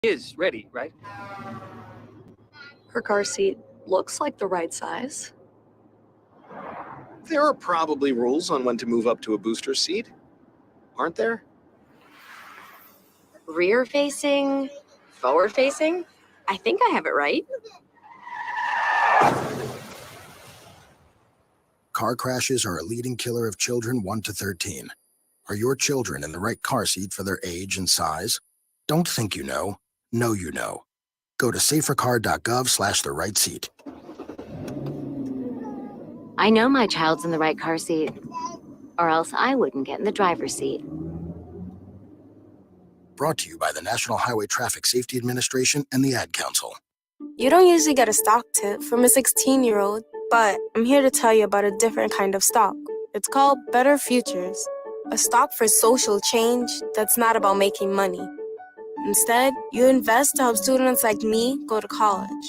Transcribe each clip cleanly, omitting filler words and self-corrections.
is ready, right? Her car seat looks like the right size. There are probably rules on when to move up to a booster seat, aren't there? Rear facing, forward facing. I think I have it right. Car crashes are a leading killer of children 1 to 13. Are your children in the right car seat for their age and size? Don't think you know you know. Go to safercar.gov/the right seat. I know my child's in the right car seat, or else I wouldn't get in the driver's seat. Brought to you by the National Highway Traffic Safety Administration and the Ad Council. You don't usually get a stock tip from a 16-year-old, but I'm here to tell you about a different kind of stock. It's called Better Futures, a stock for social change that's not about making money. Instead, you invest to help students like me go to college.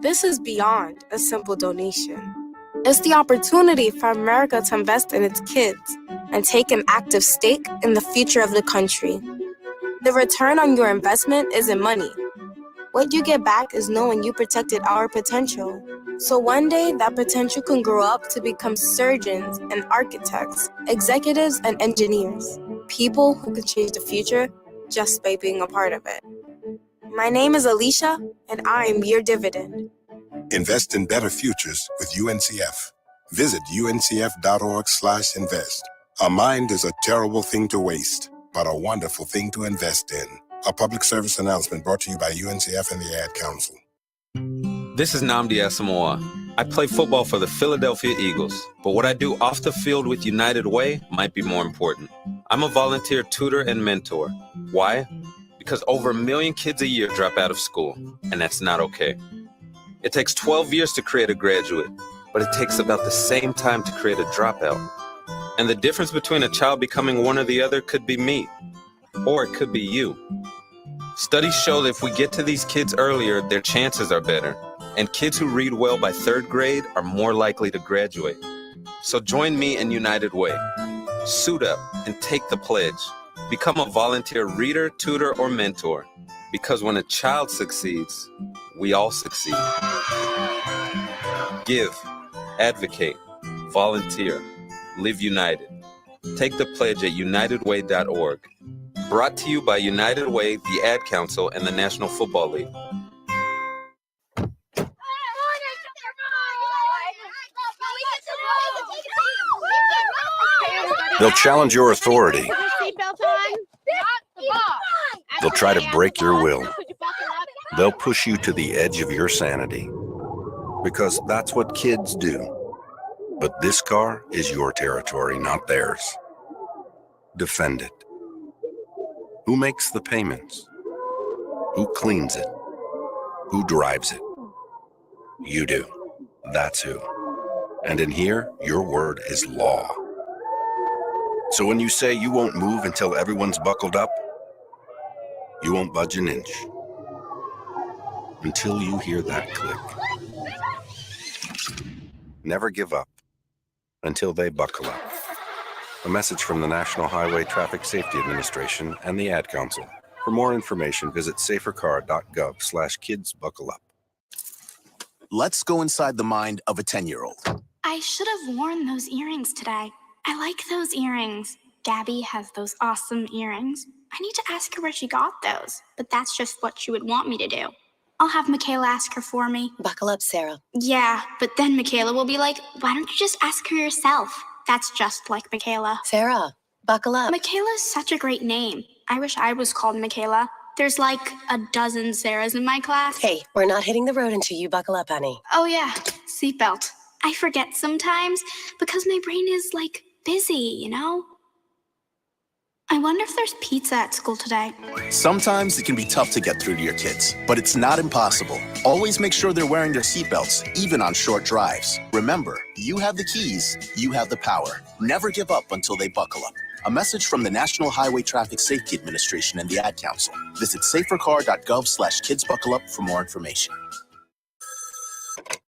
This is beyond a simple donation. It's the opportunity for America to invest in its kids and take an active stake in the future of the country. The return on your investment isn't money. What you get back is knowing you protected our potential. So one day, that potential can grow up to become surgeons and architects, executives and engineers, people who can change the future just by being a part of it. My name is Alicia, and I am your dividend. Invest in better futures with UNCF. Visit uncf.org/invest. A mind is a terrible thing to waste, but a wonderful thing to invest in. A public service announcement brought to you by UNCF and the Ad Council. This is Nnamdi Asamoah. I play football for the Philadelphia Eagles, but what I do off the field with United Way might be more important. I'm a volunteer tutor and mentor. Why? Because over 1 million kids a year drop out of school, and that's not okay. It takes 12 years to create a graduate, but it takes about the same time to create a dropout. And the difference between a child becoming one or the other could be me, or it could be you. Studies show that if we get to these kids earlier, their chances are better. And kids who read well by 3rd grade are more likely to graduate. So join me in United Way. Suit up and take the pledge. Become a volunteer reader, tutor, or mentor. Because when a child succeeds, we all succeed. Give, advocate, volunteer, live united. Take the pledge at unitedway.org. Brought to you by United Way, the Ad Council, and the National Football League. They'll challenge your authority. They'll try to break your will. They'll push you to the edge of your sanity. Because that's what kids do. But this car is your territory, not theirs. Defend it. Who makes the payments? Who cleans it? Who drives it? You do. That's who. And in here, your word is law. So when you say you won't move until everyone's buckled up, you won't budge an inch. Until you hear that click. Never give up until they buckle up. A message from the National Highway Traffic Safety Administration and the Ad Council. For more information, visit safercar.gov/kidsbuckleup. Let's go inside the mind of a 10-year-old. I should have worn those earrings today. I like those earrings. Gabby has those awesome earrings. I need to ask her where she got those, but that's just what she would want me to do. I'll have Michaela ask her for me. Buckle up, Sarah. Yeah, but then Michaela will be like, why don't you just ask her yourself? That's just like Michaela. Sarah, buckle up. Michaela's such a great name. I wish I was called Michaela. There's like a dozen Sarahs in my class. Hey, we're not hitting the road until you buckle up, honey. Oh yeah, seatbelt. I forget sometimes because my brain is like busy, you know? I wonder if there's pizza at school today. Sometimes it can be tough to get through to your kids, but it's not impossible. Always make sure they're wearing their seatbelts, even on short drives. Remember, you have the keys, you have the power. Never give up until they buckle up. A message from the National Highway Traffic Safety Administration and the Ad Council. Visit safercar.gov/kidsbuckleup for more information.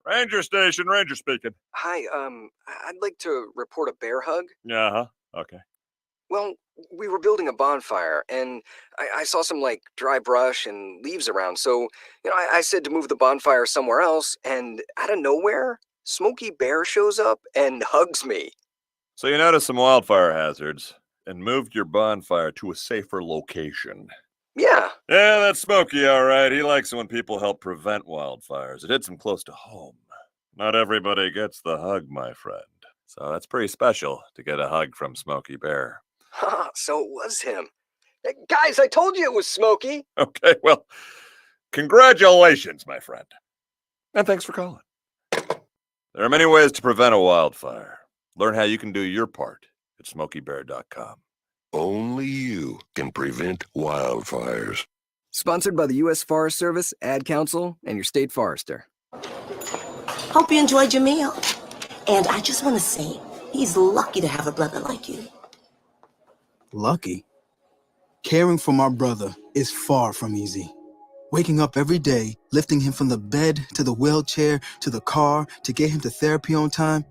Ranger Station, Ranger speaking. Hi, I'd like to report a bear hug. Uh-huh, okay. Well, We were building a bonfire, and I saw some, dry brush and leaves around, so, I said to move the bonfire somewhere else, and out of nowhere, Smokey Bear shows up and hugs me. So you noticed some wildfire hazards and moved your bonfire to a safer location. Yeah. Yeah, that's Smokey, all right. He likes it when people help prevent wildfires. It hits him close to home. Not everybody gets the hug, my friend. So that's pretty special to get a hug from Smokey Bear. So it was him. Hey, guys, I told you it was Smokey. Okay, well, congratulations, my friend. And thanks for calling. There are many ways to prevent a wildfire. Learn how you can do your part at SmokeyBear.com. Only you can prevent wildfires. Sponsored by the U.S. Forest Service, Ad Council, and your state forester. Hope you enjoyed your meal. And I just want to say, he's lucky to have a brother like you. Lucky? Caring for my brother is far from easy. Waking up every day, lifting him from the bed to the wheelchair to the car to get him to therapy on time,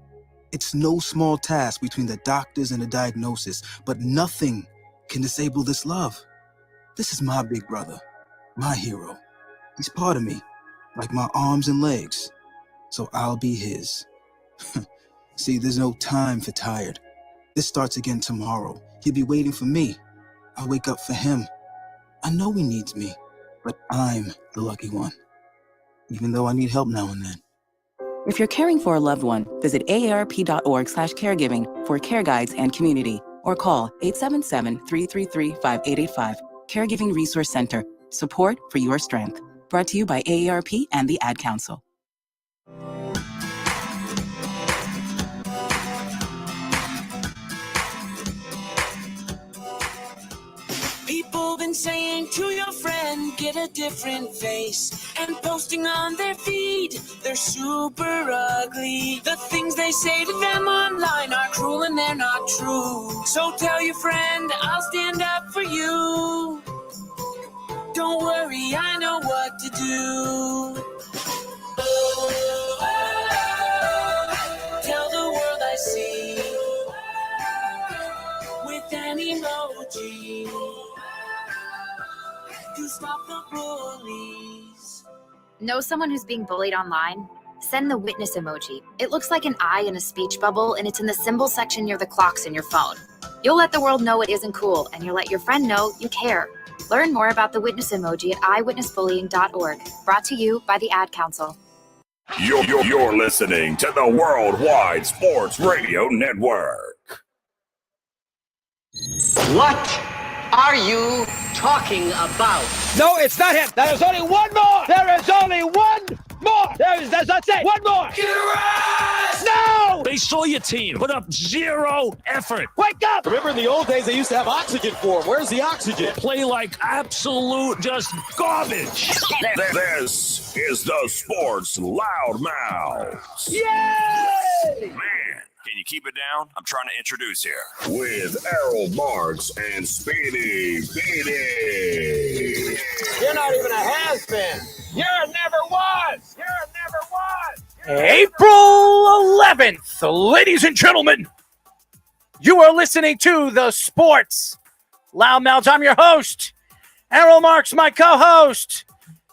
it's no small task between the doctors and the diagnosis, but nothing can disable this love. This is my big brother, my hero. He's part of me, like my arms and legs, so I'll be his. See, there's no time for tired. This starts again tomorrow. He'll be waiting for me. I'll wake up for him. I know he needs me, but I'm the lucky one, even though I need help now and then. If you're caring for a loved one, visit aarp.org/caregiving for care guides and community, or call 877-333-5885. Caregiving Resource Center. Support for your strength. Brought to you by AARP and the Ad Council. People been saying to your friend, get a different face, and posting on their feed, they're super ugly. The things they say to them online are cruel and they're not true. So tell your friend, I'll stand up for you. Don't worry, I know what to do. Tell the world I see with an emoji to stop the bullies. Know someone who's being bullied online? Send the witness emoji. It looks like an eye in a speech bubble, and it's in the symbol section near the clocks in your phone. You'll let the world know it isn't cool, and you'll let your friend know you care. Learn more about the witness emoji at eyewitnessbullying.org. Brought to you by the Ad Council. You're listening to the Worldwide Sports Radio Network. What are you talking about? No, it's not him. There is only one more. There is only one more. That's it. One more. No! They saw your team put up zero effort. Wake up! Remember in the old days they used to have oxygen for them. Where's the oxygen? Play like absolute just garbage. This is the Sports Loudmouths. Yay! Man, can you keep it down? I'm trying to introduce here. With Errol Marks and Speedy Beatty. You're not even a has-been. You're a never was. You're a never was. April 11th, ladies and gentlemen, you are listening to the Sports Loudmouths. I'm your host, Errol Marks, my co-host,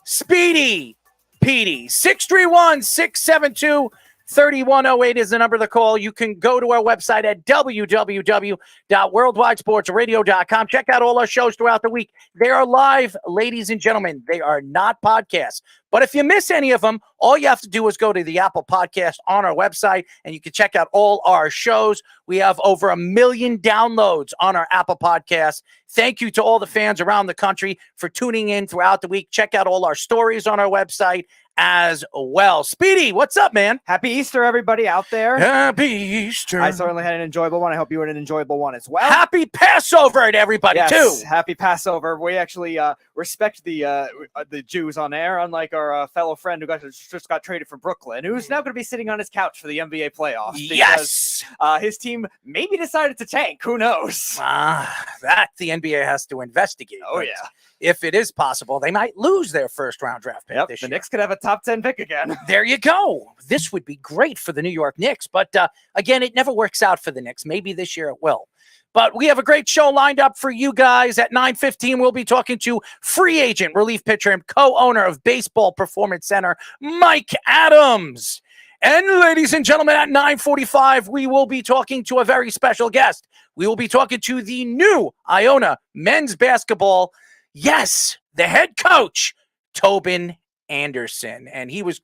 Speedy Petey. 631-672-3108 is the number to call. You can go to our website at www.worldwidesportsradio.com. Check out all our shows throughout the week. They are live, ladies and gentlemen. They are not podcasts. But if you miss any of them, all you have to do is go to the Apple Podcast on our website, and you can check out all our shows. We have over 1 million downloads on our Apple Podcast. Thank you to all the fans around the country for tuning in throughout the week. Check out all our stories on our website as well. Speedy, what's up, man? Happy Easter, everybody out there. Happy Easter. I certainly had an enjoyable one. I hope you had an enjoyable one as well. Happy Passover to everybody, too. Happy Passover. We actually respect the Jews on air, unlike our fellow friend who just got traded from Brooklyn, who's now going to be sitting on his couch for the NBA playoffs. Yes! His team maybe decided to tank. Who knows? That the NBA has to investigate. Oh, yeah. If it is possible, they might lose their first-round draft pick this year. The Knicks could have a top 10 pick again. There you go. This would be great for the New York Knicks. But, again, it never works out for the Knicks. Maybe this year it will. But we have a great show lined up for you guys. At 9:15, we'll be talking to free agent, relief pitcher, and co-owner of Baseball Performance Center, Mike Adams. And ladies and gentlemen, at 9:45, we will be talking to a very special guest. We will be talking to the new Iona men's basketball, yes, the head coach, Tobin Anderson. And he was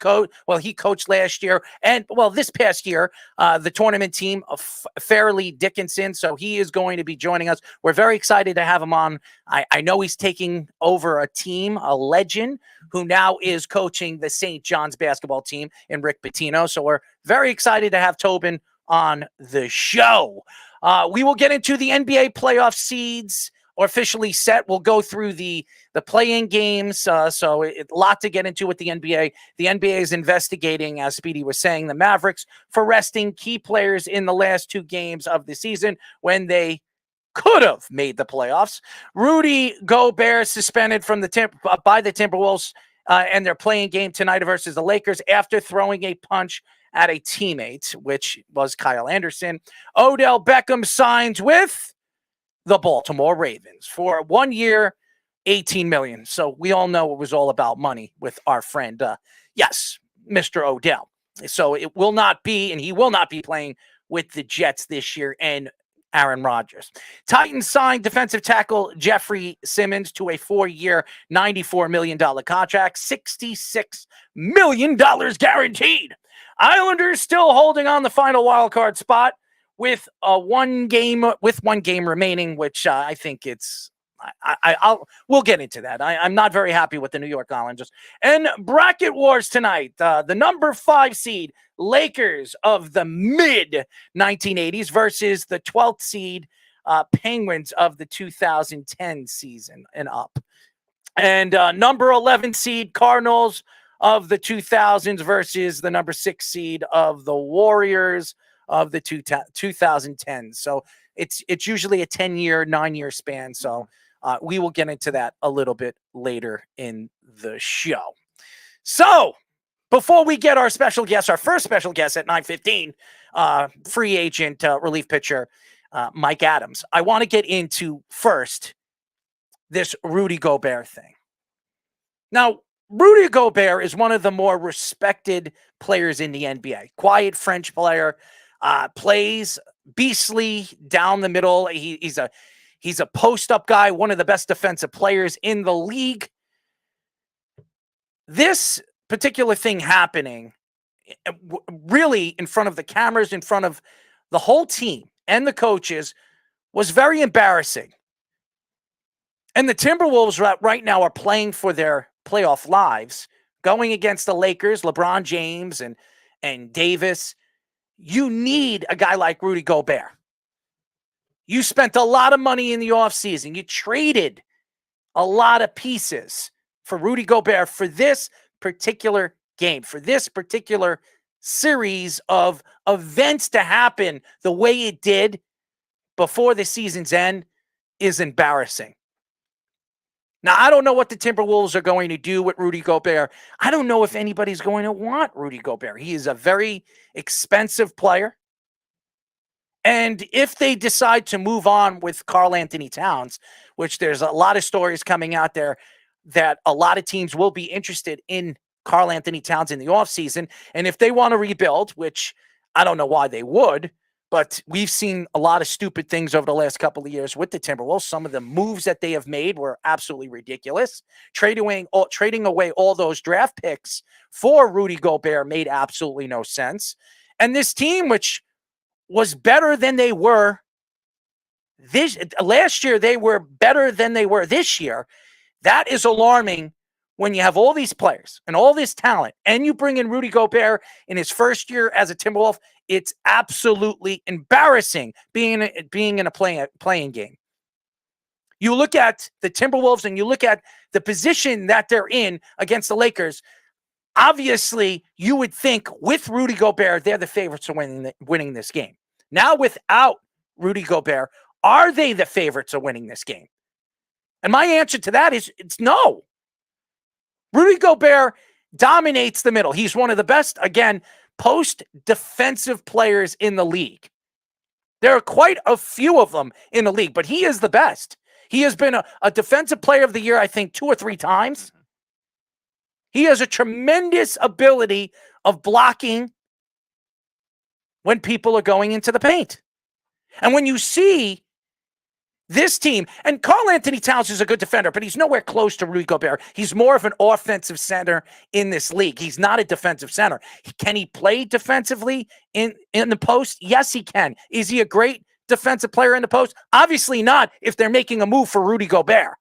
he coached last year and this past year, the tournament team of Fairleigh Dickinson. So he is going to be joining us. We're very excited to have him on. I know he's taking over a team, a legend who now is coaching the St. John's basketball team in Rick Pitino. So we're very excited to have Tobin on the show. We will get into the NBA playoff seeds officially set. We'll go through the play-in games. So a lot to get into with the NBA. The NBA is investigating, as Speedy was saying, the Mavericks for resting key players in the last 2 games of the season when they could have made the playoffs. Rudy Gobert suspended from by the Timberwolves and their play-in game tonight versus the Lakers after throwing a punch at a teammate, which was Kyle Anderson. Odell Beckham signs with the Baltimore Ravens for 1 year, $18 million. So we all know it was all about money with our friend, Mr. Odell. So it will not be, and he will not be playing with the Jets this year and Aaron Rodgers. Titans signed defensive tackle Jeffrey Simmons to a 4-year, $94 million contract, $66 million guaranteed. Islanders still holding on the final wild card spot with one game remaining, which I think we'll get into that. I'm not very happy with the New York Islanders. And bracket wars tonight. The number 5 seed Lakers of the mid 1980s versus the 12th seed Penguins of the 2010 season and up. And number 11 seed Cardinals of the 2000s versus the number 6 seed of the Warriors of the 2010s. So it's usually a 10-year, 9-year span. So we will get into that a little bit later in the show. So before we get our special guest, our first special guest at 9:15, free agent relief pitcher Mike Adams, I want to get into first this Rudy Gobert thing. Now, Rudy Gobert is one of the more respected players in the NBA. Quiet French player, plays beastly down the middle. He's a post-up guy, one of the best defensive players in the league. This particular thing happening really in front of the cameras, in front of the whole team and the coaches, was very embarrassing. And the Timberwolves right now are playing for their playoff lives, going against the Lakers, LeBron James and Davis. You need a guy like Rudy Gobert. You spent a lot of money in the offseason. You traded a lot of pieces for Rudy Gobert for this particular game, for this particular series of events to happen the way it did before the season's end is embarrassing. Now, I don't know what the Timberwolves are going to do with Rudy Gobert. I don't know if anybody's going to want Rudy Gobert. He is a very expensive player. And if they decide to move on with Karl Anthony Towns, which there's a lot of stories coming out there that a lot of teams will be interested in Karl Anthony Towns in the offseason. And if they want to rebuild, which I don't know why they would, but we've seen a lot of stupid things over the last couple of years with the Timberwolves. Some of the moves that they have made were absolutely ridiculous. Trading away all those draft picks for Rudy Gobert made absolutely no sense. And this team, which was better than they were last year, they were better than they were this year. That is alarming when you have all these players and all this talent, and you bring in Rudy Gobert in his first year as a Timberwolf. It's absolutely embarrassing being in a playing game. You look at the Timberwolves and you look at the position that they're in against the Lakers. Obviously, you would think with Rudy Gobert, they're the favorites of winning this game. Now, without Rudy Gobert, are they the favorites of winning this game? And my answer to that is it's no. Rudy Gobert dominates the middle. He's one of the best, again, post-defensive players in the league. There are quite a few of them in the league, but he is the best. He has been a defensive player of the year, I think, 2 or 3 times. He has a tremendous ability of blocking when people are going into the paint. And when you see this team, and Karl Anthony Towns is a good defender, but he's nowhere close to Rudy Gobert. He's more of an offensive center in this league. He's not a defensive center. Can he play defensively in the post? Yes, he can. Is he a great defensive player in the post? Obviously not if they're making a move for Rudy Gobert.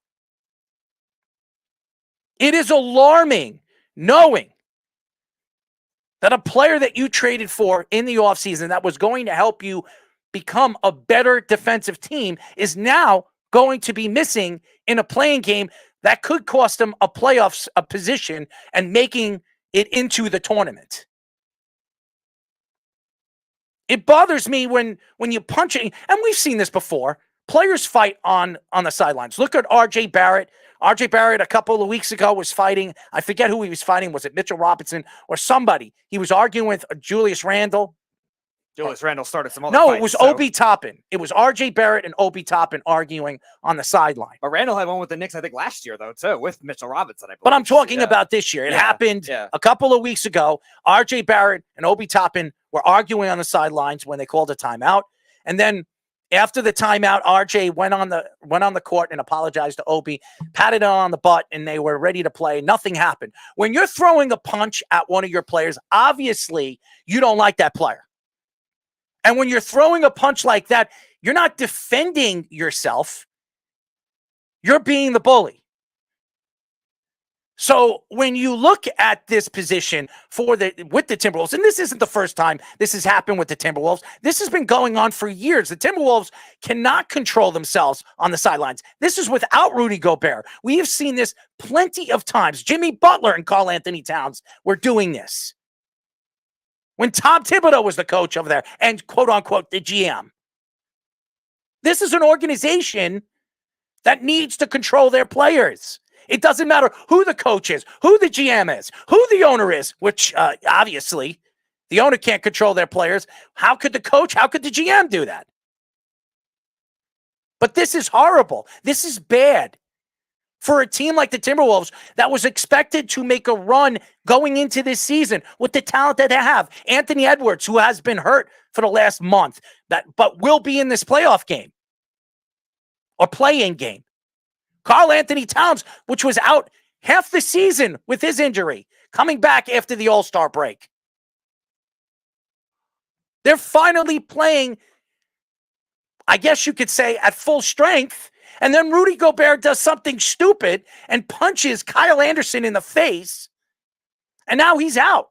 It is alarming knowing that a player that you traded for in the offseason that was going to help you become a better defensive team is now going to be missing in a playing game that could cost them a playoffs position and making it into the tournament. It bothers me when you punch it, and we've seen this before. Players fight on the sidelines. Look at R.J. Barrett. R.J. Barrett a couple of weeks ago was fighting. I forget who he was fighting. Was it Mitchell Robinson or somebody? He was arguing with Julius Randle. Julius Randle started some other No, fights, it was so. Obi Toppin. It was R.J. Barrett and Obi Toppin arguing on the sideline. But Randle had one with the Knicks, I think, last year, though, too, with Mitchell Robinson, I believe. But I'm talking about this year. It happened a couple of weeks ago. R.J. Barrett and Obi Toppin were arguing on the sidelines when they called a timeout. And then after the timeout, R.J. went on the court and apologized to Obi, patted him on the butt, and they were ready to play. Nothing happened. When you're throwing a punch at one of your players, obviously you don't like that player. And when you're throwing a punch like that, you're not defending yourself. You're being the bully. So when you look at this position with the Timberwolves, and this isn't the first time this has happened with the Timberwolves. This has been going on for years. The Timberwolves cannot control themselves on the sidelines. This is without Rudy Gobert. We have seen this plenty of times. Jimmy Butler and Karl Anthony Towns were doing this when Tom Thibodeau was the coach over there and, quote unquote, the GM. This is an organization that needs to control their players. It doesn't matter who the coach is, who the GM is, who the owner is, which obviously the owner can't control their players. How could the coach, how could the GM do that? But this is horrible. This is bad for a team like the Timberwolves that was expected to make a run going into this season with the talent that they have. Anthony Edwards, who has been hurt for the last month, but will be in this playoff game or play-in game. Karl Anthony Towns, which was out half the season with his injury, coming back after the All-Star break. They're finally playing, I guess you could say, at full strength. And then Rudy Gobert does something stupid and punches Kyle Anderson in the face. And now he's out.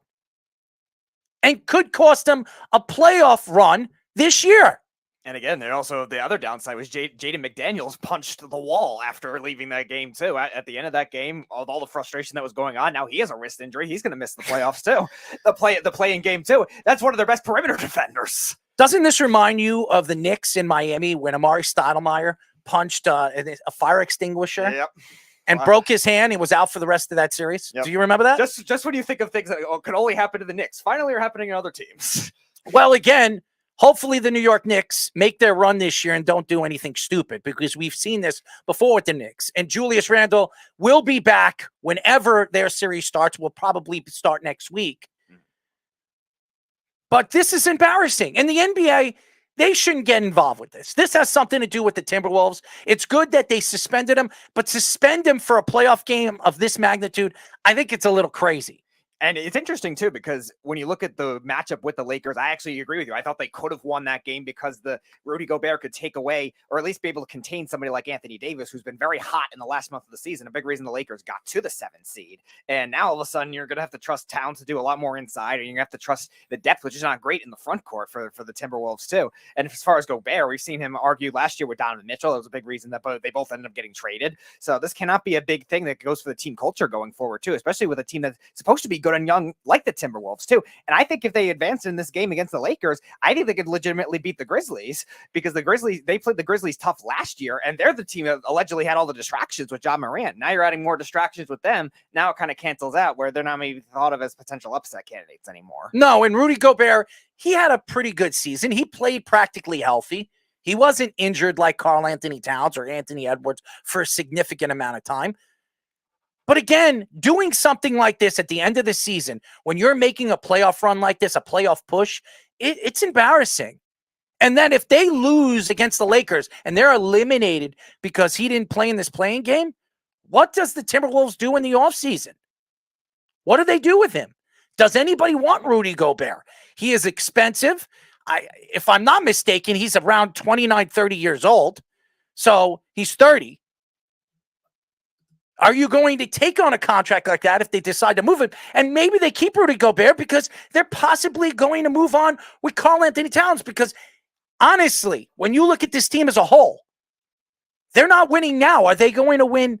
And could cost them a playoff run this year. And again, then also the other downside was Jaden McDaniels punched the wall after leaving that game, too. At the end of that game, all the frustration that was going on, now he has a wrist injury. He's going to miss the playoffs, too. The play-in game, too. That's one of their best perimeter defenders. Doesn't this remind you of the Knicks in Miami when Amari Stoudemire punched a fire extinguisher and broke his hand? He was out for the rest of that series. Do you remember that? Just when you think of things that could only happen to the Knicks, finally are happening in other teams. Well, again, hopefully the New York Knicks make their run this year and don't do anything stupid, because we've seen this before with the Knicks. And Julius Randle will be back whenever their series starts. Will probably start next week. But this is embarrassing. And the NBA, they shouldn't get involved with this. This has something to do with the Timberwolves. It's good that they suspended him, but suspend him for a playoff game of this magnitude, I think it's a little crazy. And it's interesting, too, because when you look at the matchup with the Lakers, I actually agree with you. I thought they could have won that game because the Rudy Gobert could take away or at least be able to contain somebody like Anthony Davis, who's been very hot in the last month of the season. A big reason the Lakers got to the 7th seed. And now all of a sudden you're going to have to trust Towns to do a lot more inside, and you're going to have to trust the depth, which is not great in the front court for the Timberwolves, too. And as far as Gobert, we've seen him argue last year with Donovan Mitchell. That was a big reason that they both ended up getting traded. So this cannot be a big thing that goes for the team culture going forward, too, especially with a team that's supposed to be good and young like the Timberwolves too. And I think if they advance in this game against the Lakers, I think they could legitimately beat the Grizzlies, because they played the Grizzlies tough last year, and they're the team that allegedly had all the distractions with Ja Morant. Now you're adding more distractions with them. Now it kind of cancels out, where they're not maybe thought of as potential upset candidates anymore. No, and Rudy Gobert, he had a pretty good season. He played practically healthy. He wasn't injured like Karl Anthony Towns or Anthony Edwards for a significant amount of time. But again, doing something like this at the end of the season, when you're making a playoff run like this, a playoff push, it's embarrassing. And then if they lose against the Lakers and they're eliminated because he didn't play in this playing game, what does the Timberwolves do in the offseason? What do they do with him? Does anybody want Rudy Gobert? He is expensive. If I'm not mistaken, he's around 29, 30 years old. So he's 30. Are you going to take on a contract like that if they decide to move him? And maybe they keep Rudy Gobert because they're possibly going to move on with Karl Anthony Towns, because honestly, when you look at this team as a whole, they're not winning now. Are they going to win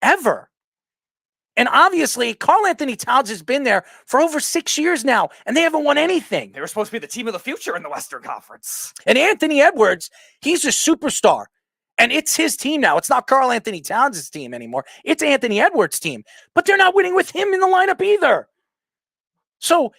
ever? And obviously, Karl Anthony Towns has been there for over 6 years now, and they haven't won anything. They were supposed to be the team of the future in the Western Conference. And Anthony Edwards, he's a superstar. And it's his team now. It's not Karl Anthony Towns' team anymore. It's Anthony Edwards' team. But they're not winning with him in the lineup either. So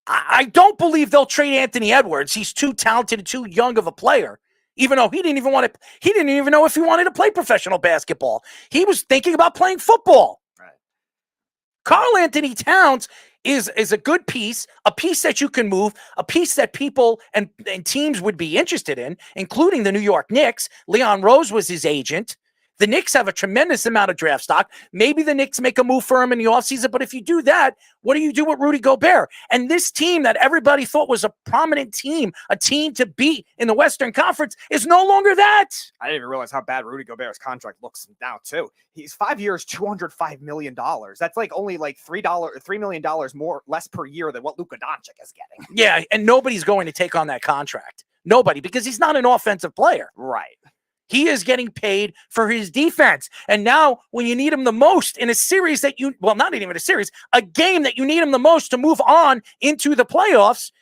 I don't believe they'll trade Anthony Edwards. He's too talented and too young of a player. Even though he didn't even know if he wanted to play professional basketball. He was thinking about playing football. Right. Karl Anthony Towns is a good piece, a piece that you can move, a piece that people and teams would be interested in, including the New York Knicks. Leon Rose was his agent. The Knicks have a tremendous amount of draft stock. Maybe the Knicks make a move for him in the offseason, but if you do that, what do you do with Rudy Gobert? And this team that everybody thought was a prominent team, a team to beat in the Western Conference, is no longer that. I didn't even realize how bad Rudy Gobert's contract looks now, too. He's 5 years, $205 million. That's like only like $3 million less per year than what Luka Doncic is getting. Yeah, and nobody's going to take on that contract. Nobody, because he's not an offensive player. Right. He is getting paid for his defense. And now when you need him the most in a series that not even a series, a game that you need him the most to move on into the playoffs,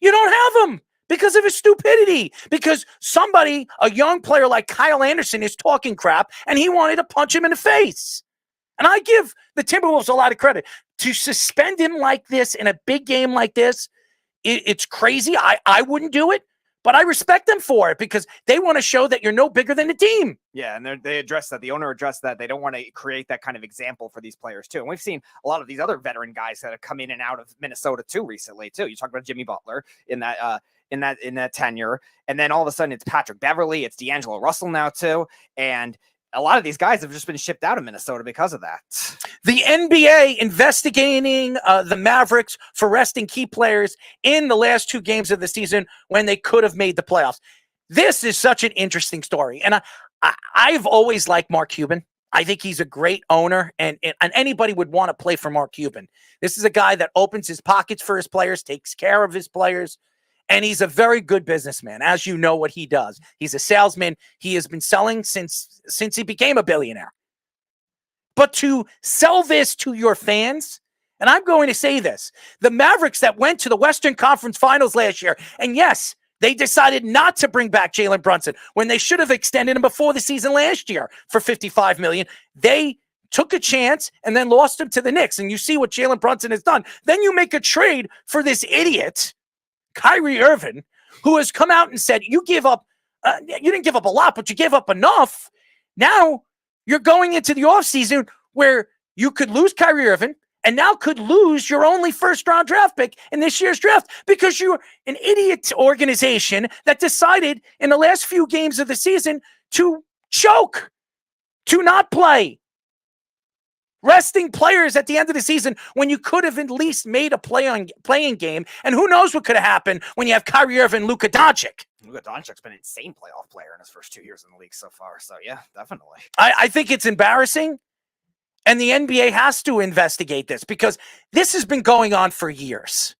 you don't have him because of his stupidity. Because somebody, a young player like Kyle Anderson, is talking crap and he wanted to punch him in the face. And I give the Timberwolves a lot of credit. To suspend him like this in a big game like this, it's crazy. I wouldn't do it. But I respect them for it because they want to show that you're no bigger than the team. Yeah, and they addressed that. The owner addressed that. They don't want to create that kind of example for these players, too. And we've seen a lot of these other veteran guys that have come in and out of Minnesota, too, recently, too. You talk about Jimmy Butler in that tenure. And then all of a sudden it's Patrick Beverley. It's D'Angelo Russell now, too. And a lot of these guys have just been shipped out of Minnesota because of that. The NBA investigating the Mavericks for resting key players in the last 2 games of the season when they could have made the playoffs. This is such an interesting story. And I've always liked Mark Cuban. I think he's a great owner, and anybody would want to play for Mark Cuban. This is a guy that opens his pockets for his players, takes care of his players. And he's a very good businessman, as you know what he does. He's a salesman. He has been selling since he became a billionaire. But to sell this to your fans, and I'm going to say this, the Mavericks that went to the Western Conference Finals last year, and yes, they decided not to bring back Jalen Brunson when they should have extended him before the season last year for $55 million. They took a chance and then lost him to the Knicks. And you see what Jalen Brunson has done. Then you make a trade for this idiot, Kyrie Irving, who has come out and said, you didn't give up a lot, but you gave up enough. Now you're going into the offseason where you could lose Kyrie Irving and now could lose your only first-round draft pick in this year's draft because you're an idiot organization that decided in the last few games of the season to choke, to not play. Resting players at the end of the season when you could have at least made a playing game. And who knows what could have happened when you have Kyrie Irving and Luka Doncic. Luka Doncic's been an insane playoff player in his first 2 years in the league so far. So, yeah, definitely. I think it's embarrassing. And the NBA has to investigate this because this has been going on for years.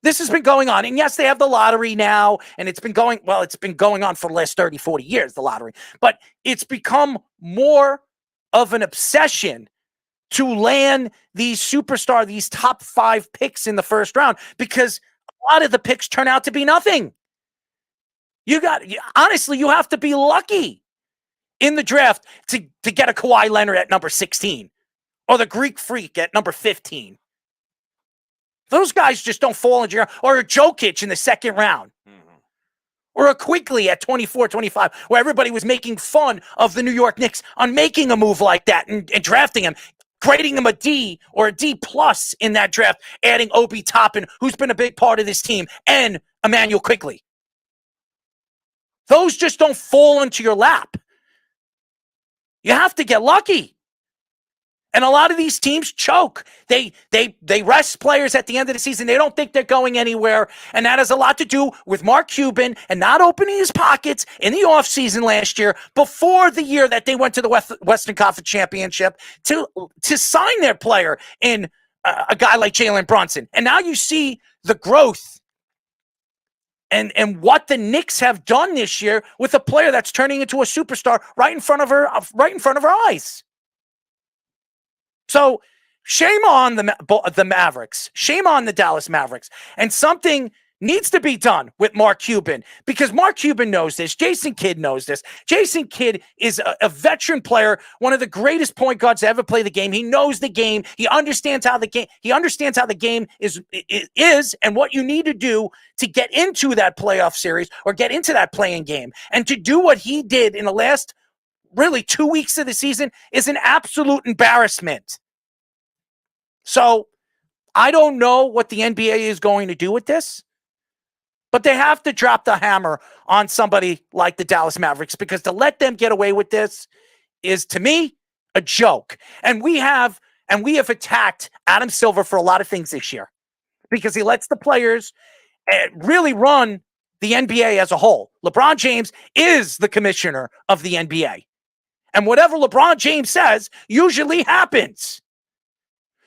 This has been going on. And yes, they have the lottery now. And it's been going on for the last 30, 40 years, the lottery. But it's become more of an obsession to land these top 5 picks in the first round, because a lot of the picks turn out to be nothing. Honestly, you have to be lucky in the draft to get a Kawhi Leonard at number 16 or the Greek Freak at number 15. Those guys just don't fall into your, or a Jokic in the second round. Or a Quigley at 24, 25, where everybody was making fun of the New York Knicks on making a move like that and drafting him, grading him a D or a D plus in that draft, adding Obi Toppin, who's been a big part of this team, and Emmanuel Quigley. Those just don't fall into your lap. You have to get lucky. And a lot of these teams choke. They rest players at the end of the season. They don't think they're going anywhere. And that has a lot to do with Mark Cuban and not opening his pockets in the offseason last year, before the year that they went to the Western Conference Championship, to sign their player in a guy like Jalen Brunson. And now you see the growth and what the Knicks have done this year with a player that's turning into a superstar right in front of our eyes. So shame on the Mavericks. Shame on the Dallas Mavericks. And something needs to be done with Mark Cuban, because Mark Cuban knows this. Jason Kidd knows this. Jason Kidd is a veteran player, one of the greatest point guards to ever play the game. He knows the game. He understands how the game is and what you need to do to get into that playoff series or get into that playing game. And to do what he did in the last really 2 weeks of the season is an absolute embarrassment. So I don't know what the NBA is going to do with this, but they have to drop the hammer on somebody like the Dallas Mavericks, because to let them get away with this is, to me, a joke. And we have attacked Adam Silver for a lot of things this year, because he lets the players really run the NBA as a whole. LeBron James is the commissioner of the NBA. And whatever LeBron James says usually happens.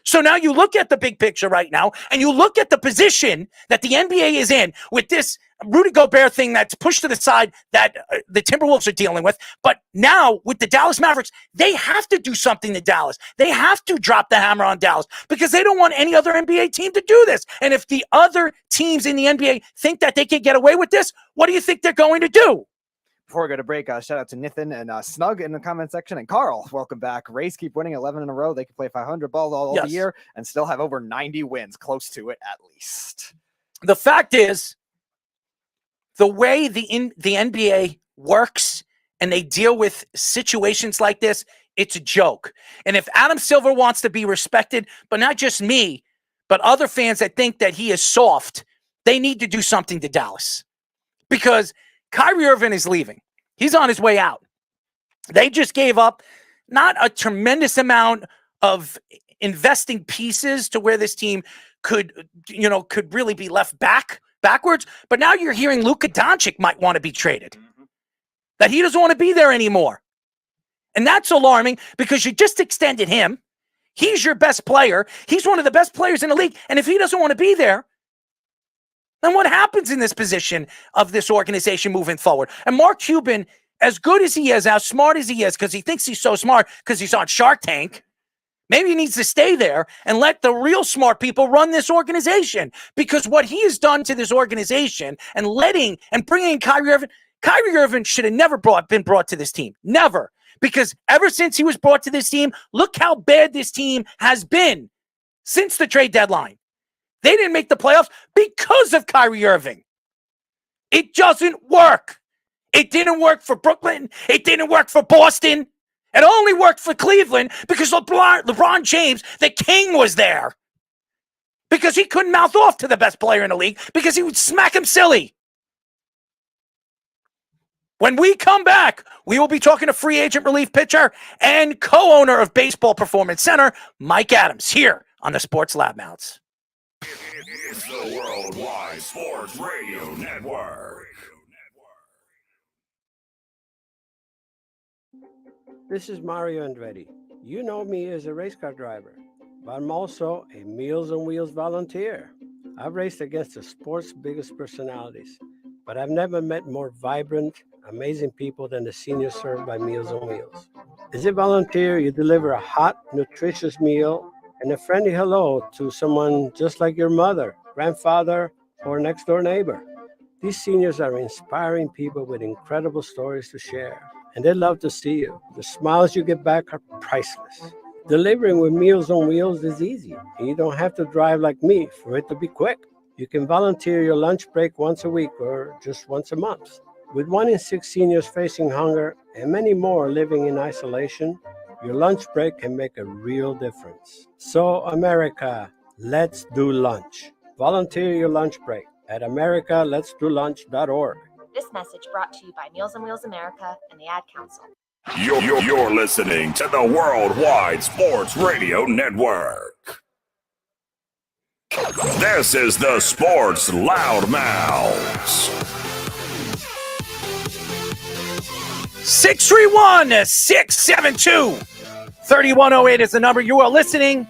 So now you look at the big picture right now, and you look at the position that the NBA is in with this Rudy Gobert thing that's pushed to the side that the Timberwolves are dealing with. But now with the Dallas Mavericks, they have to do something to Dallas. They have to drop the hammer on Dallas, because they don't want any other NBA team to do this. And if the other teams in the NBA think that they can get away with this, what do you think they're going to do? Before we go to break, shout out to Nathan and Snug in the comment section, and Carl, welcome back. Rays keep winning 11 in a row. They can play 500 ball all the year and still have over 90 wins, close to it at least. The fact is, the way the NBA works and they deal with situations like this, it's a joke. And if Adam Silver wants to be respected, but not just me, but other fans that think that he is soft, they need to do something to Dallas. Because Kyrie Irving is leaving. He's on his way out. They just gave up not a tremendous amount of investing pieces to where this team could really be left backwards. But now you're hearing Luka Doncic might want to be traded. That he doesn't want to be there anymore. And that's alarming, because you just extended him. He's your best player. He's one of the best players in the league. And if he doesn't want to be there, then what happens in this position of this organization moving forward? And Mark Cuban, as good as he is, as smart as he is, because he thinks he's so smart because he's on Shark Tank, maybe he needs to stay there and let the real smart people run this organization. Because what he has done to this organization and bringing in Kyrie Irving should have never been brought to this team. Never. Because ever since he was brought to this team, look how bad this team has been since the trade deadline. They didn't make the playoffs because of Kyrie Irving. It doesn't work. It didn't work for Brooklyn. It didn't work for Boston. It only worked for Cleveland because LeBron James, the king, was there. Because he couldn't mouth off to the best player in the league, because he would smack him silly. When we come back, we will be talking to free agent relief pitcher and co-owner of Baseball Performance Center, Mike Adams, here on the Sports Lab Mounts. It's the Worldwide Sports Radio Network. This is Mario Andretti. You know me as a race car driver, but I'm also a Meals on Wheels volunteer. I've raced against the sport's biggest personalities, but I've never met more vibrant, amazing people than the seniors served by Meals on Wheels. As a volunteer, you deliver a hot, nutritious meal and a friendly hello to someone just like your mother, grandfather, or next door neighbor. These seniors are inspiring people with incredible stories to share, and they love to see you. The smiles you get back are priceless. Delivering with Meals on Wheels is easy, and you don't have to drive like me for it to be quick. You can volunteer your lunch break once a week or just once a month. With 1 in 6 seniors facing hunger and many more living in isolation, your lunch break can make a real difference. So, America, let's do lunch. Volunteer your lunch break at americaletsdolunch.org. This message brought to you by Meals on Wheels America and the Ad Council. You're listening to the Worldwide Sports Radio Network. This is the Sports Loudmouths. 631-672-3108 is the number. You are listening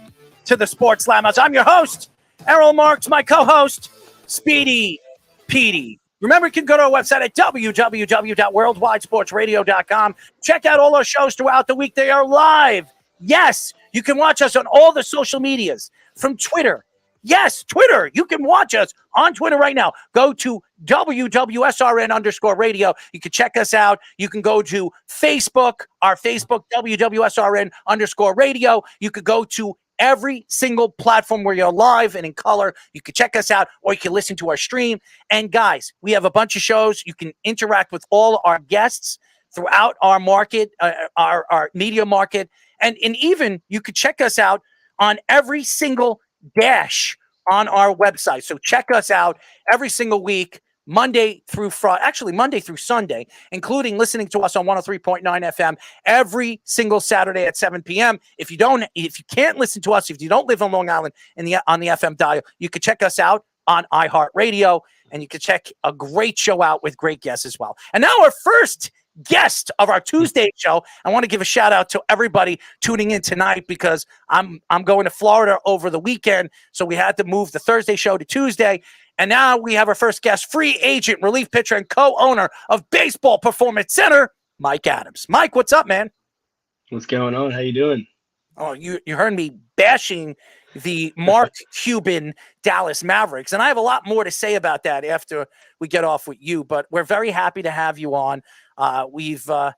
to the Sports Loudmouths. I'm your host, Errol Marks, my co-host, Speedy Petey. Remember, you can go to our website at www.worldwidesportsradio.com. Check out all our shows throughout the week. They are live. Yes, you can watch us on all the social medias, from Twitter. Yes, Twitter. You can watch us on Twitter right now. Go to WWSRN_radio. You can check us out. You can go to Facebook, our Facebook, WWSRN_radio. You could go to every single platform where you're live and in color. You can check us out, or you can listen to our stream. And guys, we have a bunch of shows. You can interact with all our guests throughout our market, our media market. And even you could check us out on every single dash on our website. So check us out every single week, Monday through Friday, actually Monday through Sunday, including listening to us on 103.9 FM every single Saturday at 7 p.m. If you can't listen to us, if you don't live on Long Island on the FM dial, you can check us out on iHeartRadio, and you can check a great show out with great guests as well. And now our first guest of our Tuesday show. I want to give a shout out to everybody tuning in tonight, because I'm going to Florida over the weekend, so we had to move the Thursday show to Tuesday. And now we have our first guest, free agent, relief pitcher, and co-owner of Baseball Performance Center, Mike Adams. Mike, what's up, man? What's going on? How you doing? Oh, you heard me bashing the Mark Cuban Dallas Mavericks, and I have a lot more to say about that after we get off with you, but we're very happy to have you on. When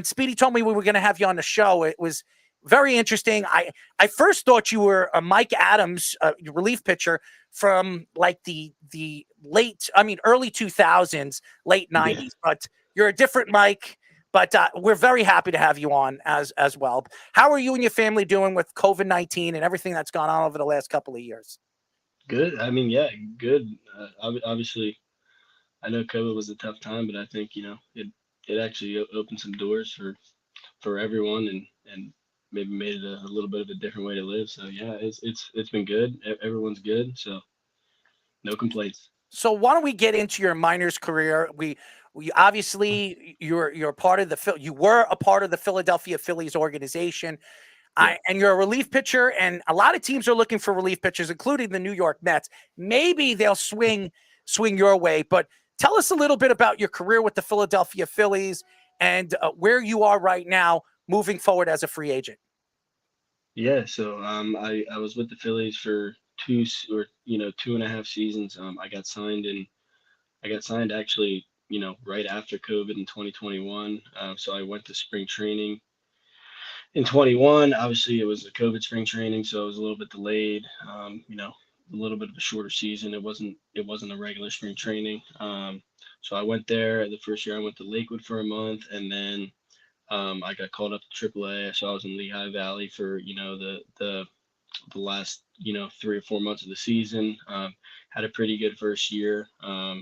Speedy told me we were going to have you on the show, it was very interesting. I first thought you were a Mike Adams relief pitcher from like the early 2000s, late 90s, yeah. But you're a different Mike. But we're very happy to have you on as well. How are you and your family doing with COVID-19 and everything that's gone on over the last couple of years? Good. Good. Obviously, I know COVID was a tough time, but I think it actually opened some doors for everyone and maybe made it a little bit of a different way to live. So yeah, it's been good. Everyone's good, so no complaints. So why don't we get into your minors career? We obviously you were a part of the Philadelphia Phillies organization. Yeah. And you're a relief pitcher, and a lot of teams are looking for relief pitchers, including the New York Mets. Maybe they'll swing your way, but tell us a little bit about your career with the Philadelphia Phillies and where you are right now moving forward as a free agent. Yeah, so I was with the Phillies for 2.5 seasons. I got signed actually, right after COVID in 2021. So I went to spring training in 21. Obviously, it was a COVID spring training, so it was a little bit delayed. A little bit of a shorter season. It wasn't a regular spring training. So I went there. The first year I went to Lakewood for a month, and then I got called up to AAA. So I was in Lehigh Valley for the last 3 or 4 months of the season. Had a pretty good first year.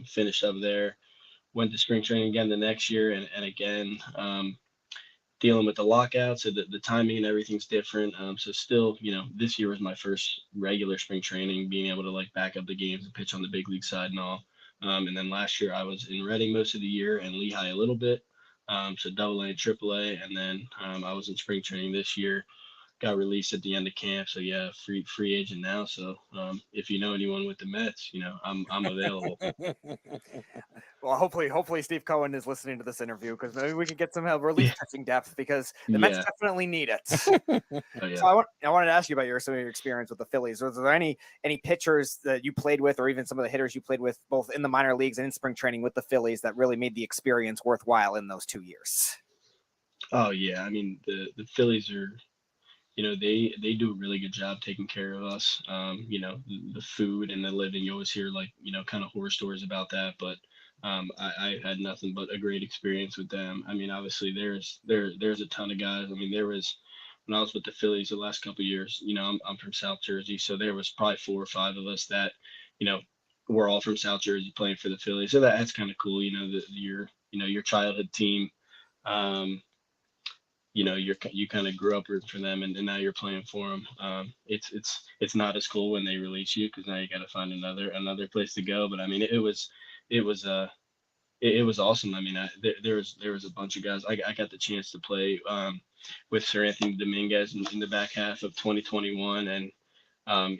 Finished up there. Went to spring training again the next year, and again dealing with the lockout, so the timing and everything's different. So still, this year was my first regular spring training, being able to back up the games and pitch on the big league side and all. And then last year I was in Reading most of the year and Lehigh a little bit. So AA and AAA, and then I was in spring training this year. got released at the end of camp. So yeah, free agent now. So if you know anyone with the Mets, I'm available. Well, hopefully Steve Cohen is listening to this interview, because maybe we can get some relief pitching depth, because the Mets Yeah. definitely need it. Oh, yeah. So I wanted to ask you about some of your experience with the Phillies. Was there any pitchers that you played with, or even some of the hitters you played with, both in the minor leagues and in spring training with the Phillies, that really made the experience worthwhile in those 2 years? Oh yeah, I mean the Phillies are, they do a really good job taking care of us. The food and the living, you always hear like, kind of horror stories about that, but I had nothing but a great experience with them. I mean, obviously there's a ton of guys. I mean, there was, when I was with the Phillies the last couple of years, I'm from South Jersey, so there was probably 4 or 5 of us that, you know, we're all from South Jersey playing for the Phillies. So that's kind of cool, your childhood team. Um, you kind of grew up rooting for them, and now you're playing for them. It's not as cool when they release you, because now you got to find another place to go. But I mean, it was awesome. I mean, there was a bunch of guys. I got the chance to play with Sir Anthony Dominguez in the back half of 2021, and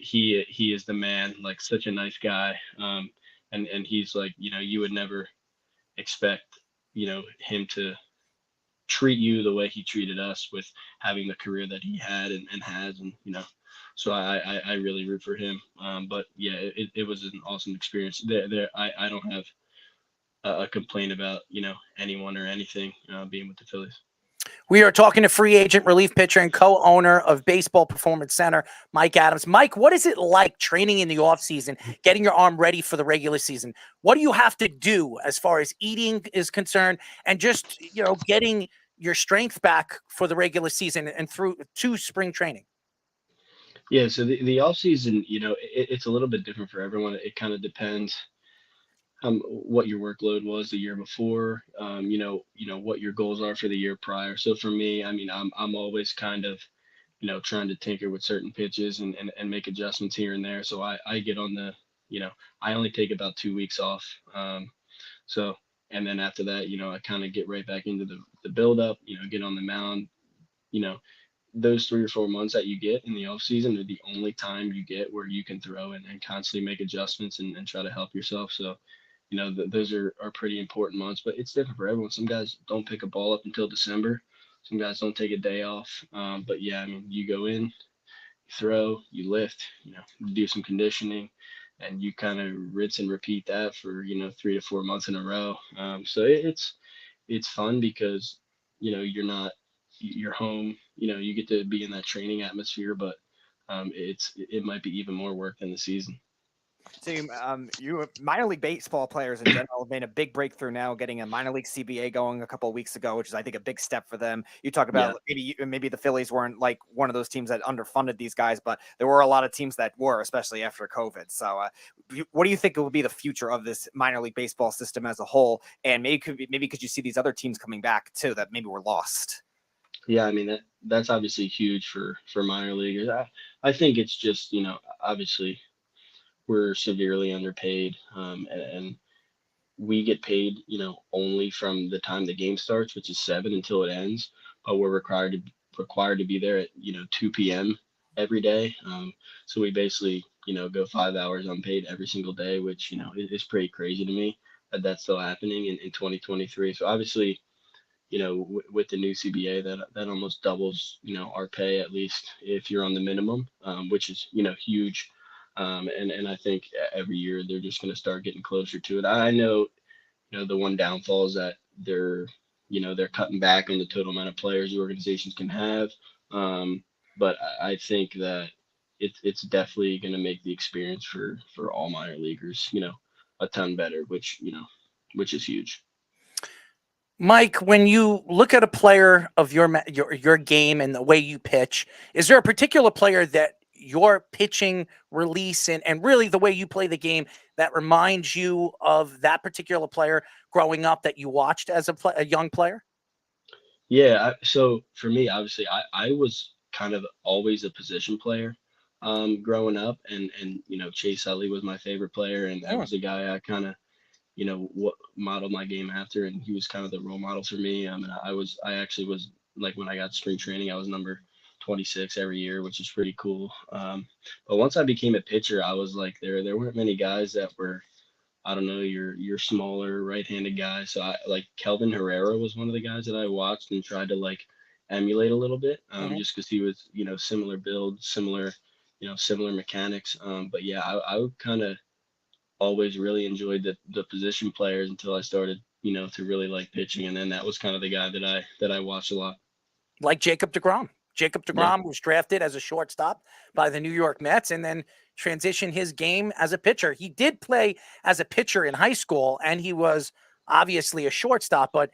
he is the man. Like, such a nice guy. And he's like, you would never expect him to treat you the way he treated us, with having the career that he had and has, and so I really root for him. But yeah, it was an awesome experience. I don't have a complaint about anyone or anything being with the Phillies. We are talking to free agent, relief pitcher, and co-owner of Baseball Performance Center, Mike Adams. Mike, what is it like training in the offseason, getting your arm ready for the regular season? What do you have to do as far as eating is concerned, and just, getting your strength back for the regular season and through to spring training? Yeah, so the off season, it's a little bit different for everyone. It kind of depends what your workload was the year before, what your goals are for the year prior. So for me, I mean, I'm always kind of, trying to tinker with certain pitches and make adjustments here and there. So I get on I only take about 2 weeks off. So, and then after that, I kind of get right back into the build up, get on the mound. you know, those 3 or 4 months that you get in the off season are the only time you get where you can throw and constantly make adjustments and try to help yourself. So, those are pretty important months, but it's different for everyone. Some guys don't pick a ball up until December. Some guys don't take a day off. But yeah, I mean, you go in, you throw, you lift, do some conditioning, and you kind of rinse and repeat that for, 3 to 4 months in a row. So it's fun because, you're home, you get to be in that training atmosphere, but it might be even more work than the season. So you minor league baseball players in general have made a big breakthrough now, getting a minor league CBA going a couple of weeks ago, which is, I think, a big step for them. You talk about maybe the Phillies weren't like one of those teams that underfunded these guys, but there were a lot of teams that were, especially after COVID. So what do you think will be the future of this minor league baseball system as a whole? And maybe could you see these other teams coming back too that maybe were lost? Yeah, I mean, that's obviously huge for minor leaguers. I think it's just, obviously we're severely underpaid, and we get paid, only from the time the game starts, which is 7 until it ends. But we're required to be there at 2 p.m. every day. So we basically go 5 hours unpaid every single day, which is pretty crazy to me that that's still happening in 2023. So obviously, with the new CBA, that almost doubles our pay, at least if you're on the minimum, which is huge. And I think every year they're just going to start getting closer to it. I know, the one downfall is that they're cutting back on the total amount of players the organizations can have. But I think that it's definitely going to make the experience for all minor leaguers, a ton better, which is huge. Mike, when you look at a player of your game and the way you pitch, is there a particular player that your pitching release and really the way you play the game that reminds you of that particular player growing up that you watched as a young player? Yeah. So for me, obviously, I was kind of always a position player growing up, and Chase Utley was my favorite player, and that was the guy I kind of what modeled my game after, and he was kind of the role model for me. And I actually was, like, when I got spring training, I was number 26 every year, which is pretty cool. But once I became a pitcher, I was like, there weren't many guys that were, I don't know, your smaller right-handed guy. So I like Kelvin Herrera was one of the guys that I watched and tried to like emulate a little bit, just because he was, similar build, similar mechanics. But yeah, I kind of always really enjoyed the position players until I started, to really like pitching, and then that was kind of the guy that I watched a lot. Like Jacob deGrom. Jacob deGrom was drafted as a shortstop by the New York Mets and then transitioned his game as a pitcher. He did play as a pitcher in high school, and he was obviously a shortstop, but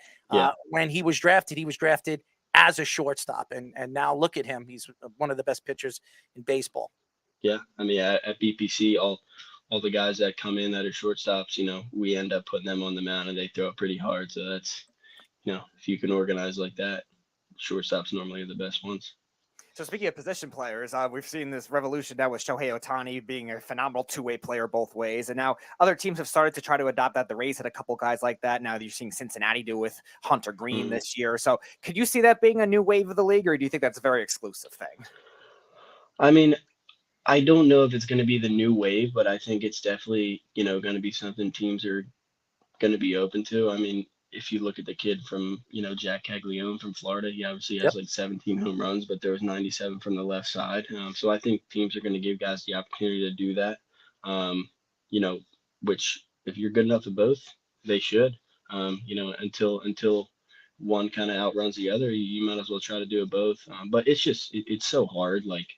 when he was drafted as a shortstop. And now look at him. He's one of the best pitchers in baseball. Yeah, I mean, at BPC, all the guys that come in that are shortstops, we end up putting them on the mound and they throw it pretty hard. So that's, if you can organize like that, shortstops normally are the best ones. So speaking of position players, we've seen this revolution now with Shohei Ohtani being a phenomenal two-way player both ways. And now other teams have started to try to adopt that. The Rays had a couple guys like that. Now you're seeing Cincinnati do with Hunter Green this year. So could you see that being a new wave of the league, or do you think that's a very exclusive thing? I mean, I don't know if it's going to be the new wave, but I think it's definitely, going to be something teams are going to be open to. I mean, if you look at the kid from, Jack Caglione from Florida, he obviously has like 17 home runs, but there was 97 from the left side. So I think teams are going to give guys the opportunity to do that. Which if you're good enough at both, they should. Until one kind of outruns the other, you might as well try to do it both. But it's just it's so hard, like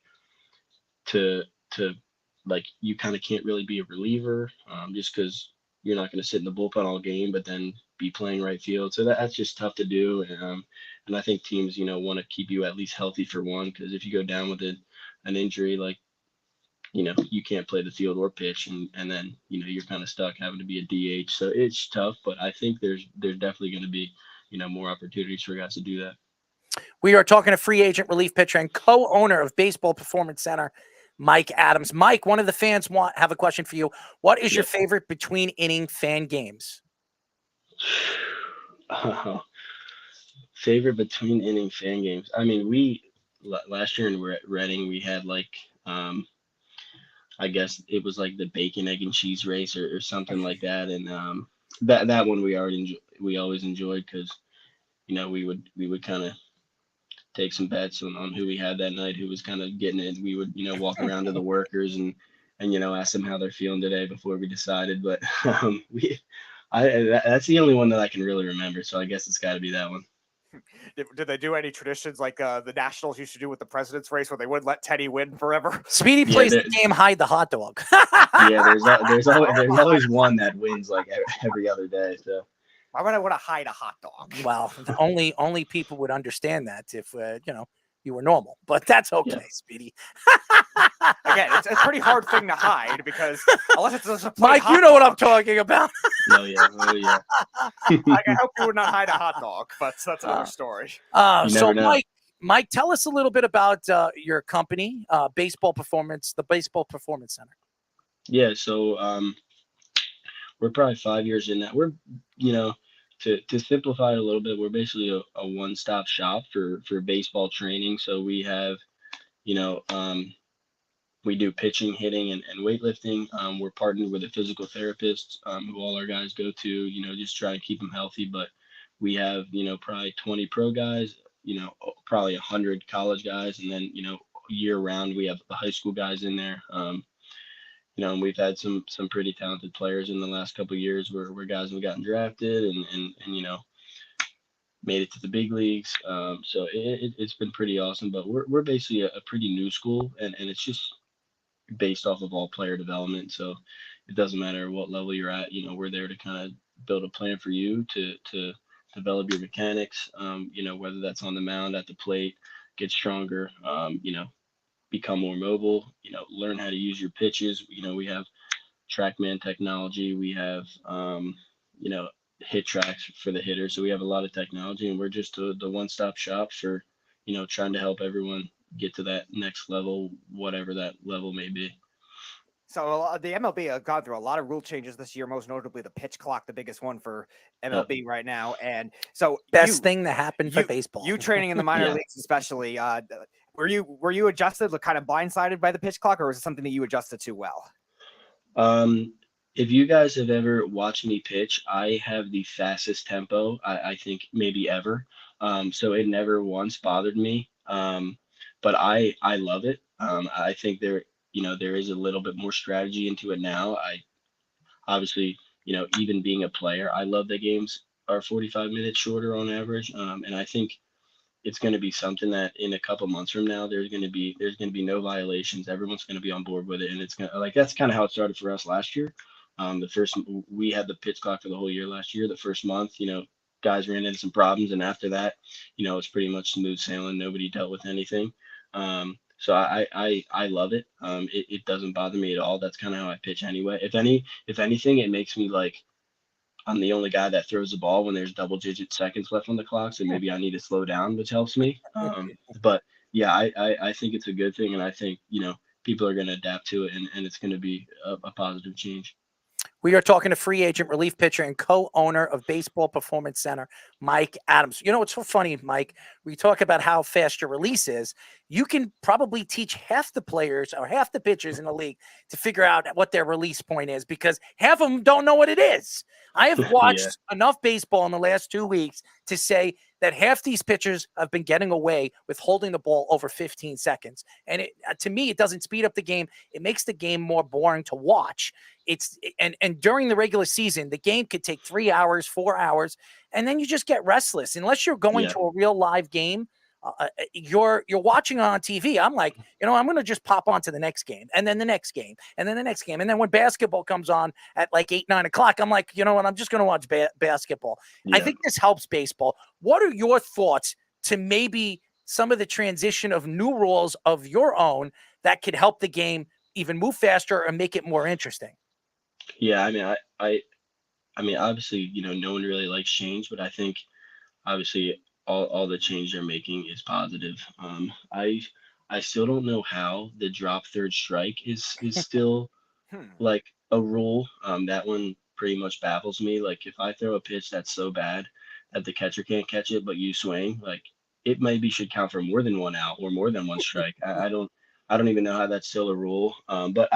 to like you kind of can't really be a reliever, just because you're not going to sit in the bullpen all game, but then be playing right field. So that's just tough to do. And I think teams, want to keep you at least healthy for one, because if you go down with an injury, like, you can't play the field or pitch, and then, you're kind of stuck having to be a DH. So it's tough, but I think there's definitely going to be, more opportunities for guys to do that. We are talking to free agent relief pitcher and co-owner of Baseball Performance Center, Mike Adams. Mike, one of the fans have a question for you. What is your favorite between inning fan games? Favorite between inning fan games. I mean, last year in Reading, we had like, I guess it was like the bacon, egg, and cheese race or something like that. And that one we always enjoyed, because, we would kind of take some bets on who we had that night, who was kind of getting it. We would, walk around to the workers and ask them how they're feeling today before we decided. But that's the only one that I can really remember. So I guess it's got to be that one. Did they do any traditions like the Nationals used to do with the president's race, where they would let Teddy win forever? Speedy plays the game Hide the Hot Dog. Yeah, there's always one that wins like every other day. So why would I want to hide a hot dog? Well, only people would understand that if you were normal, but that's okay, Speedy. Again, it's a pretty hard thing to hide, because unless it's just a Mike, you know what I'm talking about. Oh yeah. I hope you would not hide a hot dog, but that's another story. So Mike, tell us a little bit about your company, the Baseball Performance Center. Yeah, so we're probably 5 years in that. We're, to simplify it a little bit, we're basically a one-stop shop for baseball training. So we have, we do pitching, hitting, and weightlifting. We're partnered with a physical therapist, who all our guys go to, just try to keep them healthy. But we have, probably 20 pro guys, probably 100 college guys. And then, year round, we have the high school guys in there. And we've had some pretty talented players in the last couple of years where guys have gotten drafted and made it to the big leagues. So it's been pretty awesome. But we're basically a pretty new school, and it's just based off of all player development. So it doesn't matter what level you're at. We're there to kind of build a plan for you to develop your mechanics. Whether that's on the mound, at the plate, get stronger. Become more mobile, learn how to use your pitches. We have TrackMan technology. We have, hit tracks for the hitter. So we have a lot of technology, and we're just the one-stop shop for, trying to help everyone get to that next level, whatever that level may be. So the MLB have gone through a lot of rule changes this year, most notably the pitch clock, the biggest one for MLB right now. And so best thing that happened for baseball. You training in the minor leagues, especially, Were you adjusted, kind of blindsided by the pitch clock, or was it something that you adjusted to well? If you guys have ever watched me pitch, I have the fastest tempo I think maybe ever. So it never once bothered me. But I love it. I think there is a little bit more strategy into it now. I obviously, even being a player, I love that games are 45 minutes shorter on average. And I think it's going to be something that in a couple months from now there's going to be no violations. Everyone's going to be on board with it, and it's going to that's kind of how it started for us last year. The first we had the pitch clock for the whole year last year. The first month, guys ran into some problems, and after that, it's pretty much smooth sailing. Nobody dealt with anything. So I love it. It doesn't bother me at all. That's kind of how I pitch anyway. If anything, it makes me like I'm the only guy that throws the ball when there's double-digit seconds left on the clock, so maybe I need to slow down, which helps me. But yeah, I think it's a good thing, and I think people are going to adapt to it, and it's going to be a positive change. We are talking to free agent relief pitcher and co-owner of Baseball Performance Center, Mike Adams. It's so funny, Mike. We talk about how fast your release is. You can probably teach half the players or half the pitchers in the league to figure out what their release point is, because half of them don't know what it is. I have watched enough baseball in the last 2 weeks to say that half these pitchers have been getting away with holding the ball over 15 seconds. And to me, it doesn't speed up the game. It makes the game more boring to watch. And during the regular season, the game could take 3 hours, 4 hours, and then you just get restless. Unless you're going to a real live game, you're watching on TV. I'm like, I'm going to just pop on to the next game, and then the next game, and then the next game. And then when basketball comes on at like 8, 9 o'clock, I'm like, you know what? I'm just going to watch basketball. I think this helps baseball. What are your thoughts to maybe some of the transition of new rules of your own that could help the game even move faster or make it more interesting? Yeah, I mean, obviously, no one really likes change, but I think obviously all the change they're making is positive. I still don't know how the drop third strike is still like a rule. That one pretty much baffles me. Like if I throw a pitch that's so bad that the catcher can't catch it, but you swing, like it maybe should count for more than one out or more than one strike. I don't even know how that's still a rule. But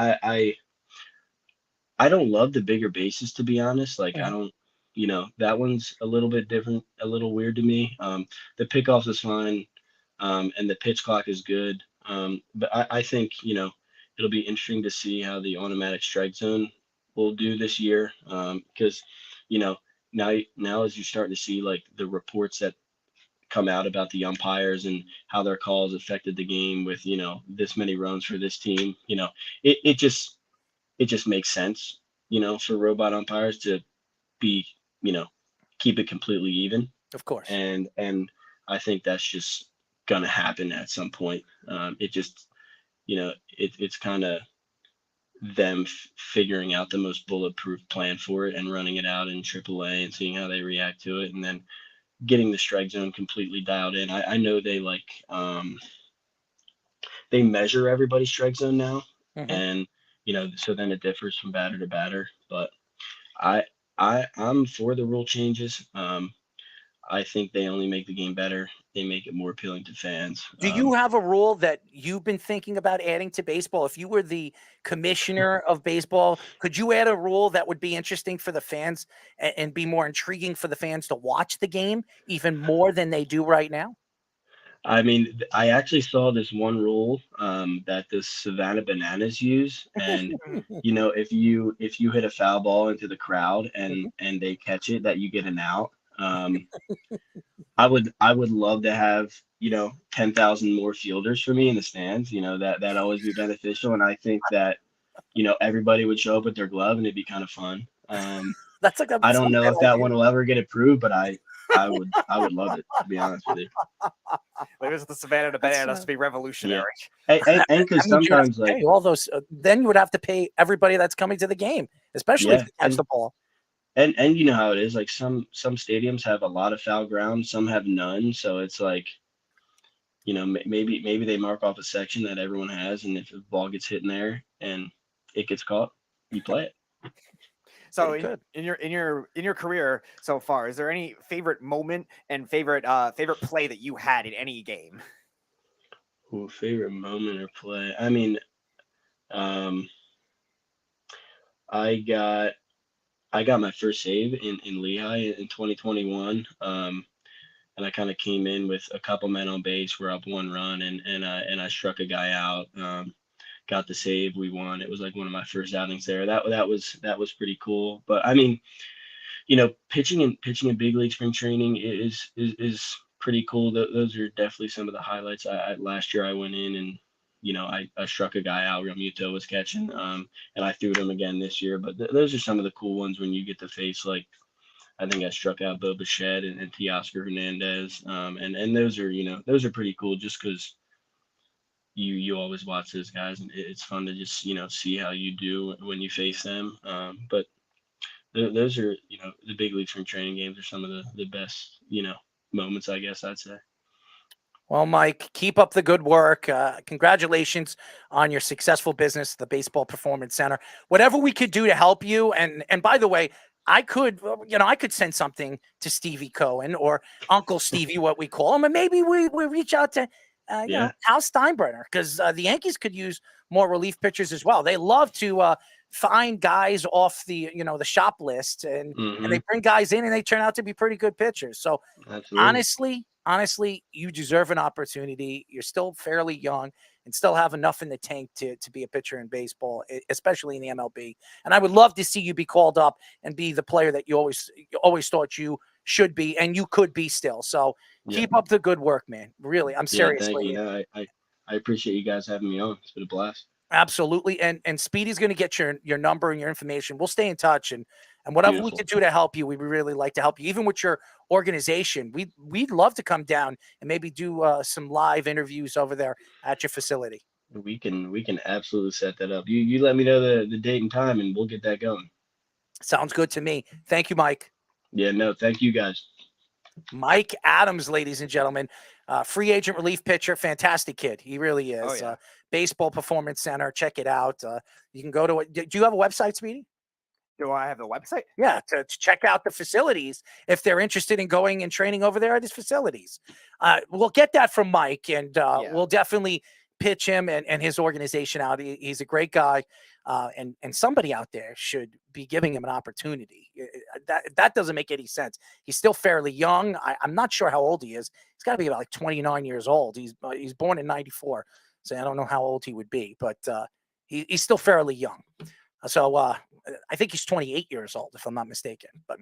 I don't love the bigger bases, to be honest. Like I don't, that one's a little bit different, a little weird to me. The pickoffs is fine, and the pitch clock is good. But I think it'll be interesting to see how the automatic strike zone will do this year, because now as you start to see like the reports that come out about the umpires and how their calls affected the game with this many runs for this team, it just makes sense, for robot umpires to be, keep it completely even. Of course. And I think that's just gonna happen at some point. It just, it's kind of them figuring out the most bulletproof plan for it and running it out in AAA and seeing how they react to it, and then getting the strike zone completely dialed in. I know they measure everybody's strike zone now, and so then it differs from batter to batter. But I'm for the rule changes. I think they only make the game better. They make it more appealing to fans. Do you have a rule that you've been thinking about adding to baseball? If you were the commissioner of baseball, could you add a rule that would be interesting for the fans and be more intriguing for the fans to watch the game even more than they do right now? I mean, I actually saw this one rule that the Savannah Bananas use, and if you hit a foul ball into the crowd and they catch it, that you get an out. I would love to have 10,000 more fielders for me in the stands. That always be beneficial, and I think that everybody would show up with their glove, and it'd be kind of fun. That's like I don't know if that one will ever get approved, but I would love it, to be honest with you. There's the Savannah Bananas to be revolutionary. And because sometimes like all those, then you would have to pay everybody that's coming to the game, especially if they catch the ball. And you know how it is. Like some stadiums have a lot of foul ground, some have none. So it's like, maybe they mark off a section that everyone has, and if the ball gets hit in there and it gets caught, you play it. So in your career so far, is there any favorite moment and favorite play that you had in any game? Ooh, favorite moment or play? I mean, um, I got I got my first save in Lehigh in 2021. And I kind of came in with a couple men on base. We're up 1 run, and I struck a guy out. Got the save. We won. It was like one of my first outings there. That was pretty cool. But I mean, pitching in big league spring training is pretty cool. Those are definitely some of the highlights. Last year I went in and I struck a guy out. Real Muto was catching, and I threw him again this year. But those are some of the cool ones when you get to face, like, I think I struck out Bo Bichette and Teoscar Hernandez, and those are pretty cool just because you always watch those guys, and it's fun to just see how you do when you face them. But those are, the big leagues from training games are some of the best, moments, I guess I'd say. Well, Mike, keep up the good work. Congratulations on your successful business, the Baseball Performance Center. Whatever we could do to help you, and by the way, I could send something to Stevie Cohen or Uncle Stevie, what we call him, and maybe we reach out to Yeah. Hal Steinbrenner, because the Yankees could use more relief pitchers as well. They love to find guys off the the shop list, and they bring guys in, and they turn out to be pretty good pitchers. So Absolutely. honestly, you deserve an opportunity. You're still fairly young and still have enough in the tank to be a pitcher in baseball, especially in the MLB. And I would love to see you be called up and be the player that you always thought you should be, and you could be still. So Yeah. keep up the good work, man. Really, I'm Yeah, serious. thank you. No, I appreciate you guys having me on. It's been a blast. Absolutely. And Speedy's going to get your number and your information. We'll stay in touch, and whatever we Beautiful. could do to help you, we would really like to help you. Even with your organization, we'd love to come down and maybe do some live interviews over there at your facility. We can absolutely set that up. You let me know the date and time, and we'll get that going. Sounds good to me. Thank you, Mike. Yeah, no, thank you guys. Mike Adams, ladies and gentlemen, free agent relief pitcher, fantastic kid. He really is. Oh, yeah. Baseball Performance Center, check it out. You can go to it. Do you have a website, Speedy? Do I have the website? Yeah, to check out the facilities if they're interested in going and training over there at his facilities. We'll get that from Mike, and we'll definitely pitch him and his organization out. He's a great guy, and somebody out there should be giving him an opportunity. That doesn't make any sense. He's still fairly young. I'm not sure how old he is. He's got to be about like 29 years old. He's born in '94, so I don't know how old he would be, but he's still fairly young. So I think he's 28 years old, if I'm not mistaken. But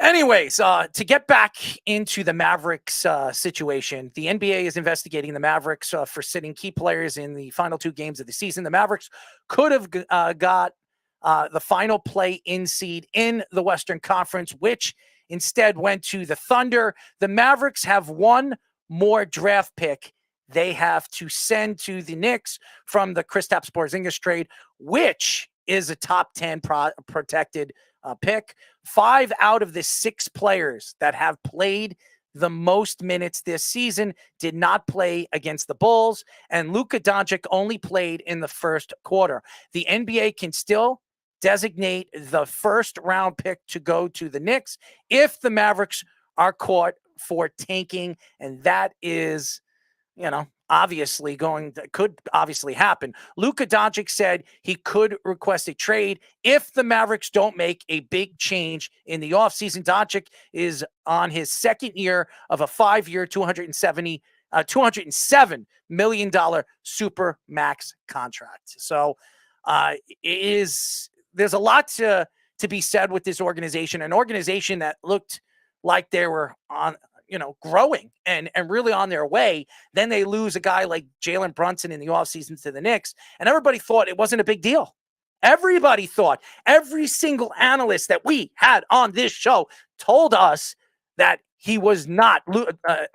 anyways, to get back into the Mavericks situation, the NBA is investigating the Mavericks for sitting key players in the final 2 games of the season. The Mavericks could have got the final play-in seed in the Western Conference, which instead went to the Thunder. The Mavericks have one more draft pick they have to send to the Knicks from the Kristaps Porzingis trade, which is a top 10 protected pick. 5 out of the 6 players that have played the most minutes this season did not play against the Bulls, and Luka Doncic only played in the first quarter. The NBA can still designate the first round pick to go to the Knicks if the Mavericks are caught for tanking, and that is could obviously happen. Luka Doncic said he could request a trade if the Mavericks don't make a big change in the offseason. Doncic is on his second year of a 5-year, $207 million super max contract. So there's a lot to be said with this organization, an organization that looked like they were on growing and really on their way. Then they lose a guy like Jalen Brunson in the offseason to the Knicks, and everybody thought it wasn't a big deal. Everybody thought, every single analyst that we had on this show told us that he was not,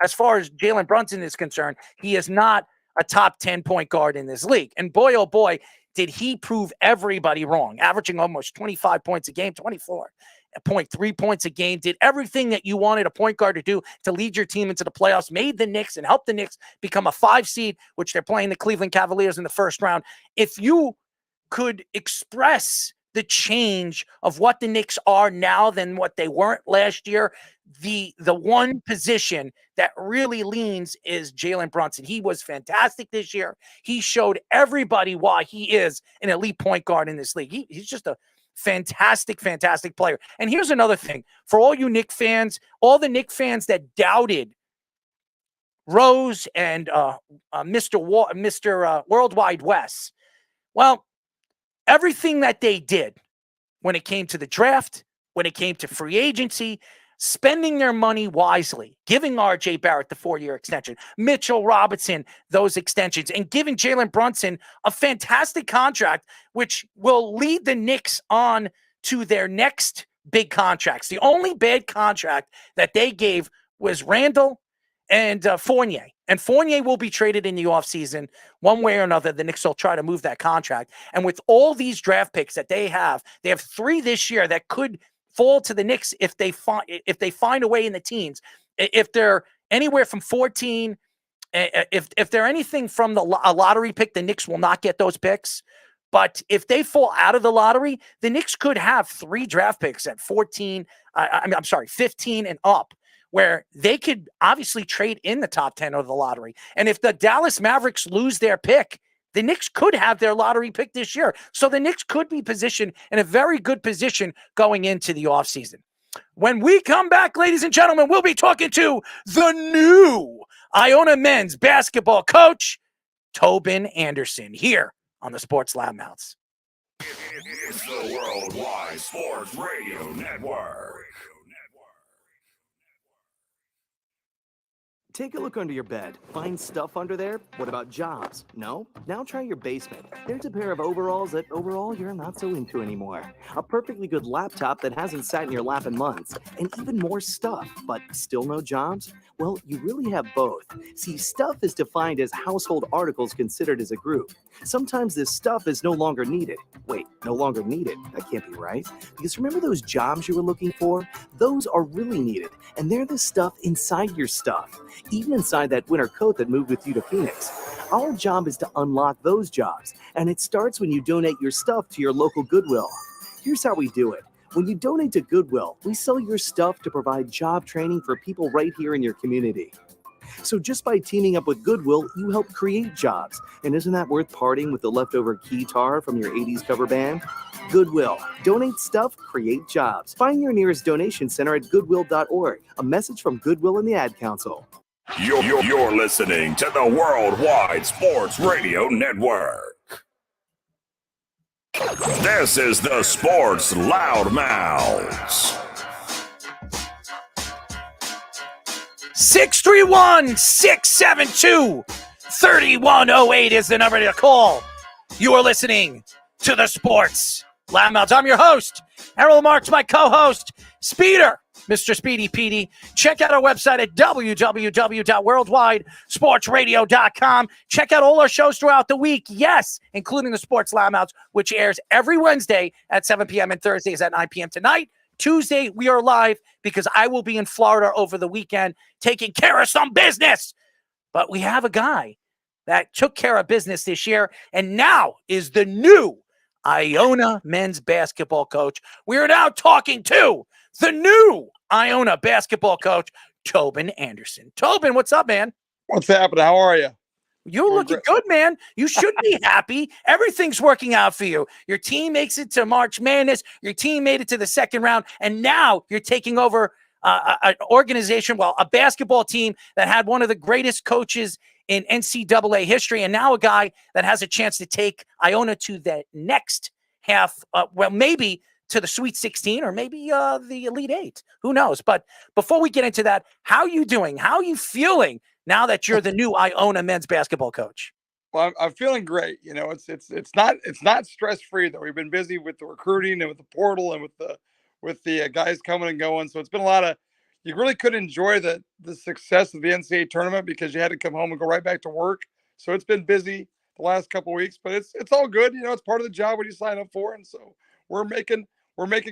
as far as Jalen Brunson is concerned, he is not a top 10 point guard in this league. And boy, oh boy, did he prove everybody wrong, averaging almost 25 points a game, 24.3 points a game, did everything that you wanted a point guard to do to lead your team into the playoffs, made the Knicks and helped the Knicks become a 5 seed, which they're playing the Cleveland Cavaliers in the first round. If you could express the change of what the Knicks are now than what they weren't last year, the one position that really leans is Jalen Brunson. He was fantastic this year. He showed everybody why he is an elite point guard in this league. He's just a fantastic player. And here's another thing. For all you Knick fans, all the Knick fans that doubted Rose and Mr. Worldwide West, well, everything that they did when it came to the draft, when it came to free agency, spending their money wisely, giving R.J. Barrett the 4-year extension, Mitchell Robinson those extensions, and giving Jalen Brunson a fantastic contract, which will lead the Knicks on to their next big contracts. The only bad contract that they gave was Randall and Fournier. And Fournier will be traded in the offseason one way or another. The Knicks will try to move that contract. And with all these draft picks that they have 3 this year that could fall to the Knicks if they find a way in the teens. If they're anywhere from 14, if they're anything from a lottery pick, the Knicks will not get those picks. But if they fall out of the lottery, the Knicks could have 3 draft picks at 15 and up, where they could obviously trade in the top 10 of the lottery. And if the Dallas Mavericks lose their pick, the Knicks could have their lottery pick this year. So the Knicks could be positioned in a very good position going into the offseason. When we come back, ladies and gentlemen, we'll be talking to the new Iona men's basketball coach, Tobin Anderson, here on the Sports Loudmouths. It's the Worldwide Sports Radio Network. Take a look under your bed. Find stuff under there? What about jobs? No? Now try your basement. There's a pair of overalls that overall you're not so into anymore. A perfectly good laptop that hasn't sat in your lap in months. And even more stuff, but still no jobs? Well, you really have both. See, stuff is defined as household articles considered as a group. Sometimes this stuff is no longer needed. Wait, no longer needed? That can't be right. Because remember those jobs you were looking for? Those are really needed. And they're the stuff inside your stuff. Even inside that winter coat that moved with you to Phoenix. Our job is to unlock those jobs. And it starts when you donate your stuff to your local Goodwill. Here's how we do it. When you donate to Goodwill, we sell your stuff to provide job training for people right here in your community. So just by teaming up with Goodwill, you help create jobs. And isn't that worth parting with the leftover keytar from your 80s cover band? Goodwill. Donate stuff, create jobs. Find your nearest donation center at goodwill.org. A message from Goodwill and the Ad Council. You're listening to the Worldwide Sports Radio Network. This is the Sports Loudmouths. 631-672-3108 is the number to call. You are listening to the Sports Loudmouths. I'm your host, Errol Marks, my co-host, Speeder, Mr. Speedy Petey. Check out our website at www.worldwidesportsradio.com. Check out all our shows throughout the week, yes, including the Sports Loudmouths, which airs every Wednesday at 7 p.m. and Thursdays at 9 p.m. tonight. Tuesday, we are live because I will be in Florida over the weekend taking care of some business. But we have a guy that took care of business this year and now is the new Iona men's basketball coach. We are now talking to the new Iona basketball coach, Tobin Anderson. Tobin, what's up, man? What's happening? How are you? You're looking good, man. You should be happy. Everything's working out for you. Your team makes it to March Madness. Your team made it to the second round. And now you're taking over an organization, a basketball team that had one of the greatest coaches in NCAA history. And now a guy that has a chance to take Iona to the next half, maybe to the Sweet 16 or maybe the Elite 8. Who knows? But before we get into that, how are you doing? How are you feeling now that you're the new Iona men's basketball coach? Well, I'm feeling great. You know, it's not stress-free though. We've been busy with the recruiting and with the portal and with the guys coming and going. So it's been a lot of. You really could enjoy the success of the NCAA tournament because you had to come home and go right back to work. So it's been busy the last couple of weeks, but it's all good. You know, it's part of the job when you sign up for, and so we're making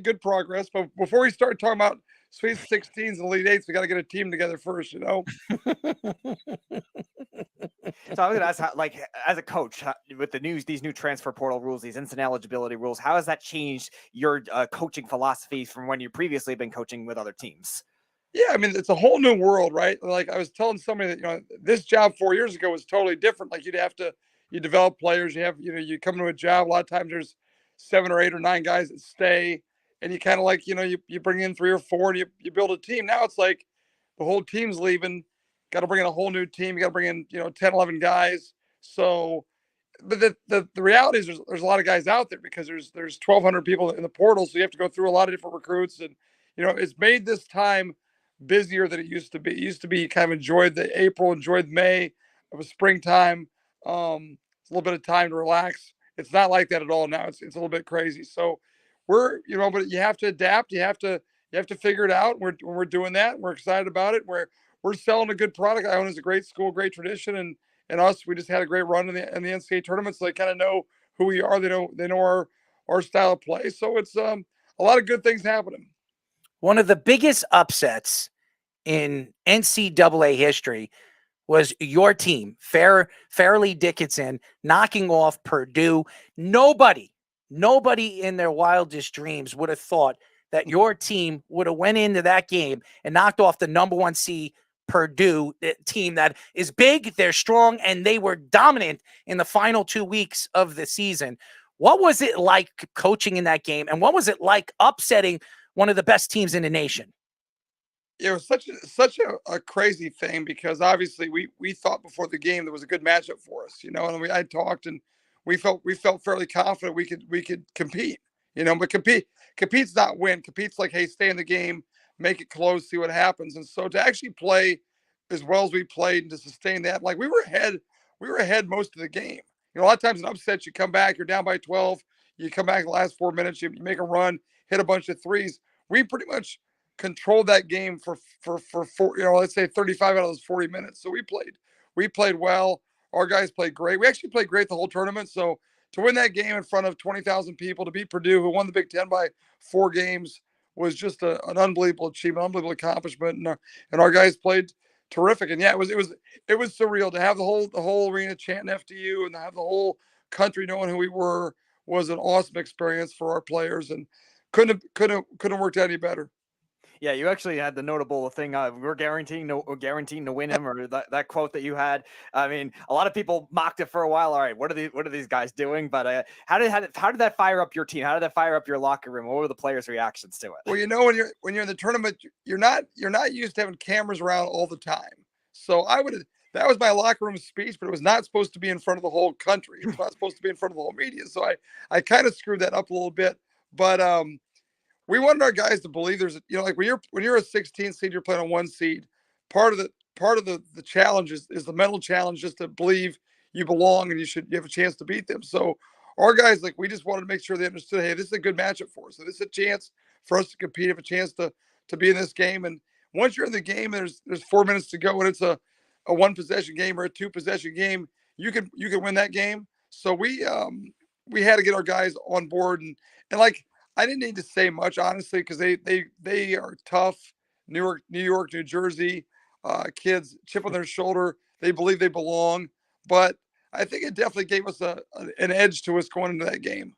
good progress. But before we start talking about Sweet 16s and Elite 8s, we got to get a team together first, you know. So I was going to ask, as a coach, with these new transfer portal rules, these instant eligibility rules, how has that changed your coaching philosophy from when you previously been coaching with other teams? Yeah, I mean, it's a whole new world, right? Like I was telling somebody that, this job 4 years ago was totally different. Like you develop players, you come to a job, a lot of times there's 7 or 8 or 9 guys that stay, and you kind of like, you bring in 3 or 4 and you build a team. Now it's like the whole team's leaving, got to bring in a whole new team. You got to bring in, 10, 11 guys. So, but the reality is there's a lot of guys out there because there's 1,200 people in the portal, so you have to go through a lot of different recruits, and it's made this time busier than it used to be. It used to be you kind of enjoyed the April, enjoyed May, it was springtime. It's a little bit of time to relax. It's not like that at all now. It's a little bit crazy. So but you have to adapt. You have to figure it out. We're doing that. We're excited about it. We're selling a good product. Iona's a great school, great tradition, and us, we just had a great run in the NCAA tournament, so they kind of know who we are. They know our style of play. So it's a lot of good things happening. One of the biggest upsets in NCAA history was your team, Fairleigh Dickinson, knocking off Purdue. Nobody in their wildest dreams would have thought that your team would have went into that game and knocked off the number 1 seed Purdue, the team that is big, they're strong, and they were dominant in the final 2 weeks of the season. What was it like coaching in that game, and what was it like upsetting one of the best teams in the nation? It was such a crazy thing because obviously we thought before the game there was a good matchup for us, and I talked and we felt fairly confident we could compete, but compete's not win. Compete's like, hey, stay in the game, make it close, see what happens. And so to actually play as well as we played and to sustain that, like we were ahead most of the game. A lot of times in upsets, you come back, you're down by 12, you come back in the last 4 minutes, you make a run, hit a bunch of threes. We pretty much controlled that game for let's say 35 out of those 40 minutes. So we played well. Our guys played great. We actually played great the whole tournament. So to win that game in front of 20,000 people, to beat Purdue, who won the Big Ten by 4 games, was just an unbelievable achievement, unbelievable accomplishment. And our guys played terrific. And yeah, it was surreal to have the whole arena chanting FDU and to have the whole country knowing who we were. Was an awesome experience for our players, and couldn't have worked out any better. Yeah, you actually had the notable thing. We're guaranteeing to win him, or that quote that you had. I mean, a lot of people mocked it for a while. All right, what are these guys doing? But how did that fire up your team? How did that fire up your locker room? What were the players' reactions to it? Well, when you're in the tournament, you're not used to having cameras around all the time. So that was my locker room speech, but it was not supposed to be in front of the whole country. It was not supposed to be in front of the whole media. So I kind of screwed that up a little bit, but we wanted our guys to believe there's, like when you're a 16 seed, you're playing a 1 seed. Part of the challenge is the mental challenge, just to believe you belong and you have a chance to beat them. So our guys, like, we just wanted to make sure they understood, hey, this is a good matchup for us. So this is a chance for us to compete, have a chance to be in this game. And once you're in the game, there's 4 minutes to go, and it's a 1 possession game or a 2 possession game. You can win that game. So we had to get our guys on board, and like, I didn't need to say much, honestly, because they are tough. New York, New Jersey kids, chip on their shoulder. They believe they belong. But I think it definitely gave us an edge to us going into that game.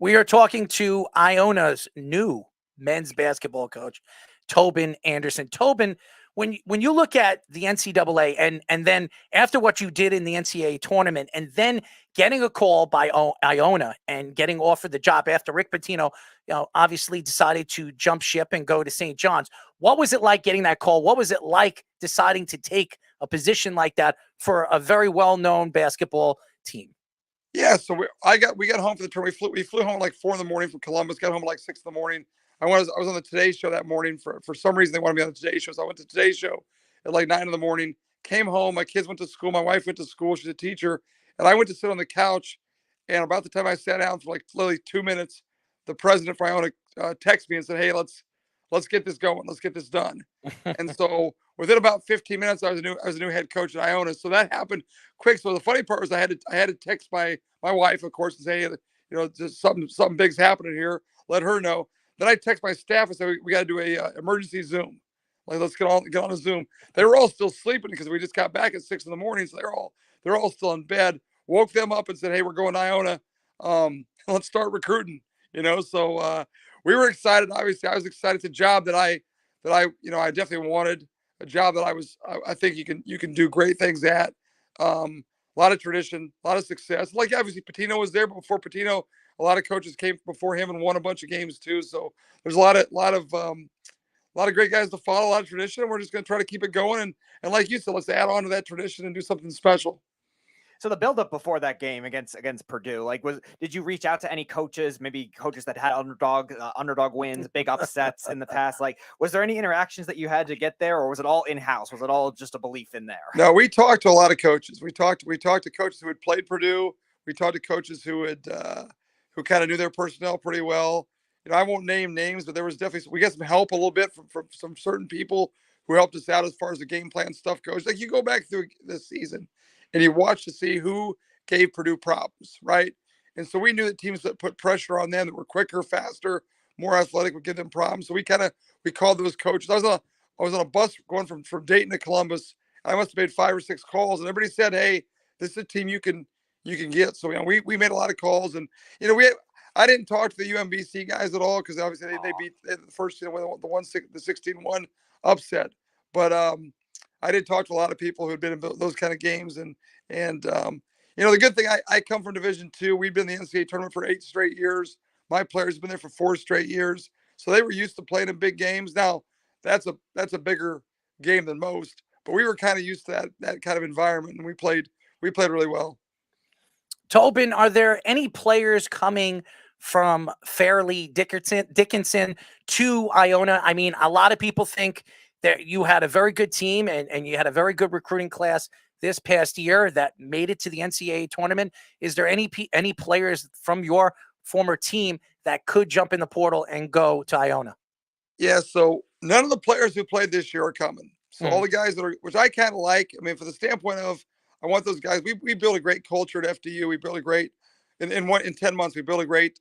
We are talking to Iona's new men's basketball coach, Tobin Anderson. Tobin, when you look at the NCAA and then after what you did in the NCAA tournament and then getting a call by Iona and getting offered the job after Rick Pitino, obviously decided to jump ship and go to St. John's. What was it like getting that call? What was it like deciding to take a position like that for a very well-known basketball team? Yeah, so we got home for the tournament. We flew home like 4 a.m. from Columbus. Got home at like 6 a.m. I was on the Today Show that morning. For some reason, they wanted me on the Today Show, so I went to Today Show at like 9 a.m. Came home. My kids went to school. My wife went to school. She's a teacher, and I went to sit on the couch. And about the time I sat down for like literally 2 minutes, the president for Iona texted me and said, "Hey, let's get this going. Let's get this done." And so within about 15 minutes, I was a new head coach at Iona. So that happened quick. So the funny part was I had to text my wife, of course, and say, "Hey, just something big's happening here. Let her know." Then I text my staff and said, "We got to do a emergency Zoom. Like, let's get on a Zoom." They were all still sleeping because we just got back at 6 a.m. So they're all still in bed. Woke them up and said, "Hey, we're going to Iona. Let's start recruiting." So we were excited. Obviously, I was excited. It's a job that that I definitely wanted, a job that I think you can do great things at. A lot of tradition, a lot of success. Like obviously Patino was there, but before Patino, a lot of coaches came before him and won a bunch of games too. So there's a lot of great guys to follow, a lot of tradition, and we're just going to try to keep it going. And like you said, let's add on to that tradition and do something special. So the buildup before that game against Purdue, like, did you reach out to any coaches, maybe coaches that had underdog wins, big upsets in the past? Like, was there any interactions that you had to get there, or was it all in house? Was it all just a belief in there? No, we talked to a lot of coaches. We talked to coaches who had played Purdue. We talked to coaches who who kind of knew their personnel pretty well. I won't name names, but there was definitely we got some help a little bit from some certain people who helped us out as far as the game plan stuff goes. Like you go back through this season and you watch to see who gave Purdue problems, right? And so we knew that teams that put pressure on them, that were quicker, faster, more athletic, would give them problems. So we called those coaches. I was on a bus going from Dayton to Columbus. I must have made 5 or 6 calls, and everybody said, "Hey, this is a team you can get." So we made a lot of calls, and I didn't talk to the UMBC guys at all because obviously they beat the first the 16-1 upset, but I did talk to a lot of people who had been in those kind of games, and the good thing I come from Division II. We've been in the NCAA tournament for 8 straight years. My players have been there for 4 straight years, so they were used to playing in big games. Now that's a bigger game than most, but we were kind of used to that kind of environment, and we played really well. Tobin, are there any players coming from Fairleigh Dickinson to Iona? I mean, a lot of people think that you had a very good team and you had a very good recruiting class this past year that made it to the NCAA tournament. Is there any players from your former team that could jump in the portal and go to Iona? Yeah, so none of the players who played this year are coming. So all the guys that are, which I kind of like. I mean, for the standpoint of, I want those guys. We built a great culture at FDU. We built a great in 10 months. We built a great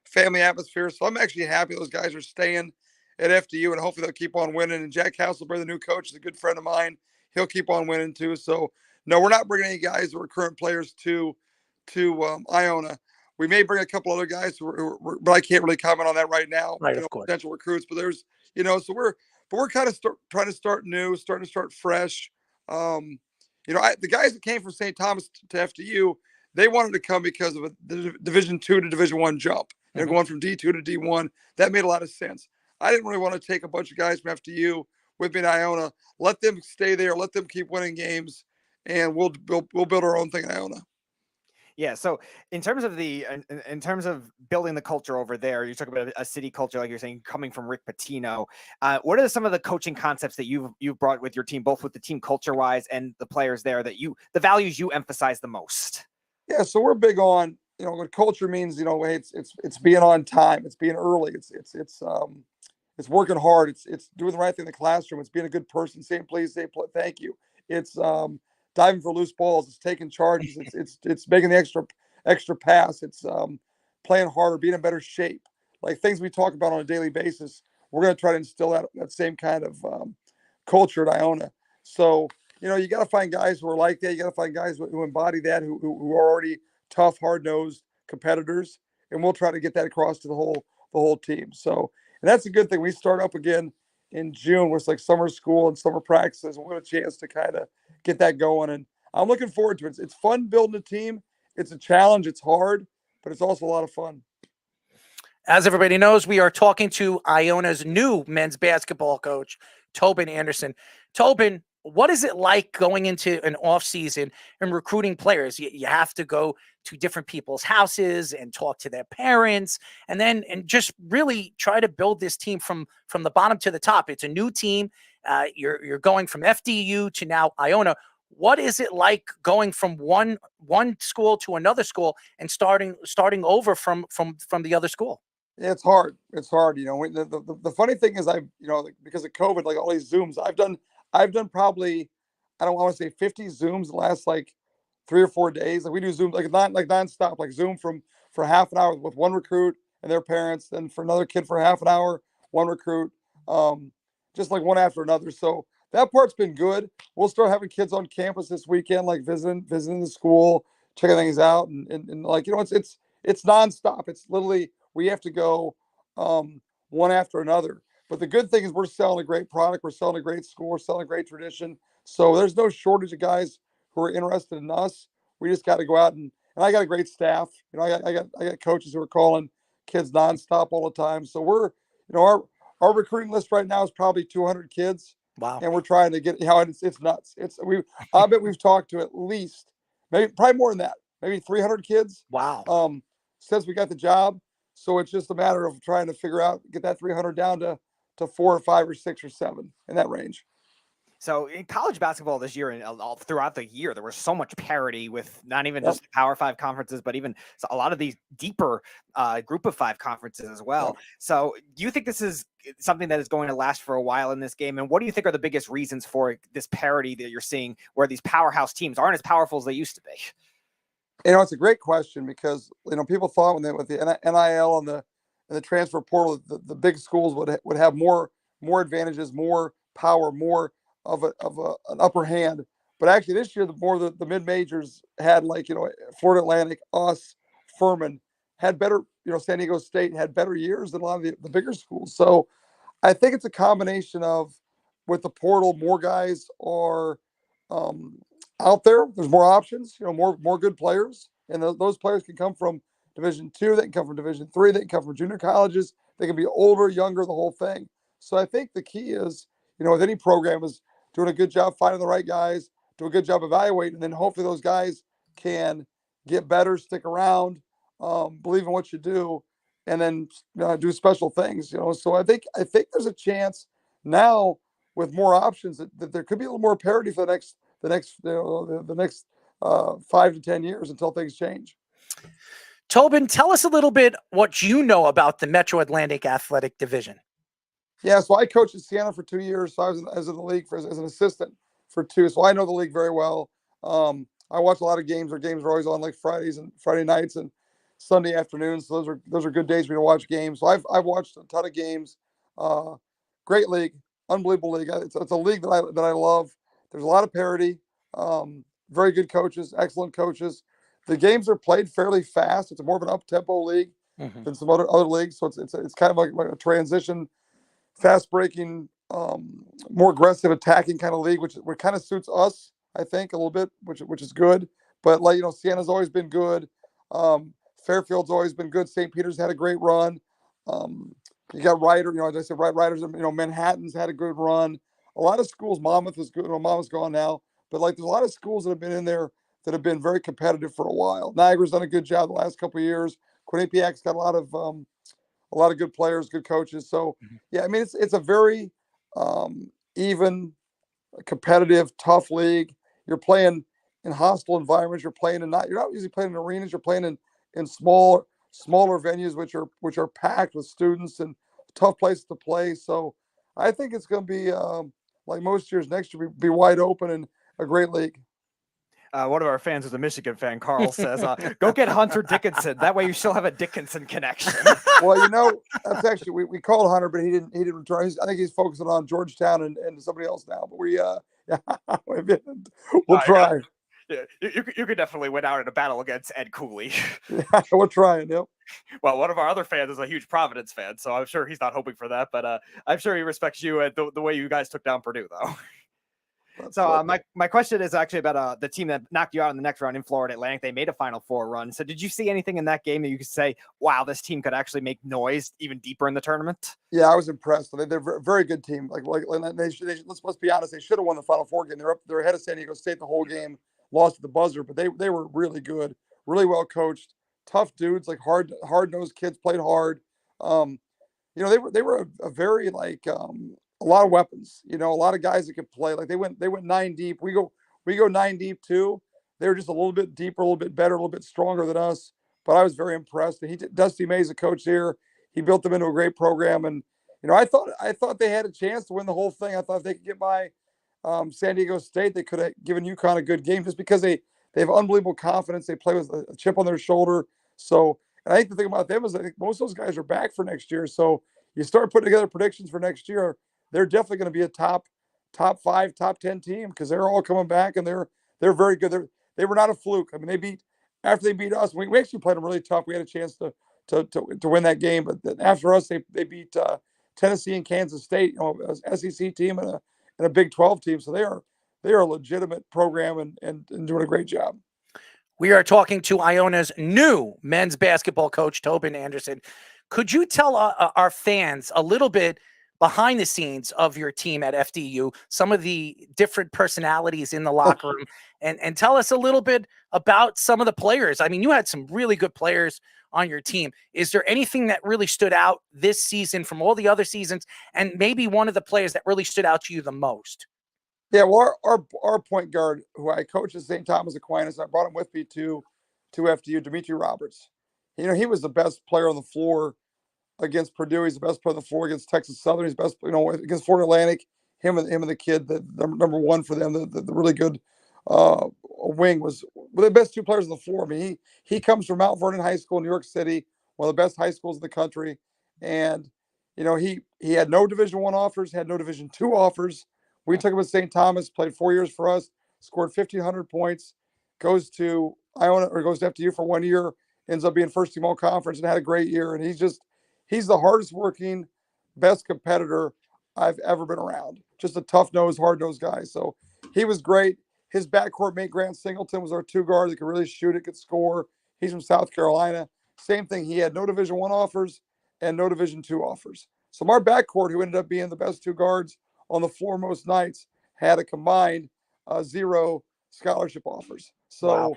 family atmosphere. So I'm actually happy those guys are staying at FDU, and hopefully they'll keep on winning. And Jack Hasselberg, the new coach, is a good friend of mine. He'll keep on winning too. So no, we're not bringing any guys who are current players to Iona. We may bring a couple other guys, but I can't really comment on that right now. Right, of course. Potential recruits, but there's, so we're kind of trying to start new, starting to start fresh. The guys that came from St. Thomas to FDU, they wanted to come because of the Division II to Division I jump. They're going from D2 to D1. That made a lot of sense. I didn't really want to take a bunch of guys from FDU with me in Iona. Let them stay there. Let them keep winning games, and we'll build our own thing in Iona. Yeah. So in terms of in terms of building the culture over there, you talk about a city culture, like you're saying, coming from Rick Pitino. What are some of the coaching concepts that you've brought with your team, both with the team culture wise and the players there, that the values you emphasize the most? Yeah. So we're big on, what culture means, it's being on time. It's being early. It's working hard. It's doing the right thing in the classroom. It's being a good person, saying please, say thank you. It's diving for loose balls. It's taking charges. It's making the extra pass. It's playing harder, being in better shape. Like things we talk about on a daily basis. We're going to try to instill that same kind of culture at Iona. So you got to find guys who are like that. You got to find guys who embody that, who are already tough, hard-nosed competitors, and we'll try to get that across to the whole team. So, and that's a good thing. We start up again in June, where it's like summer school and summer practices. We'll get a chance to kind of get that going, and I'm looking forward to it. It's fun building a team. It's a challenge. It's hard, but it's also a lot of fun. As everybody knows, we are talking to Iona's new men's basketball coach, Tobin Anderson. Tobin, what is it like going into an off season and recruiting players? You have to go to different people's houses and talk to their parents, and just really try to build this team from the bottom to the top. It's a new team. You're going from FDU to now Iona. What is it like going from one school to another school and starting over from the other school? Yeah, it's hard. It's hard. The funny thing is, because of COVID, like all these Zooms, I've done probably, I don't want to say 50 Zooms the last like 3 or 4 days. Like we do Zoom like nonstop, like Zoom for half an hour with one recruit and their parents, then for another kid for half an hour, one recruit, just like one after another. So that part's been good. We'll start having kids on campus this weekend, like visiting the school, checking things out, and like it's nonstop. It's literally we have to go one after another. But the good thing is we're selling a great product. We're selling a great school. We're selling a great tradition. So there's no shortage of guys who are interested in us. We just got to go out and I got a great staff. You know, I got coaches who are calling kids nonstop all the time. So we're, you know, our recruiting list right now is probably 200 kids. Wow. And we're trying to get, you know, it's nuts. I bet we've talked to at least probably more than that, maybe 300 kids. Wow. Since we got the job. So it's just a matter of trying to figure out, get that 300 down to 4 or 5 or 6 or 7 in that range. So in college basketball this year and all throughout the year, there was so much parity with not even just the Power 5 conferences, but even a lot of these deeper Group of 5 conferences as well. So do you think this is something that is going to last for a while in this game? And what do you think are the biggest reasons for this parity that you're seeing where these powerhouse teams aren't as powerful as they used to be? You know, it's a great question because, you know, people thought with the NIL and the transfer portal, the big schools would have more advantages, more power, more of an upper hand. But actually this year, the more the mid majors had, like, you know, Florida Atlantic, us, Furman had better, you know, San Diego State had better years than a lot of the bigger schools. So I think it's a combination of, with the portal, more guys are out there. There's more options, you know, more good players, and those players can come from Division II, they can come from Division III, they can come from junior colleges, they can be older, younger, the whole thing. So I think the key is, you know, with any program, is doing a good job finding the right guys, do a good job evaluating, and then hopefully those guys can get better, stick around, believe in what you do, and then do special things. You know, so I think there's a chance now with more options that there could be a little more parity for the next 5 to 10 years until things change. Tobin, tell us a little bit what you know about the Metro Atlantic Athletic Division. Yeah, so I coached at Siena for 2 years. So I was in the league as an assistant for 2. So I know the league very well. I watch a lot of games. Our games are always on like Friday nights and Sunday afternoons. So those are good days for me to watch games. So I've watched a ton of games. Great league, unbelievable league. It's a league that I love. There's a lot of parity. Very good coaches, excellent coaches. The games are played fairly fast. It's more of an up-tempo league than some other leagues. So it's kind of like a transition, fast-breaking, more aggressive, attacking kind of league, which kind of suits us, I think, a little bit, which is good. But, like, you know, Siena's always been good. Fairfield's always been good. St. Peter's had a great run. You got Ryder, you know, as I said, Ryder's, you know, Manhattan's had a good run. A lot of schools, Monmouth is good. Well, Monmouth's gone now. But, like, there's a lot of schools that have been in there that have been very competitive for a while. Niagara's done a good job the last couple of years. Quinnipiac's got a lot of good players, good coaches. So, yeah, I mean, it's a very even, competitive, tough league. You're playing in hostile environments. You're not usually playing in arenas. You're playing in smaller venues, which are packed with students and tough places to play. So I think it's going to be like most years next year, be wide open and a great league. One of our fans is a Michigan fan. Carl says, go get Hunter Dickinson. That way you still have a Dickinson connection. Well, you know, that's actually, we called Hunter, but he didn't return. I think he's focusing on Georgetown and somebody else now, but we'll try. Yeah, you could definitely win out in a battle against Ed Cooley. Yeah, we're trying. Yep. Well, one of our other fans is a huge Providence fan, so I'm sure he's not hoping for that, but I'm sure he respects you and the way you guys took down Purdue, though. So my question is actually about the team that knocked you out in the next round in Florida Atlantic. They made a Final Four run. So did you see anything in that game that you could say, wow, this team could actually make noise even deeper in the tournament? Yeah, I was impressed. They're a very good team. Let's be honest. They should have won the Final Four game. They're ahead of San Diego State the whole game, lost at the buzzer, but they were really good, really well coached, tough dudes, like hard nosed kids, played hard. You know, they were a very a lot of weapons, you know, a lot of guys that could play. Like they went 9 deep. We go 9 deep too. They were just a little bit deeper, a little bit better, a little bit stronger than us. But I was very impressed. And Dusty May's a coach here. He built them into a great program. And, you know, I thought they had a chance to win the whole thing. I thought if they could get by San Diego State, they could have given UConn a good game just because they have unbelievable confidence. They play with a chip on their shoulder. So, and I think the thing about them is I think most of those guys are back for next year. So you start putting together predictions for next year, they're definitely going to be a top 5, top 10 team because they're all coming back and they're very good. They were not a fluke. I mean, after they beat us, we actually played them really tough. We had a chance to win that game, but after us, they beat Tennessee and Kansas State, a SEC team and a Big 12 team. So they are a legitimate program and doing a great job. We are talking to Iona's new men's basketball coach, Tobin Anderson. Could you tell our fans a little bit behind the scenes of your team at FDU, some of the different personalities in the locker room, and tell us a little bit about some of the players? I mean, you had some really good players on your team. Is there anything that really stood out this season from all the other seasons, and maybe one of the players that really stood out to you the most? Yeah, well, our point guard, who I coached at St. Thomas Aquinas, I brought him with me to FDU, Dimitri Roberts. He was the best player on the floor against Purdue. He's the best player on the floor against Texas Southern. He's best, against Florida Atlantic. Him and the kid, the number one for them, the really good wing was the best two players on the floor. I mean, he comes from Mount Vernon High School in New York City, one of the best high schools in the country, and he had no Division I offers, had no Division II offers. We took him at St. Thomas, played 4 years for us, scored 1,500 points, goes to Iona or goes to FDU for 1 year, ends up being first team all conference and had a great year. And he's the hardest working, best competitor I've ever been around. Just a tough nosed, hard nosed guy. So he was great. His backcourt mate, Grant Singleton, was our two guard that could really shoot it, could score. He's from South Carolina. Same thing. He had no Division I offers and no Division II offers. So our backcourt, who ended up being the best two guards on the floor most nights, had a combined 0 scholarship offers. So wow.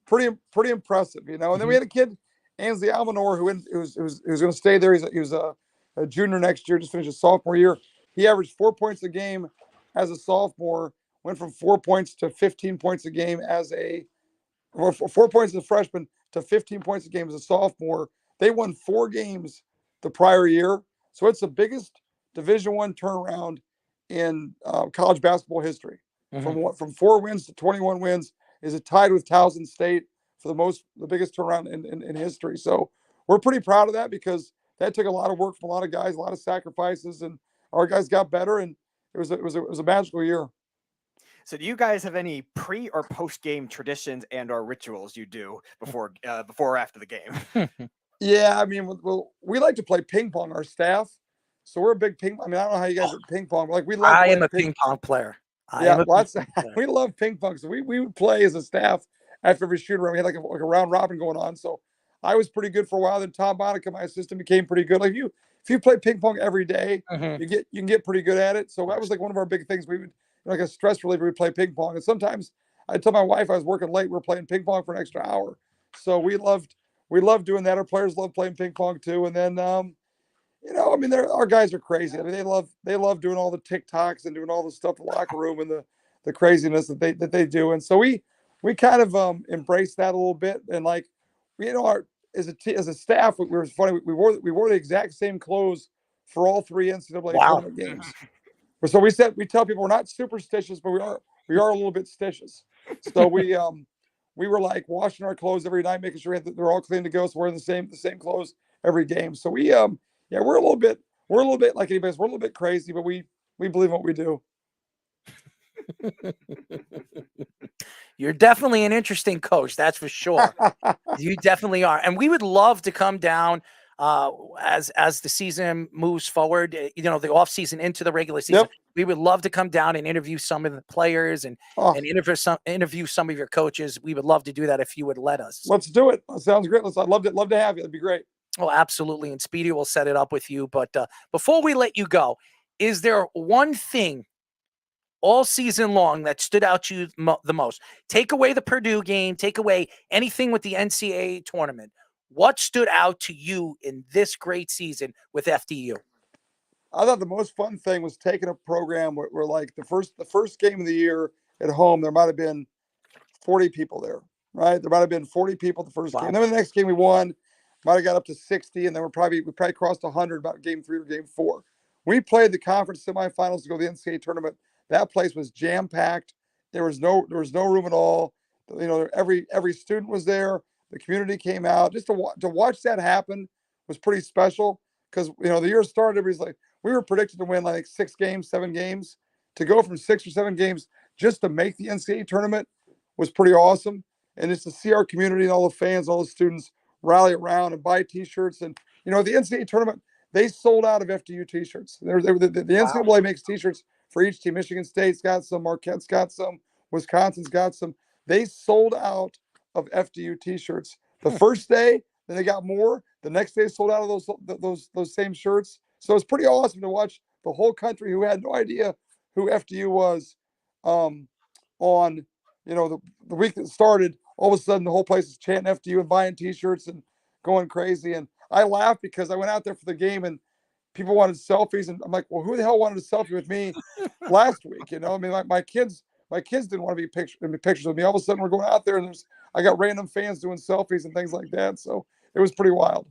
pretty impressive, And then we had a kid, Ansley Almanor, who was going to stay there. He was a junior next year, just finished his sophomore year. He averaged 4 points a game as a sophomore, went from 4 points to 15 points a game or 4 points as a freshman to 15 points a game as a sophomore. They won 4 games the prior year. So it's the biggest Division I turnaround in college basketball history. Mm-hmm. From 4 wins to 21 wins is it tied with Towson State for the biggest turnaround in history. So we're pretty proud of that because that took a lot of work from a lot of guys, a lot of sacrifices, and our guys got better, and it was a magical year. So do you guys have any pre or post game traditions and or rituals you do before or after the game? Yeah, I mean, we like to play ping pong, our staff. So we're a big I don't know how you guys are ping pong, but we love. I am a ping pong player. We love ping pong. So we would play as a staff after every shoot around. We had like a round robin going on. So I was pretty good for a while. Then Tom Monica, my assistant, became pretty good. Like if you play ping pong every day, you can get pretty good at it. So that was like one of our big things. We would, like a stress reliever, we'd play ping pong. And sometimes I'd tell my wife I was working late, we were playing ping pong for an extra hour. So we loved doing that. Our players love playing ping pong too. And then our guys are crazy. I mean, they love doing all the TikToks and doing all the stuff in the locker room and the craziness that they do. And so we kind of embrace that a little bit. And like, as a staff, we were funny. We wore the exact same clothes for all 3 NCAA tournament games. So we tell people we're not superstitious, but we are a little bit stitious. So we were like washing our clothes every night, making sure that they're all clean to go. So we're in the same clothes every game. So we're a little bit like anybody else. We're a little bit crazy, but we believe in what we do. You're definitely an interesting coach, that's for sure. You definitely are. And we would love to come down as the season moves forward, the off season into the regular season. Yep. We would love to come down and interview some of the players and interview some of your coaches. We would love to do that if you would let us. Let's do it. That sounds great. I'd love to have you. That'd be great. Oh, absolutely. And Speedy will set it up with you. But before we let you go, is there one thing all season long that stood out to you the most? Take away the Purdue game, take away anything with the NCAA tournament. What stood out to you in this great season with FDU? I thought the most fun thing was taking a program where like the first game of the year at home, there might have been 40 people there, right? There might have been 40 people the first game. And then the next game we won, might have got up to 60, and then we probably crossed 100 about game 3 or game 4. We played the conference semifinals to go to the NCAA tournament. That place was jam-packed. There was no room at all. Every student was there. The community came out. Just to watch that happen was pretty special because the year started. Everybody's like, we were predicted to win like 6 games, 7 games. To go from 6 or 7 games just to make the NCAA tournament was pretty awesome. And just to see our community and all the fans, all the students rally around and buy T-shirts. And the NCAA tournament, they sold out of FDU T-shirts. The NCAA makes T-shirts for each team. Michigan State's got some, Marquette's got some, Wisconsin's got some. They sold out of FDU T-shirts the first day. Then they got more. The next day, sold out of those same shirts. So it's pretty awesome to watch the whole country who had no idea who FDU was on the week that started. All of a sudden, the whole place is chanting FDU and buying T-shirts and going crazy. And I laughed because I went out there for the game and people wanted selfies, and I'm like, well, who the hell wanted a selfie with me last week? I mean, my kids didn't want to be in pictures with me. All of a sudden, we're going out there, and I got random fans doing selfies and things like that. So it was pretty wild.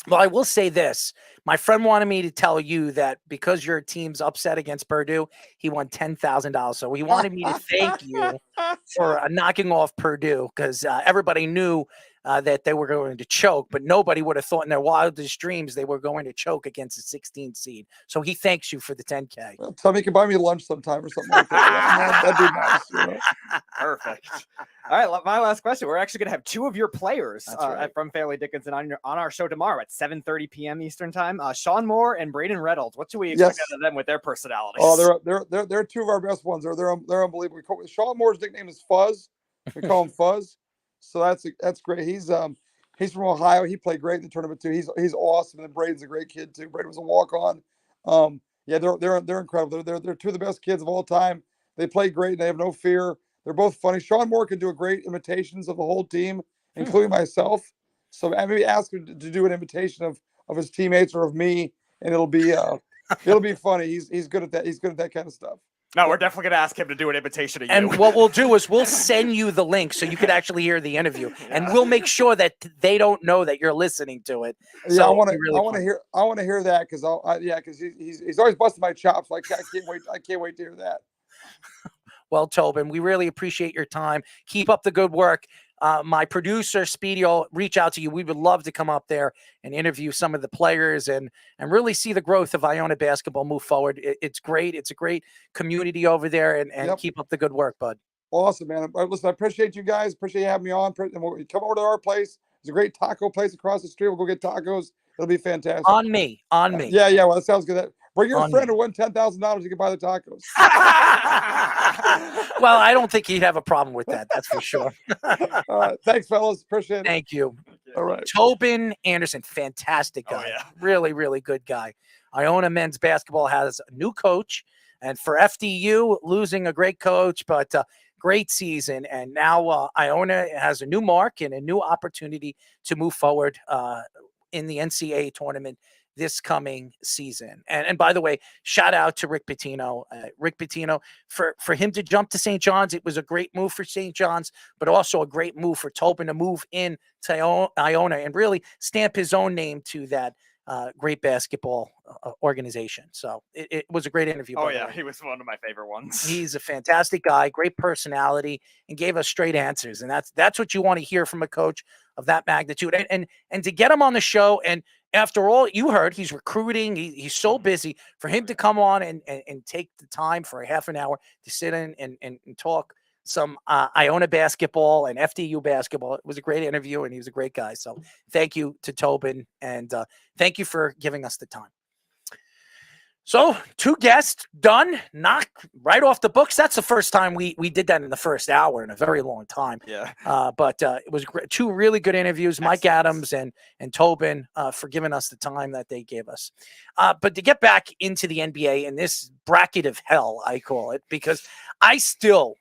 Well, I will say this. My friend wanted me to tell you that because your team's upset against Purdue, he won $10,000. So he wanted me to thank you for knocking off Purdue, because everybody knew that they were going to choke, but nobody would have thought in their wildest dreams they were going to choke against a 16 seed. So he thanks you for the 10K. Well, tell me you can buy me lunch sometime or something like that. That'd be nice. Perfect. All right, my last question. We're actually going to have two of your players from Fairleigh Dickinson on our show tomorrow at 7:30 p.m. Eastern time. Sean Moore and Braden Reynolds. What should we expect out of them with their personalities? Oh, they're two of our best ones. They're unbelievable. Sean Moore's nickname is Fuzz. We call him Fuzz. So that's great. He's from Ohio. He played great in the tournament too. He's awesome. And Braden's a great kid too. Braden was a walk-on. They're incredible. They're two of the best kids of all time. They play great and they have no fear. They're both funny. Sean Moore can do a great imitations of the whole team, including myself. So I maybe ask him to do an imitation of his teammates or of me, and it'll be funny. He's good at that. He's good at that kind of stuff. No, we're definitely going to ask him to do an imitation of you. And what we'll do is we'll send you the link so you could actually hear the interview, and we'll make sure that they don't know that you're listening to it. Yeah, so I want to hear that because because he's always busting my chops. Like I can't wait to hear that. Well, Tobin, we really appreciate your time. Keep up the good work. My producer, Speedy, will reach out to you. We would love to come up there and interview some of the players and really see the growth of Iona basketball move forward. It's great. It's a great community over there, and keep up the good work, bud. Awesome, man. Listen, I appreciate you guys. Appreciate you having me on. And we'll come over to our place. There's a great taco place across the street. We'll go get tacos. It'll be fantastic. On me. Yeah. Well, that sounds good. Bring your friend who won $10,000. You can buy the tacos. Well, I don't think he'd have a problem with that. That's for sure. Thanks, fellas. Appreciate it. Thank you. All right. Tobin Anderson, fantastic guy. Oh, yeah. Really, really good guy. Iona men's basketball has a new coach, and for FDU, losing a great coach, but great season. And now Iona has a new mark and a new opportunity to move forward in the NCAA tournament this coming season. And by the way, shout out to Rick Pitino. Rick Pitino, for him to jump to St. John's, it was a great move for St. John's, but also a great move for Tobin to move in to Iona and really stamp his own name to that great basketball organization. So it was a great interview. Oh, yeah. He was one of my favorite ones. He's a fantastic guy, great personality, and gave us straight answers. And that's what you want to hear from a coach of that magnitude. And to get him on the show, and after all, you heard he's recruiting. He's so busy. For him to come on and take the time for a half an hour to sit in and talk some Iona basketball and FDU basketball. It was a great interview, and he was a great guy. So thank you to Tobin, and thank you for giving us the time. So 2 guests done, knocked right off the books. That's the first time we did that in the first hour in a very long time. Yeah. But it was great. 2 really good interviews, Mike Adams and Tobin, for giving us the time that they gave us. But to get back into the NBA in this bracket of hell, I call it, because I still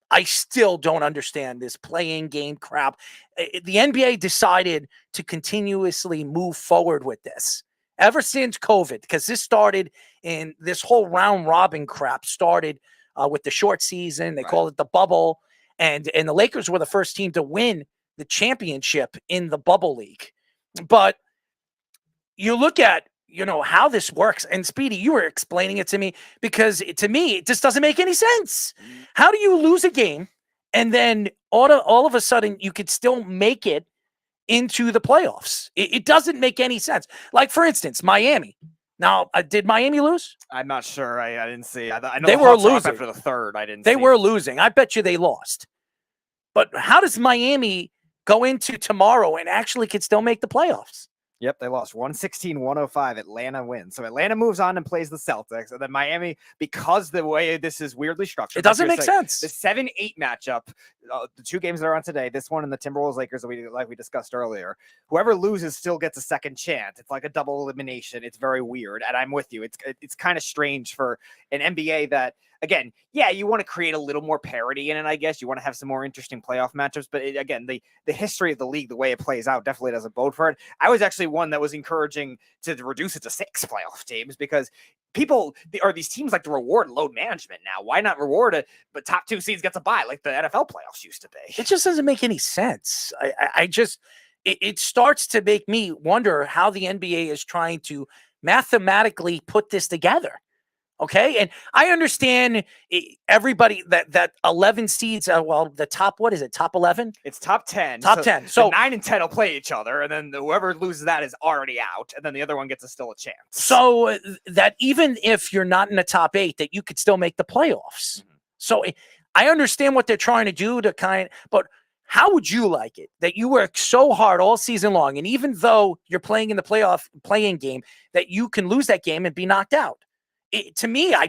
don't understand this playing game crap. The NBA decided to continuously move forward with this ever since COVID, because this whole round robin crap started with the short season. They call it the bubble. And the Lakers were the first team to win the championship in the bubble league. But you look at, how this works. And Speedy, you were explaining it to me, because to me, it just doesn't make any sense. How do you lose a game and then all of a sudden you could still make it into the playoffs? It doesn't make any sense. Like, for instance, Miami. Now, did Miami lose? I'm not sure. I didn't see. I know they the were Hawks were up losing after the third. I didn't. They see. were losing. I bet you they lost. But how does Miami go into tomorrow and actually could still make the playoffs? Yep, they lost 116-105. Atlanta wins. So Atlanta moves on and plays the Celtics. And then Miami, because the way this is weirdly structured. It doesn't make sense. The 7-8 matchup, the two games that are on today, this one and the Timberwolves Lakers, like we discussed earlier, whoever loses still gets a second chance. It's like a double elimination. It's very weird. And I'm with you. It's kind of strange for an NBA that, again, yeah, you want to create a little more parity in it, I guess. You want to have some more interesting playoff matchups. But again, the history of the league, the way it plays out, definitely doesn't bode for it. I was actually one that was encouraging to reduce it to 6 playoff teams because these teams like to reward load management now. Why not reward it, but top 2 seeds gets a bye like the NFL playoffs used to be? It just doesn't make any sense. It starts to make me wonder how the NBA is trying to mathematically put this together. Okay. And I understand everybody that 11 seeds, well, the top, what is it? Top 11? It's top 10. Top 10. So 9 and 10 will play each other. And then whoever loses that is already out. And then the other one gets still a chance. So that even if you're not in the top 8, that you could still make the playoffs. Mm-hmm. So I understand what they're trying to do but how would you like it that you work so hard all season long? And even though you're playing in the playing game, that you can lose that game and be knocked out? To me, I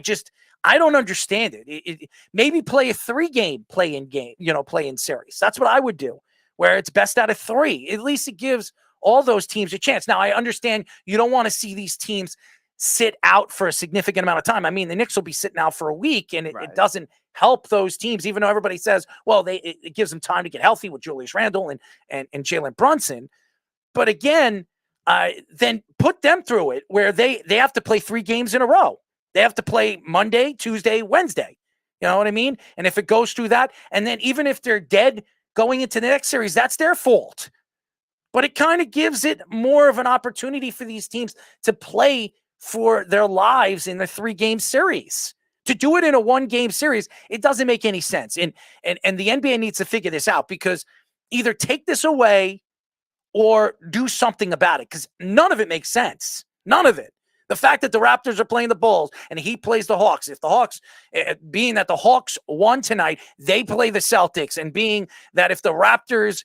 don't understand it. Maybe play a 3-game play-in series. That's what I would do, where it's best out of 3. At least it gives all those teams a chance. Now, I understand you don't want to see these teams sit out for a significant amount of time. I mean, the Knicks will be sitting out for a week, and it doesn't help those teams, even though everybody says, well, it gives them time to get healthy with Julius Randle and Jalen Brunson. But again, then put them through it where they have to play 3 games in a row. They have to play Monday, Tuesday, Wednesday. You know what I mean? And if it goes through that, and then even if they're dead going into the next series, that's their fault. But it kind of gives it more of an opportunity for these teams to play for their lives in the 3-game series. To do it in a 1-game series, it doesn't make any sense. And the NBA needs to figure this out, because either take this away or do something about it, because none of it makes sense. None of it. The fact that the Raptors are playing the Bulls and he plays the Hawks, if the Hawks, being that the Hawks won tonight, they play the Celtics, and being that if the Raptors,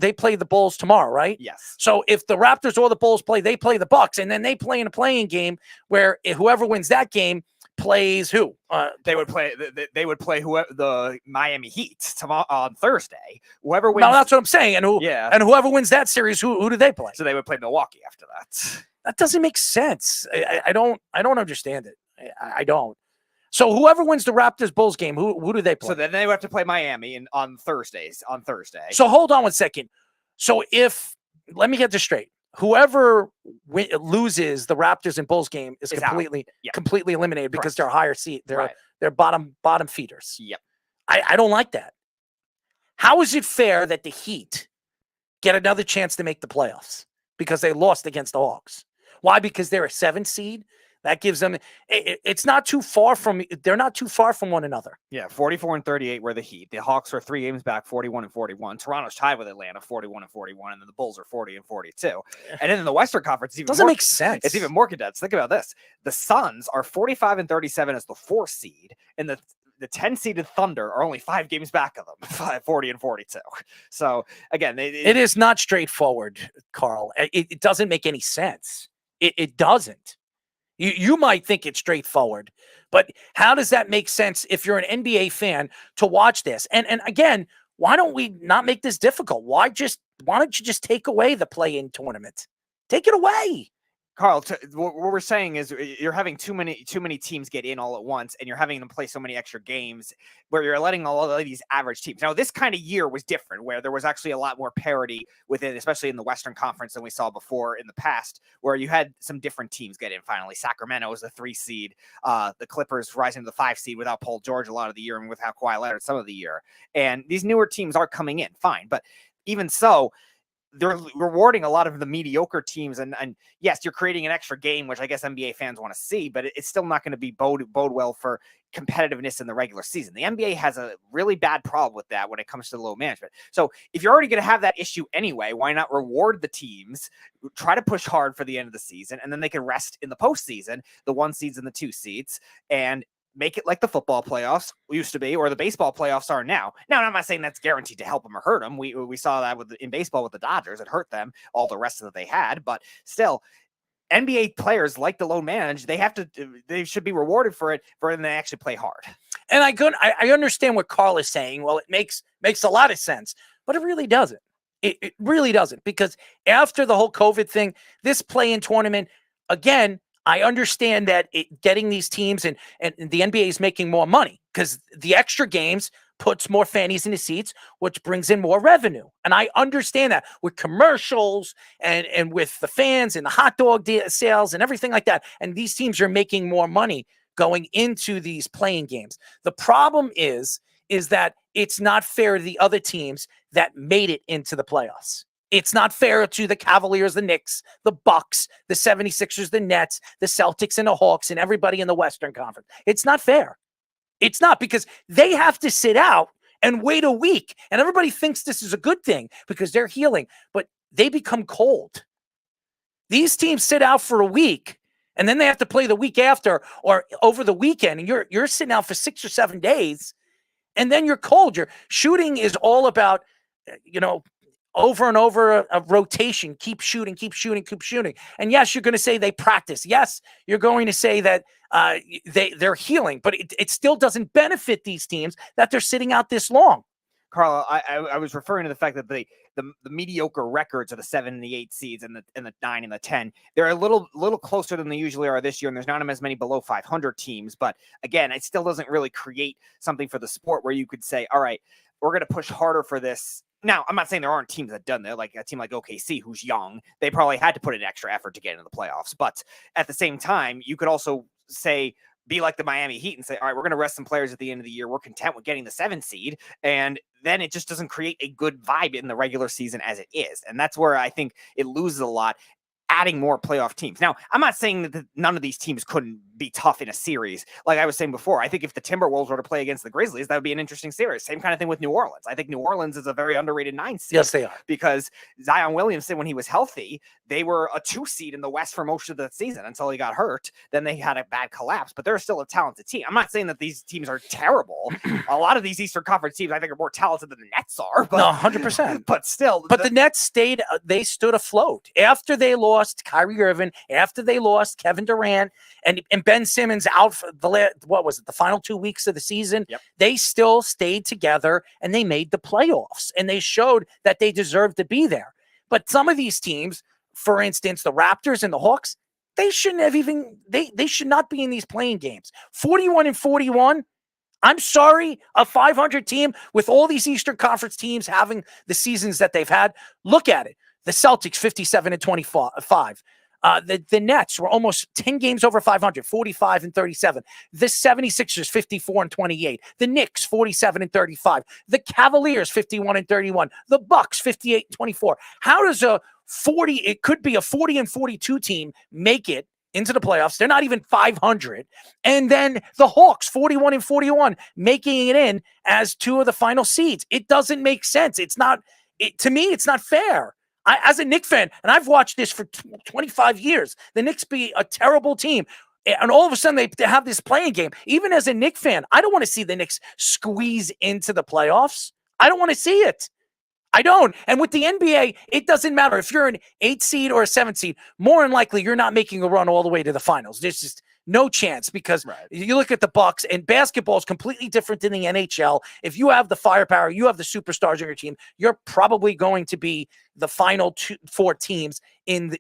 they play the Bulls tomorrow, right? Yes. So if the Raptors or the Bulls play, they play the Bucks, and then they play in a playing game where whoever wins that game plays who? They would play whoever the Miami Heat tomorrow on Thursday. Whoever wins. No, that's what I'm saying. And whoever wins that series, who do they play? So they would play Milwaukee after that. That doesn't make sense. I don't understand it. I don't. So whoever wins the Raptors Bulls game, who do they play? So then they would have to play Miami on Thursday. So hold on one second. So let me get this straight. Whoever loses the Raptors and Bulls game is completely eliminated because they're a higher seed. They're bottom feeders. Yep. I don't like that. How is it fair that the Heat get another chance to make the playoffs because they lost against the Hawks? Why? Because they're a 7 seed. That gives them. It's not too far from. They're not too far from one another. Yeah, 44-38 were the Heat. The Hawks are 3 games back, 41-41. Toronto's tied with Atlanta, 41-41, and then the Bulls are 40-42. And then in the Western Conference, it doesn't make sense. It's even more condensed. Think about this: the Suns are 45-37 as the 4th seed, and the 10-seeded Thunder are only 5 games back of them, 40-42. So again, it is not straightforward, Carl. It doesn't make any sense. It doesn't. You might think it's straightforward, but how does that make sense if you're an NBA fan to watch this? And again, why don't we not make this difficult? Why don't you just take away the play-in tournament? Take it away. Carl, what we're saying is you're having too many teams get in all at once, and you're having them play so many extra games where you're letting all of these average teams. Now, this kind of year was different, where there was actually a lot more parity within, especially in the Western Conference, than we saw before in the past, where you had some different teams get in finally. Sacramento was the 3 seed, the Clippers rising to the 5 seed without Paul George a lot of the year and without Kawhi Leonard some of the year. And these newer teams are coming in, fine. But even so, they're rewarding a lot of the mediocre teams, and yes, you're creating an extra game, which I guess NBA fans want to see, but it's still not going to be bode well for competitiveness in the regular season. The NBA has a really bad problem with that when it comes to load management. So if you're already going to have that issue anyway, why not reward the teams, try to push hard for the end of the season, and then they can rest in the postseason, the 1 seeds and the 2 seeds, and make it like the football playoffs used to be, or the baseball playoffs are now. Now, I'm not saying that's guaranteed to help them or hurt them. We saw that in baseball with the Dodgers. It hurt them, all the rest that they had. But still, NBA players like to load manage. They should be rewarded for it, for them to actually play hard. And I understand what Carl is saying. Well, it makes a lot of sense, but it really doesn't. It really doesn't, because after the whole COVID thing, this play-in tournament, again, I understand that getting these teams and the NBA is making more money because the extra games puts more fannies in the seats, which brings in more revenue. And I understand that with commercials and with the fans and the hot dog sales and everything like that. And these teams are making more money going into these playing games. The problem is that it's not fair to the other teams that made it into the playoffs. It's not fair to the Cavaliers, the Knicks, the Bucks, the 76ers, the Nets, the Celtics, and the Hawks, and everybody in the Western Conference. It's not fair. It's not, because they have to sit out and wait a week. And everybody thinks this is a good thing because they're healing, but they become cold. These teams sit out for a week, and then they have to play the week after or over the weekend, and you're sitting out for 6 or 7 days, and then you're cold. Your shooting is all about, over and over a rotation. Keep shooting. And yes, you're going to say they practice. Yes, you're going to say that they're healing, but it still doesn't benefit these teams that they're sitting out this long. Carl, I was referring to the fact that the mediocre records of the 7 and the 8 seeds and the 9 and the 10, they're a little closer than they usually are this year, and there's not as many below 500 teams. But again, it still doesn't really create something for the sport where you could say, all right, we're going to push harder for this. Now, I'm not saying there aren't teams that done that, like a team like OKC, who's young. They probably had to put in extra effort to get into the playoffs. But at the same time, you could also say, be like the Miami Heat and say, all right, we're going to rest some players at the end of the year. We're content with getting the 7 seed. And then it just doesn't create a good vibe in the regular season as it is. And that's where I think it loses a lot, adding more playoff teams. Now, I'm not saying that none of these teams couldn't be tough in a series. Like I was saying before, I think if the Timberwolves were to play against the Grizzlies, that would be an interesting series. Same kind of thing with New Orleans. I think New Orleans is a very underrated 9 seed. Yes, they are. Because Zion Williamson, when he was healthy, they were a 2 seed in the West for most of the season until he got hurt. Then they had a bad collapse, but they're still a talented team. I'm not saying that these teams are terrible. A lot of these Eastern Conference teams, I think, are more talented than the Nets are. But, no, 100%. But still. But the Nets they stood afloat. After they lost Kyrie Irving, after they lost Kevin Durant, and Ben Simmons out for the final 2 weeks of the season, yep. They still stayed together and they made the playoffs, and they showed that they deserved to be there. But some of these teams, for instance, the Raptors and the Hawks, they shouldn't have even, they should not be in these playing games. 41-41. I'm sorry, a 500 team with all these Eastern Conference teams having the seasons that they've had. Look at it. The Celtics, 57-25. The Nets were almost 10 games over 500, 45-37. The 76ers, 54-28. The Knicks, 47-35. The Cavaliers, 51-31. The Bucks, 58-24. How does it could be a 40-42 team make it into the playoffs? They're not even 500. And then the Hawks, 41-41, making it in as 2 of the final seeds. It doesn't make sense. To me, it's not fair. As a Knicks fan, and I've watched this for 25 years, the Knicks be a terrible team. And all of a sudden, they have this playing game. Even as a Knicks fan, I don't want to see the Knicks squeeze into the playoffs. I don't want to see it. I don't. And with the NBA, it doesn't matter. If you're an 8 seed or a 7 seed, more than likely, you're not making a run all the way to the finals. There's just no chance, because you look at the Bucks, and basketball is completely different than the NHL. If you have the firepower, you have the superstars on your team, you're probably going to be the final 4 teams in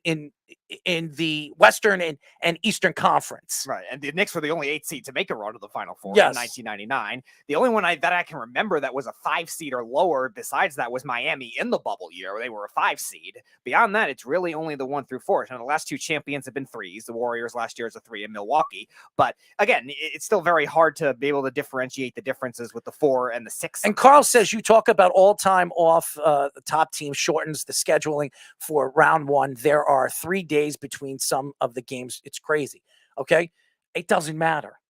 the Western and Eastern Conference. Right. And the Knicks were the only 8 seed to make a run to the Final Four yes. in 1999. The only one that I can remember that was a 5 seed or lower besides that was Miami in the bubble year, where they were a 5 seed. Beyond that, it's really only the 1 through 4. And the last 2 champions have been 3s. The Warriors last year is a 3 in Milwaukee. But again, it's still very hard to be able to differentiate the differences with the 4 and the 6. And Carl says you talk about all time off, the top team shortens the scheduling for round 1. There are 3 days between some of the games. It's crazy. Okay. It doesn't matter.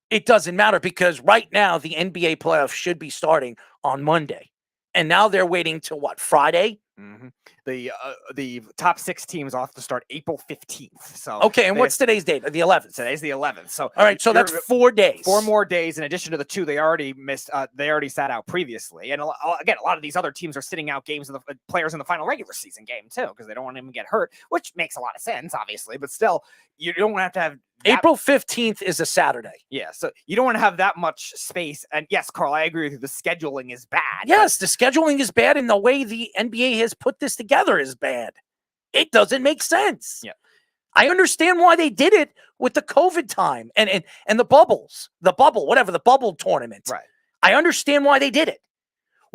It doesn't matter, because right now the NBA playoffs should be starting on Monday. And now they're waiting till Friday The top 6 teams off to start April 15th. So okay, and what's today's date? The 11th. Today's the 11th. So all right, so that's 4 days. 4 more days in addition to the 2 they already missed. They already sat out previously, and again, a lot of these other teams are sitting out games of the players in the final regular season game too because they don't want them to get hurt, which makes a lot of sense, obviously. But still, you don't have to have. April 15th is a Saturday. Yeah, so you don't want to have that much space. And yes, Carl, I agree with you. The scheduling is bad. Yes, the scheduling is bad, and the way the NBA has put this together is bad. It doesn't make sense. Yeah. I understand why they did it with the COVID time and the bubble tournament. Right. I understand why they did it.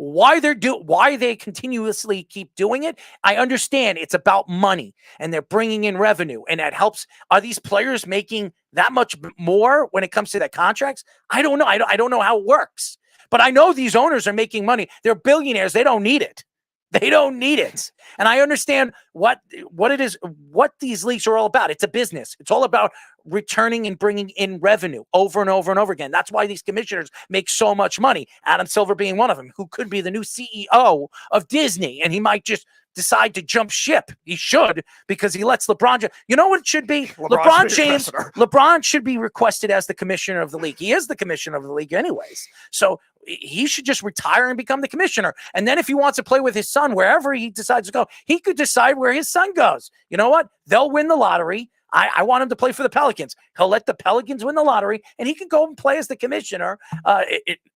Why they continuously keep doing it, I understand. It's about money, and they're bringing in revenue, and that helps. Are these players making that much more when it comes to their contracts? I don't know. I don't know how it works, but I know these owners are making money. They're billionaires. They don't need it. They don't need it. And I understand what it is, what these leagues are all about. It's a business. It's all about returning and bringing in revenue over and over and over again. That's why these commissioners make so much money. Adam Silver being one of them, who could be the new CEO of Disney. And he might just decide to jump ship. He should, because he lets LeBron. You know what it should be? LeBron should be requested as the commissioner of the league. He is the commissioner of the league anyways. So he should just retire and become the commissioner. And then if he wants to play with his son, wherever he decides to go, he could decide where his son goes. You know what? They'll win the lottery. I want him to play for the Pelicans. He'll let the Pelicans win the lottery, and he can go and play as the commissioner.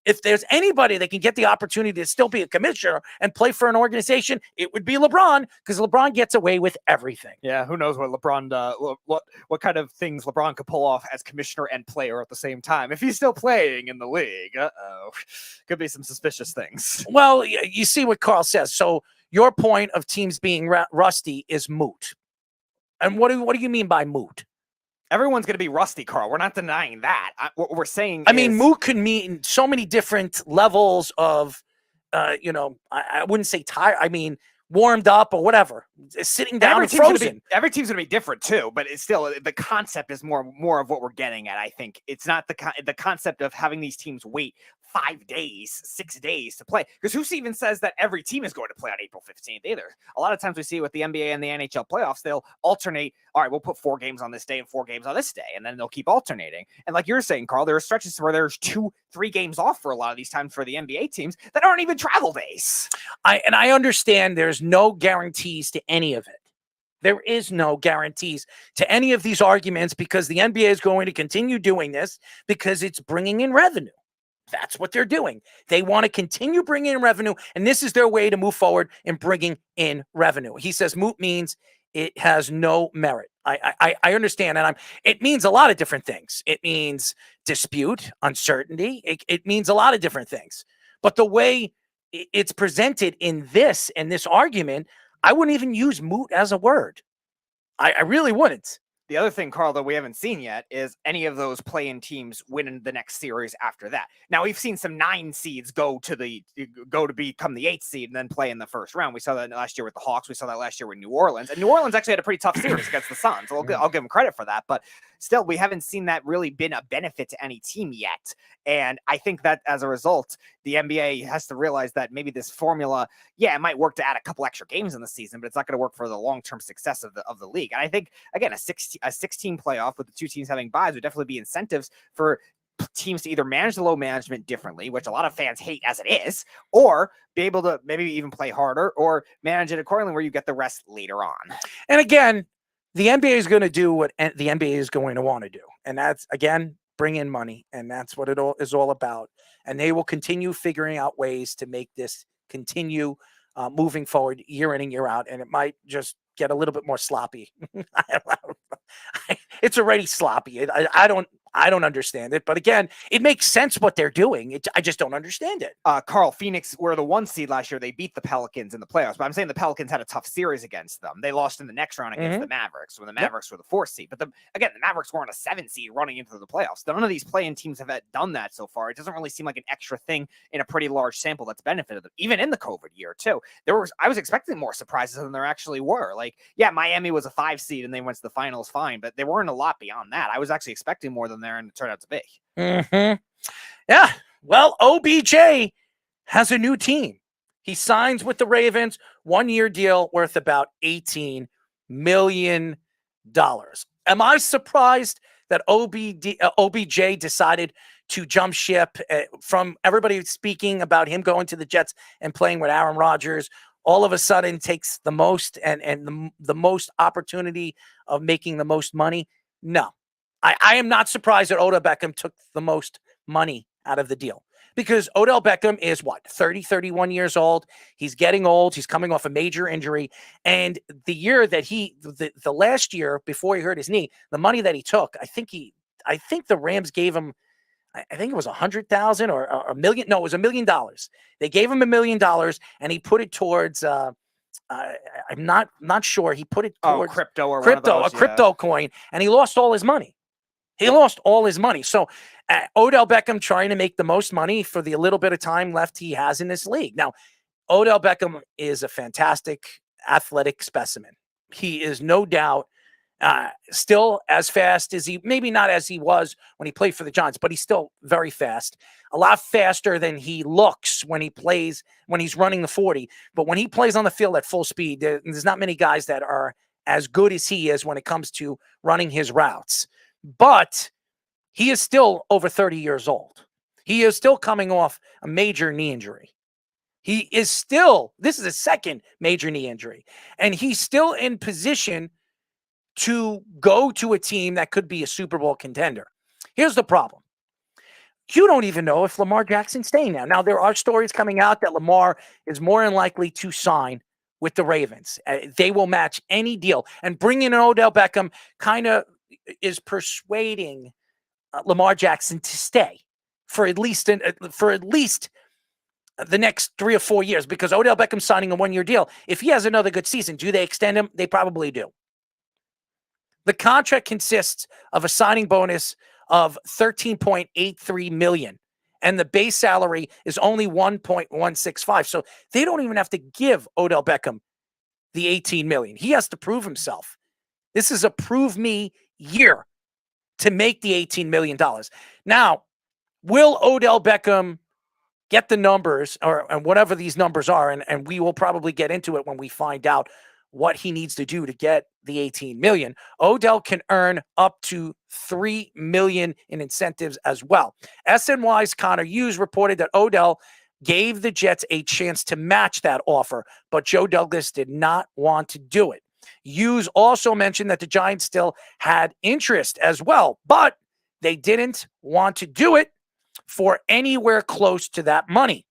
If there's anybody that can get the opportunity to still be a commissioner and play for an organization, it would be LeBron, because LeBron gets away with everything. Yeah, who knows what LeBron, what kind of things LeBron could pull off as commissioner and player at the same time if he's still playing in the league. Could be some suspicious things. Well, you see what Carl says. So your point of teams being rusty is moot. And what do you mean by moot? Everyone's going to be rusty, Carl. We're not denying that. What we're saying I mean, moot could mean so many different levels of, I wouldn't say tired. I mean, warmed up or whatever, sitting down and frozen. Every team's going to be different too, but it's still, the concept is more of what we're getting at. I think it's not the concept of having these teams wait 5 days, 6 days to play. Because who even says that every team is going to play on April 15th either? A lot of times we see with the NBA and the NHL playoffs, they'll alternate. All right, we'll put 4 games on this day and 4 games on this day, and then they'll keep alternating. And like you're saying, Carl, there are stretches where there's 2-3 games off for a lot of these times for the NBA teams that aren't even travel days. I understand there's no guarantees to any of it. There is no guarantees to any of these arguments, because the NBA is going to continue doing this because it's bringing in revenue. That's what they're doing. They want to continue bringing in revenue, and this is their way to move forward in bringing in revenue. He says moot means it has no merit. I understand, and it means a lot of different things. It means dispute, uncertainty. It means a lot of different things. But the way it's presented in this argument, I wouldn't even use moot as a word. I really wouldn't. The other thing, Carl, that we haven't seen yet is any of those play-in teams winning the next series after that. Now, we've seen some 9 seeds go to become the 8th seed and then play in the first round. We saw that last year with the Hawks. We saw that last year with New Orleans. And New Orleans actually had a pretty tough series against the Suns. So I'll give them credit for that. But still, we haven't seen that really been a benefit to any team yet. And I think that as a result, the NBA has to realize that maybe this formula, it might work to add a couple extra games in the season, but it's not going to work for the long-term success of the league. And I think, again, a 16 playoff with the 2 teams having buys would definitely be incentives for teams to either manage the low management differently, which a lot of fans hate as it is, or be able to maybe even play harder or manage it accordingly where you get the rest later on. And again, the NBA is going to do what the NBA is going to want to do. And that's, again, bring in money. And that's what it is all about. And they will continue figuring out ways to make this continue moving forward year in and year out. And it might just get a little bit more sloppy. It's already sloppy. I don't understand it. But again, it makes sense what they're doing. I just don't understand it. Carl, Phoenix were the 1 seed last year. They beat the Pelicans in the playoffs. But I'm saying the Pelicans had a tough series against them. They lost in the next round against the Mavericks, when the Mavericks were the 4th seed. But the Mavericks weren't a 7 seed running into the playoffs. None of these play-in teams have done that so far. It doesn't really seem like an extra thing in a pretty large sample that's benefited them, even in the COVID year, too. I was expecting more surprises than there actually were. Like, Miami was a 5 seed and they went to the finals fine, but they weren't a lot beyond that. I was actually expecting more than there, and it turned out to be. Yeah. Well, OBJ has a new team. He signs with the Ravens 1-year deal worth about $18 million. Am I surprised that OBJ decided to jump ship from everybody speaking about him going to the Jets and playing with Aaron Rodgers? All of a sudden takes the most and the most opportunity of making the most money? No. I am not surprised that Odell Beckham took the most money out of the deal, because Odell Beckham is 31 years old. He's getting old. He's coming off a major injury. And the year that the last year before he hurt his knee, the money that he took, I think the Rams gave him, I think it was 100,000 or a million. No, it was $1 million. They gave him $1 million and he put it towards, I'm not sure. He put it towards crypto or a crypto coin, and he lost all his money. So Odell Beckham trying to make the most money for the little bit of time left he has in this league. Now, Odell Beckham is a fantastic athletic specimen. He is no doubt still as fast as maybe not as he was when he played for the Giants, but he's still very fast. A lot faster than he looks when he's running the 40. But when he plays on the field at full speed, there's not many guys that are as good as he is when it comes to running his routes. But he is still over 30 years old. He is still coming off a major knee injury. This is a second major knee injury, and he's still in position to go to a team that could be a Super Bowl contender. Here's the problem. You don't even know if Lamar Jackson's staying now. Now, there are stories coming out that Lamar is more than likely to sign with the Ravens. They will match any deal. And bringing in Odell Beckham kind of is persuading Lamar Jackson to stay for at least the next 3 or 4 years, because Odell Beckham's signing a 1-year deal. If he has another good season, do they extend him? They probably do. The contract consists of a signing bonus of $13.83 million, and the base salary is only $1.165. So they don't even have to give Odell Beckham the $18 million. He has to prove himself. This is a prove me year to make the $18 million. Now, will Odell Beckham get the numbers and whatever these numbers are? And we will probably get into it when we find out what he needs to do to get the $18 million. Odell can earn up to $3 million in incentives as well. SNY's Connor Hughes reported that Odell gave the Jets a chance to match that offer, but Joe Douglas did not want to do it. Hughes also mentioned that the Giants still had interest as well, but they didn't want to do it for anywhere close to that money.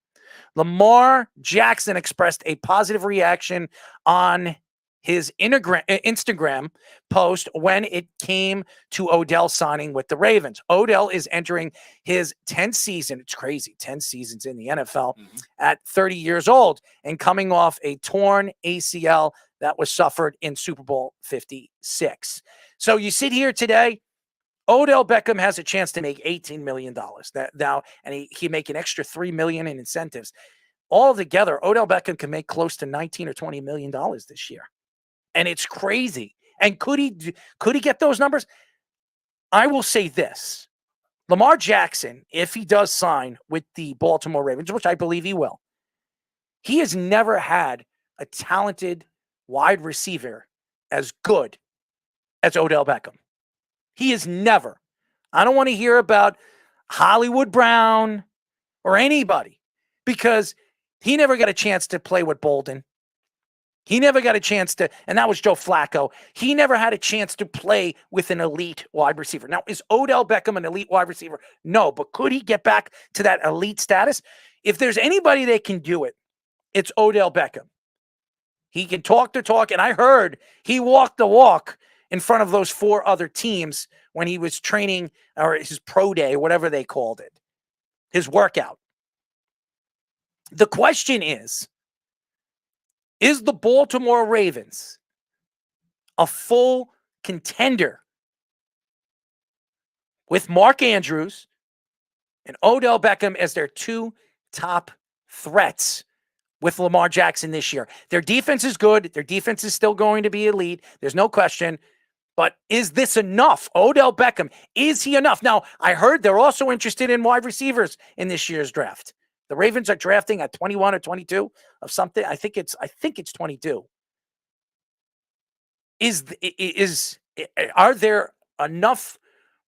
Lamar Jackson expressed a positive reaction on his Instagram post when it came to Odell signing with the Ravens. Odell is entering his 10th season. It's crazy. 10 seasons in the NFL at 30 years old and coming off a torn ACL that was suffered in Super Bowl 56. So you sit here today, Odell Beckham has a chance to make $18 million now, and he make an extra $3 million in incentives. All together, Odell Beckham can make close to $19 or $20 million this year. And it's crazy. And could he get those numbers? I will say this. Lamar Jackson, if he does sign with the Baltimore Ravens, which I believe he will, he has never had a talented wide receiver as good as Odell Beckham. He is never. I don't want to hear about Hollywood Brown or anybody, because he never got a chance to play with Bolden. He never got a chance to, and that was Joe Flacco. He never had a chance to play with an elite wide receiver. Now, is Odell Beckham an elite wide receiver? No, but could he get back to that elite status? If there's anybody that can do it, it's Odell Beckham. He can talk the talk, and I heard he walked the walk in front of those 4 other teams when he was training, or his pro day, whatever they called it, his workout. The question is the Baltimore Ravens a full contender with Mark Andrews and Odell Beckham as their 2 top threats with Lamar Jackson this year? Their defense is good. Their defense is still going to be elite. There's no question. But is this enough? Odell Beckham, is he enough? Now, I heard they're also interested in wide receivers in this year's draft. The Ravens are drafting at 21 or 22 of something. I think it's 22. Are there enough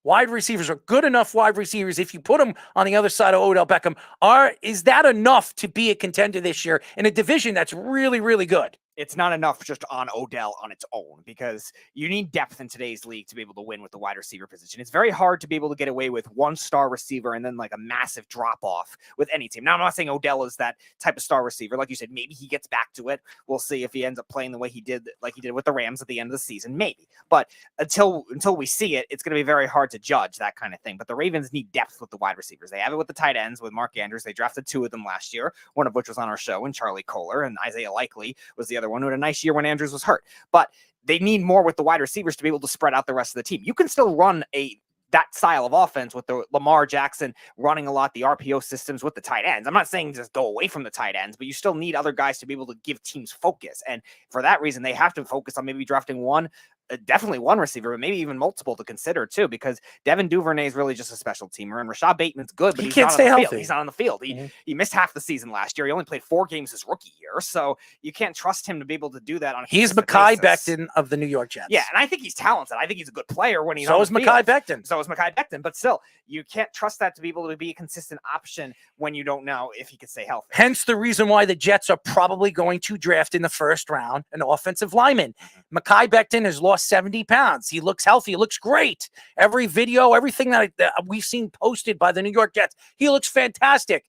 wide receivers or good enough wide receivers if you put them on the other side of Odell Beckham? Is that enough to be a contender this year in a division that's really, really good? It's not enough just on Odell on its own, because you need depth in today's league to be able to win with the wide receiver position. It's very hard to be able to get away with one star receiver and then like a massive drop off with any team. Now, I'm not saying Odell is that type of star receiver. Like you said, maybe he gets back to it. We'll see if he ends up playing the way he did, like he did with the Rams at the end of the season, maybe. But until we see it, it's going to be very hard to judge that kind of thing. But the Ravens need depth with the wide receivers. They have it with the tight ends with Mark Andrews. They drafted 2 of them last year, one of which was on our show, and Charlie Kohler, and Isaiah Likely was the other one who had a nice year when Andrews was hurt. But they need more with the wide receivers to be able to spread out the rest of the team. You can still run that style of offense with the Lamar Jackson running a lot, the RPO systems with the tight ends. I'm not saying just go away from the tight ends, but you still need other guys to be able to give teams focus. And for that reason, they have to focus on maybe drafting definitely one receiver, but maybe even multiple to consider too, because Devin Duvernay is really just a special teamer, and Rashad Bateman's good, but he can't stay healthy. He's not on the field. He missed half the season last year. He only played 4 games his rookie year, so you can't trust him to be able to do that on a He's consistent Mekhi basis. Becton of the New York Jets. Yeah, and I think he's talented. I think he's a good player when he's So on is the Mekhi field. Becton. So is Mekhi Becton, but still, you can't trust that to be able to be a consistent option when you don't know if he can stay healthy. Hence the reason why the Jets are probably going to draft in the first round an offensive lineman. Mekhi Becton has lost 70 pounds. He looks healthy. He looks great. Every video, everything that we've seen posted by the New York Jets, he looks fantastic.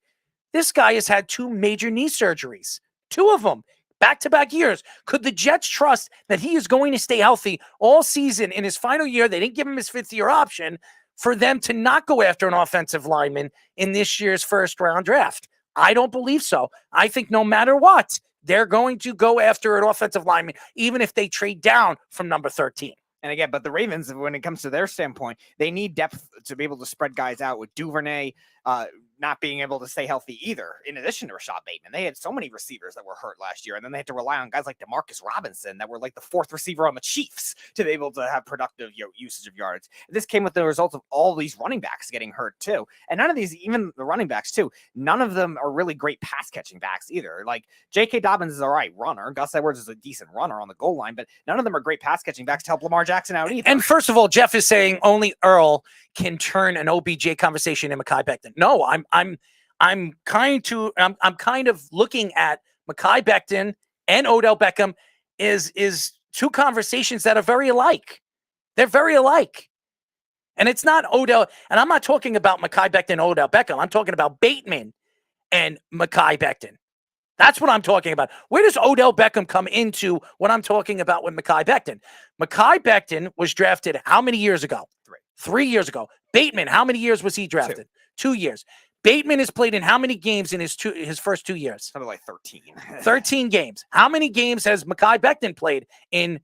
This guy has had 2 major knee surgeries, 2 of them, back-to-back years. Could the Jets trust that he is going to stay healthy all season in his final year? They didn't give him his 5th-year option for them to not go after an offensive lineman in this year's first-round draft. I don't believe so. I think no matter what, they're going to go after an offensive lineman, even if they trade down from number 13. And again, but the Ravens, when it comes to their standpoint, they need depth to be able to spread guys out with Duvernay not being able to stay healthy either, in addition to Rashad Bateman. They had so many receivers that were hurt last year, and then they had to rely on guys like Demarcus Robinson that were like the 4th receiver on the Chiefs to be able to have productive usage of yards. This came with the result of all these running backs getting hurt too. And none of these, even the running backs too, none of them are really great pass catching backs either. Like J.K. Dobbins is all right runner. Gus Edwards is a decent runner on the goal line, but none of them are great pass catching backs to help Lamar Jackson out either. And first of all, Jeff is saying only Earl can turn an OBJ conversation in Mekhi Becton. No, I'm kind of looking at Mekhi Becton and Odell Beckham is 2 conversations that are very alike. They're very alike. And it's not Odell, and I'm not talking about Mekhi Becton and Odell Beckham. I'm talking about Bateman and Mekhi Becton. That's what I'm talking about. Where does Odell Beckham come into what I'm talking about with Mekhi Becton? Mekhi Becton was drafted how many years ago? 3 years ago. Bateman, how many years was he drafted? 2 years. Bateman has played in how many games in his first 2 years? Something like 13. 13 games. How many games has Mekhi Becton played in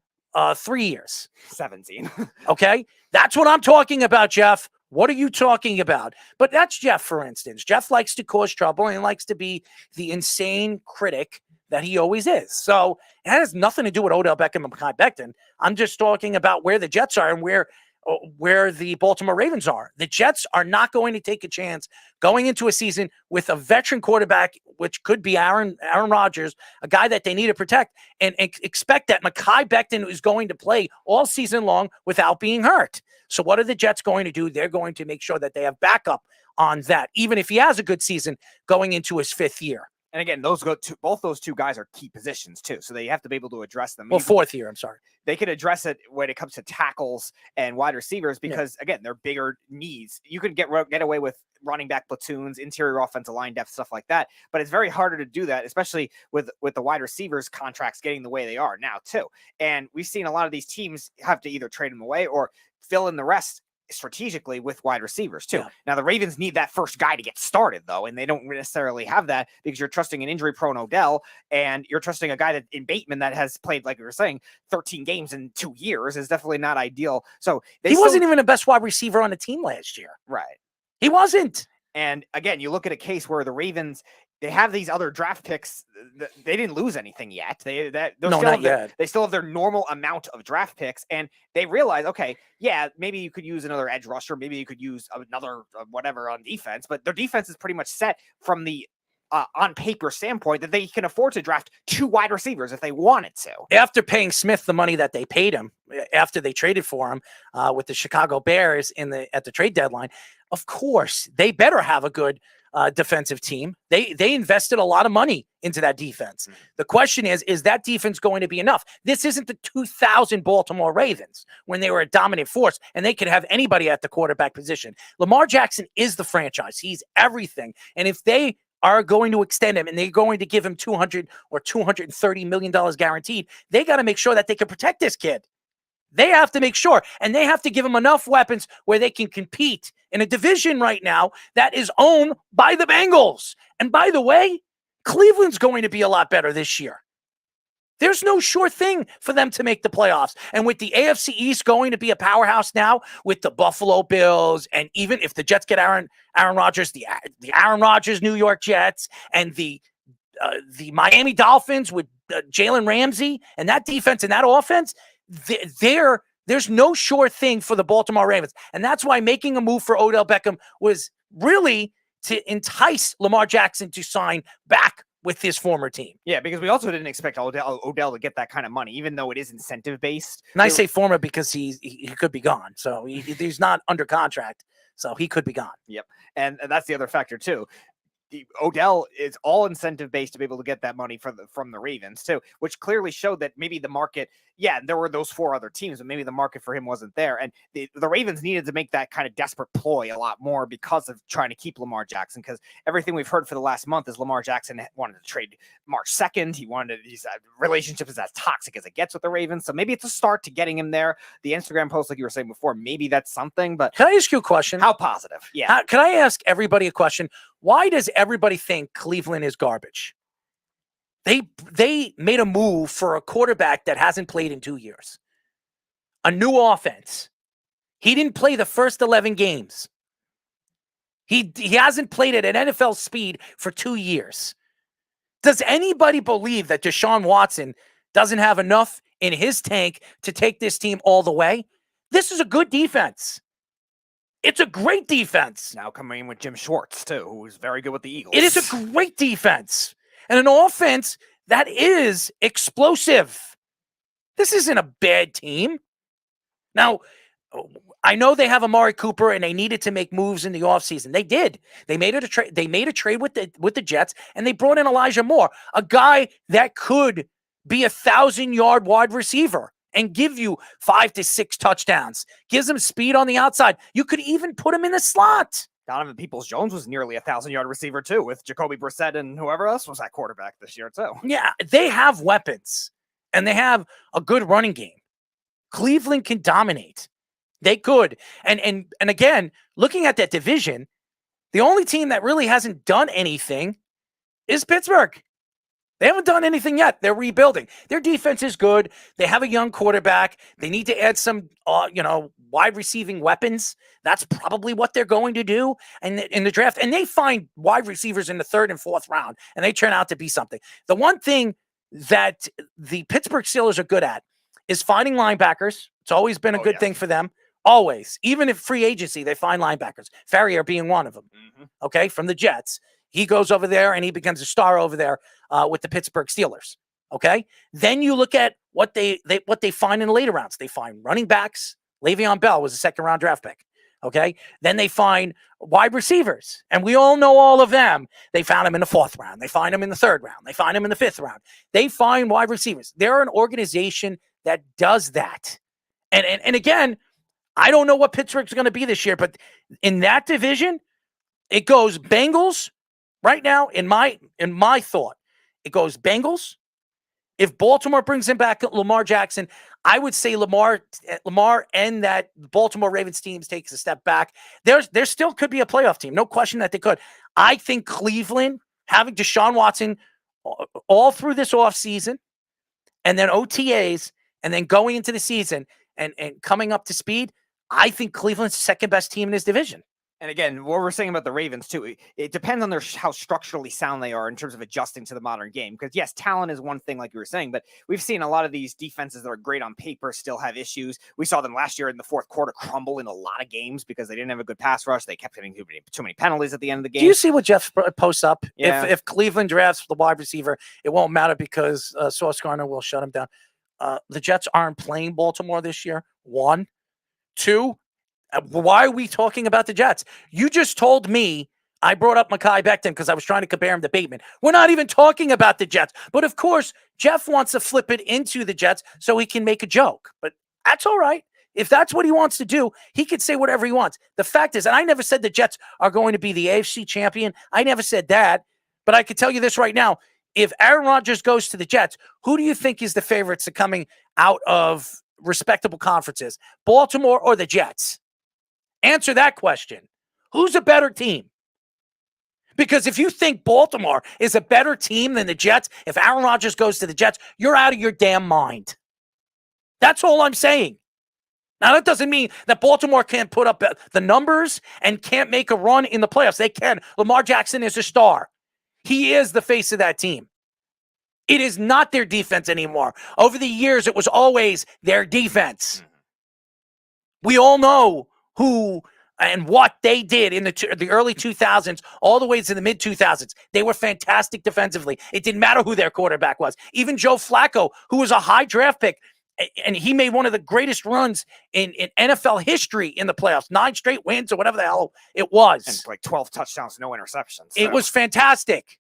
3 years? 17. Okay? That's what I'm talking about, Jeff. What are you talking about? But that's Jeff, for instance. Jeff likes to cause trouble and likes to be the insane critic that he always is. So it has nothing to do with Odell Beckham and Mekhi Becton. I'm just talking about where the Jets are and where the Baltimore Ravens are. The Jets are not going to take a chance going into a season with a veteran quarterback, which could be Aaron Rodgers, a guy that they need to protect, and expect that Mekhi Becton is going to play all season long without being hurt. So what are the Jets going to do? They're going to make sure that they have backup on that, even if he has a good season going into his 5th year. And again, both those 2 guys are key positions too, so they have to be able to address them. Well, 4th year, I'm sorry. They could address it when it comes to tackles and wide receivers because, again, they're bigger needs. You could get away with running back platoons, interior offensive line depth, stuff like that, but it's very harder to do that, especially with the wide receivers contracts getting the way they are now too. And we've seen a lot of these teams have to either trade them away or fill in the rest strategically with wide receivers too. Now the Ravens need that first guy to get started though, and they don't necessarily have that because you're trusting an injury prone Odell and you're trusting a guy that in Bateman that has played, like we were saying, 13 games in 2 years is definitely not ideal. So he wasn't even the best wide receiver on the team last year. Right. He wasn't. And again, you look at a case where the Ravens, they have these other draft picks. They didn't lose anything yet. They still have their normal amount of draft picks, and they realize, okay, yeah, maybe you could use another edge rusher, maybe you could use another whatever on defense, but their defense is pretty much set from the on paper standpoint that they can afford to draft 2 wide receivers if they wanted to. After paying Smith the money that they paid him after they traded for him with the Chicago Bears at the trade deadline, of course they better have a good defensive team. They invested a lot of money into that defense. The question is that defense going to be enough? This isn't the 2000 Baltimore Ravens when they were a dominant force and they could have anybody at the quarterback position. Lamar Jackson is the franchise. He's everything. And if they are going to extend him and they're going to give him $200 or $230 million guaranteed, they got to make sure that they can protect this kid. They have to make sure, and they have to give him enough weapons where they can compete in a division right now that is owned by the Bengals. And by the way, Cleveland's going to be a lot better this year. There's no sure thing for them to make the playoffs. And with the AFC East going to be a powerhouse now with the Buffalo Bills, and even if the Jets get Aaron Rodgers, the Aaron Rodgers New York Jets, and the Miami Dolphins with Jalen Ramsey and that defense and that offense, there's no sure thing for the Baltimore Ravens. And that's why making a move for Odell Beckham was really to entice Lamar Jackson to sign back with his former team. Yeah, because we also didn't expect Odell to get that kind of money, even though it is incentive based. And I say former because he could be gone. So he's not under contract. So he could be gone. Yep. And that's the other factor too. Odell is all incentive based to be able to get that money from the Ravens too, which clearly showed that maybe the market, there were those 4 other teams, but maybe the market for him wasn't there. And the Ravens needed to make that kind of desperate ploy a lot more because of trying to keep Lamar Jackson, because everything we've heard for the last month is Lamar Jackson wanted to trade March 2nd. He wanted his relationship is as toxic as it gets with the Ravens. So maybe it's a start to getting him there. The Instagram post, like you were saying before, maybe that's something, but can I ask you a question? How positive? Yeah. Can I ask everybody a question? Why does everybody think Cleveland is garbage? They made a move for a quarterback that hasn't played in 2 years. A new offense. He didn't play the first 11 games. He hasn't played at an NFL speed for 2 years. Does anybody believe that Deshaun Watson doesn't have enough in his tank to take this team all the way? This is a good defense. It's a great defense. Now coming in with Jim Schwartz, too, who is very good with the Eagles. It is a great defense and an offense that is explosive. This isn't a bad team. Now, I know they have Amari Cooper and they needed to make moves in the offseason. They did. They made a trade. They made a trade with the Jets, and they brought in Elijah Moore, a guy that could be 1,000-yard wide receiver and give you 5 to 6 touchdowns. Gives him speed on the outside. You could even put him in the slot. Donovan Peoples-Jones was nearly 1,000-yard receiver too, with Jacoby Brissett and whoever else was at quarterback this year too. Yeah, they have weapons, and they have a good running game. Cleveland can dominate. They could. And again, looking at that division, the only team that really hasn't done anything is Pittsburgh. They haven't done anything yet. They're rebuilding. Their defense is good. They have a young quarterback. They need to add some, wide receiving weapons. That's probably what they're going to do in the draft. And they find wide receivers in the 3rd and 4th round, and they turn out to be something. The one thing that the Pittsburgh Steelers are good at is finding linebackers. It's always been a good thing for them. Always. Even if free agency, they find linebackers. Farrier being one of them. Okay, from the Jets. He goes over there and he becomes a star over there with the Pittsburgh Steelers. Okay, then you look at what they find in the later rounds. They find running backs. Le'Veon Bell was a 2nd-round draft pick. Okay, then they find wide receivers, and we all know all of them. They found him in the 4th round. They find him in the 3rd round. They find him in the 5th round. They find wide receivers. They're an organization that does that. And again, I don't know what Pittsburgh's going to be this year, but in that division, it goes Bengals. Right now, in my thought, it goes Bengals. If Baltimore brings him back Lamar Jackson, I would say Lamar and that Baltimore Ravens teams takes a step back. There still could be a playoff team. No question that they could. I think Cleveland, having Deshaun Watson all through this offseason, and then OTAs, and then going into the season and coming up to speed, I think Cleveland's the 2nd best team in this division. And again, what we're saying about the Ravens too, it depends on how structurally sound they are in terms of adjusting to the modern game. Because yes, talent is one thing, like you were saying, but we've seen a lot of these defenses that are great on paper still have issues. We saw them last year in the fourth quarter crumble in a lot of games because they didn't have a good pass rush. They kept getting too many penalties at the end of the game. Do you see what Jeff posts up? Yeah. If Cleveland drafts the wide receiver, it won't matter because Sauce Gardner will shut him down. The Jets aren't playing Baltimore this year. 1, 2. Why are we talking about the Jets? You just told me I brought up Mekhi Becton because I was trying to compare him to Bateman. We're not even talking about the Jets. But of course, Jeff wants to flip it into the Jets so he can make a joke. But that's all right. If that's what he wants to do, he could say whatever he wants. The fact is, and I never said the Jets are going to be the AFC champion. I never said that. But I can tell you this right now. If Aaron Rodgers goes to the Jets, who do you think is the favorites to coming out of respectable conferences? Baltimore or the Jets? Answer that question. Who's a better team? Because if you think Baltimore is a better team than the Jets, if Aaron Rodgers goes to the Jets, you're out of your damn mind. That's all I'm saying. Now, that doesn't mean that Baltimore can't put up the numbers and can't make a run in the playoffs. They can. Lamar Jackson is a star. He is the face of that team. It is not their defense anymore. Over the years, it was always their defense. We all know who and what they did in the early 2000s all the way to the mid-2000s. They were fantastic defensively. It didn't matter who their quarterback was. Even Joe Flacco, who was a high draft pick, and he made one of the greatest runs in NFL history in the playoffs. 9 straight wins or whatever the hell it was. And like 12 touchdowns, no interceptions. It was fantastic.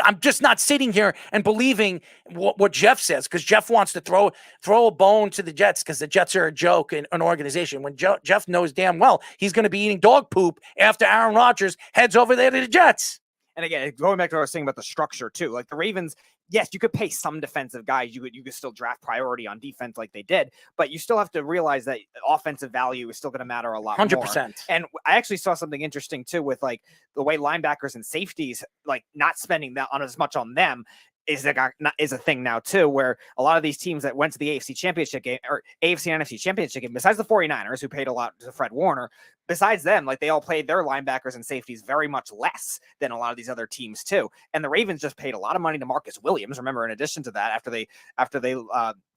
I'm just not sitting here and believing what Jeff says, because Jeff wants to throw a bone to the Jets because the Jets are a joke in an organization. When Jeff knows damn well he's going to be eating dog poop after Aaron Rodgers heads over there to the Jets. And again, going back to what I was saying about the structure too, like the Ravens, yes, you could pay some defensive guys. You could still draft priority on defense like they did, but you still have to realize that offensive value is still going to matter a lot 100%. more. And I actually saw something interesting too with like the way linebackers and safeties, like not spending that on as much on them is a thing now too, where a lot of these teams that went to the AFC Championship game or AFC and NFC Championship game, besides the 49ers who paid a lot to Fred Warner, besides them, like they all played their linebackers and safeties very much less than a lot of these other teams too. And the Ravens just paid a lot of money to Marcus Williams. Remember, in addition to that, after they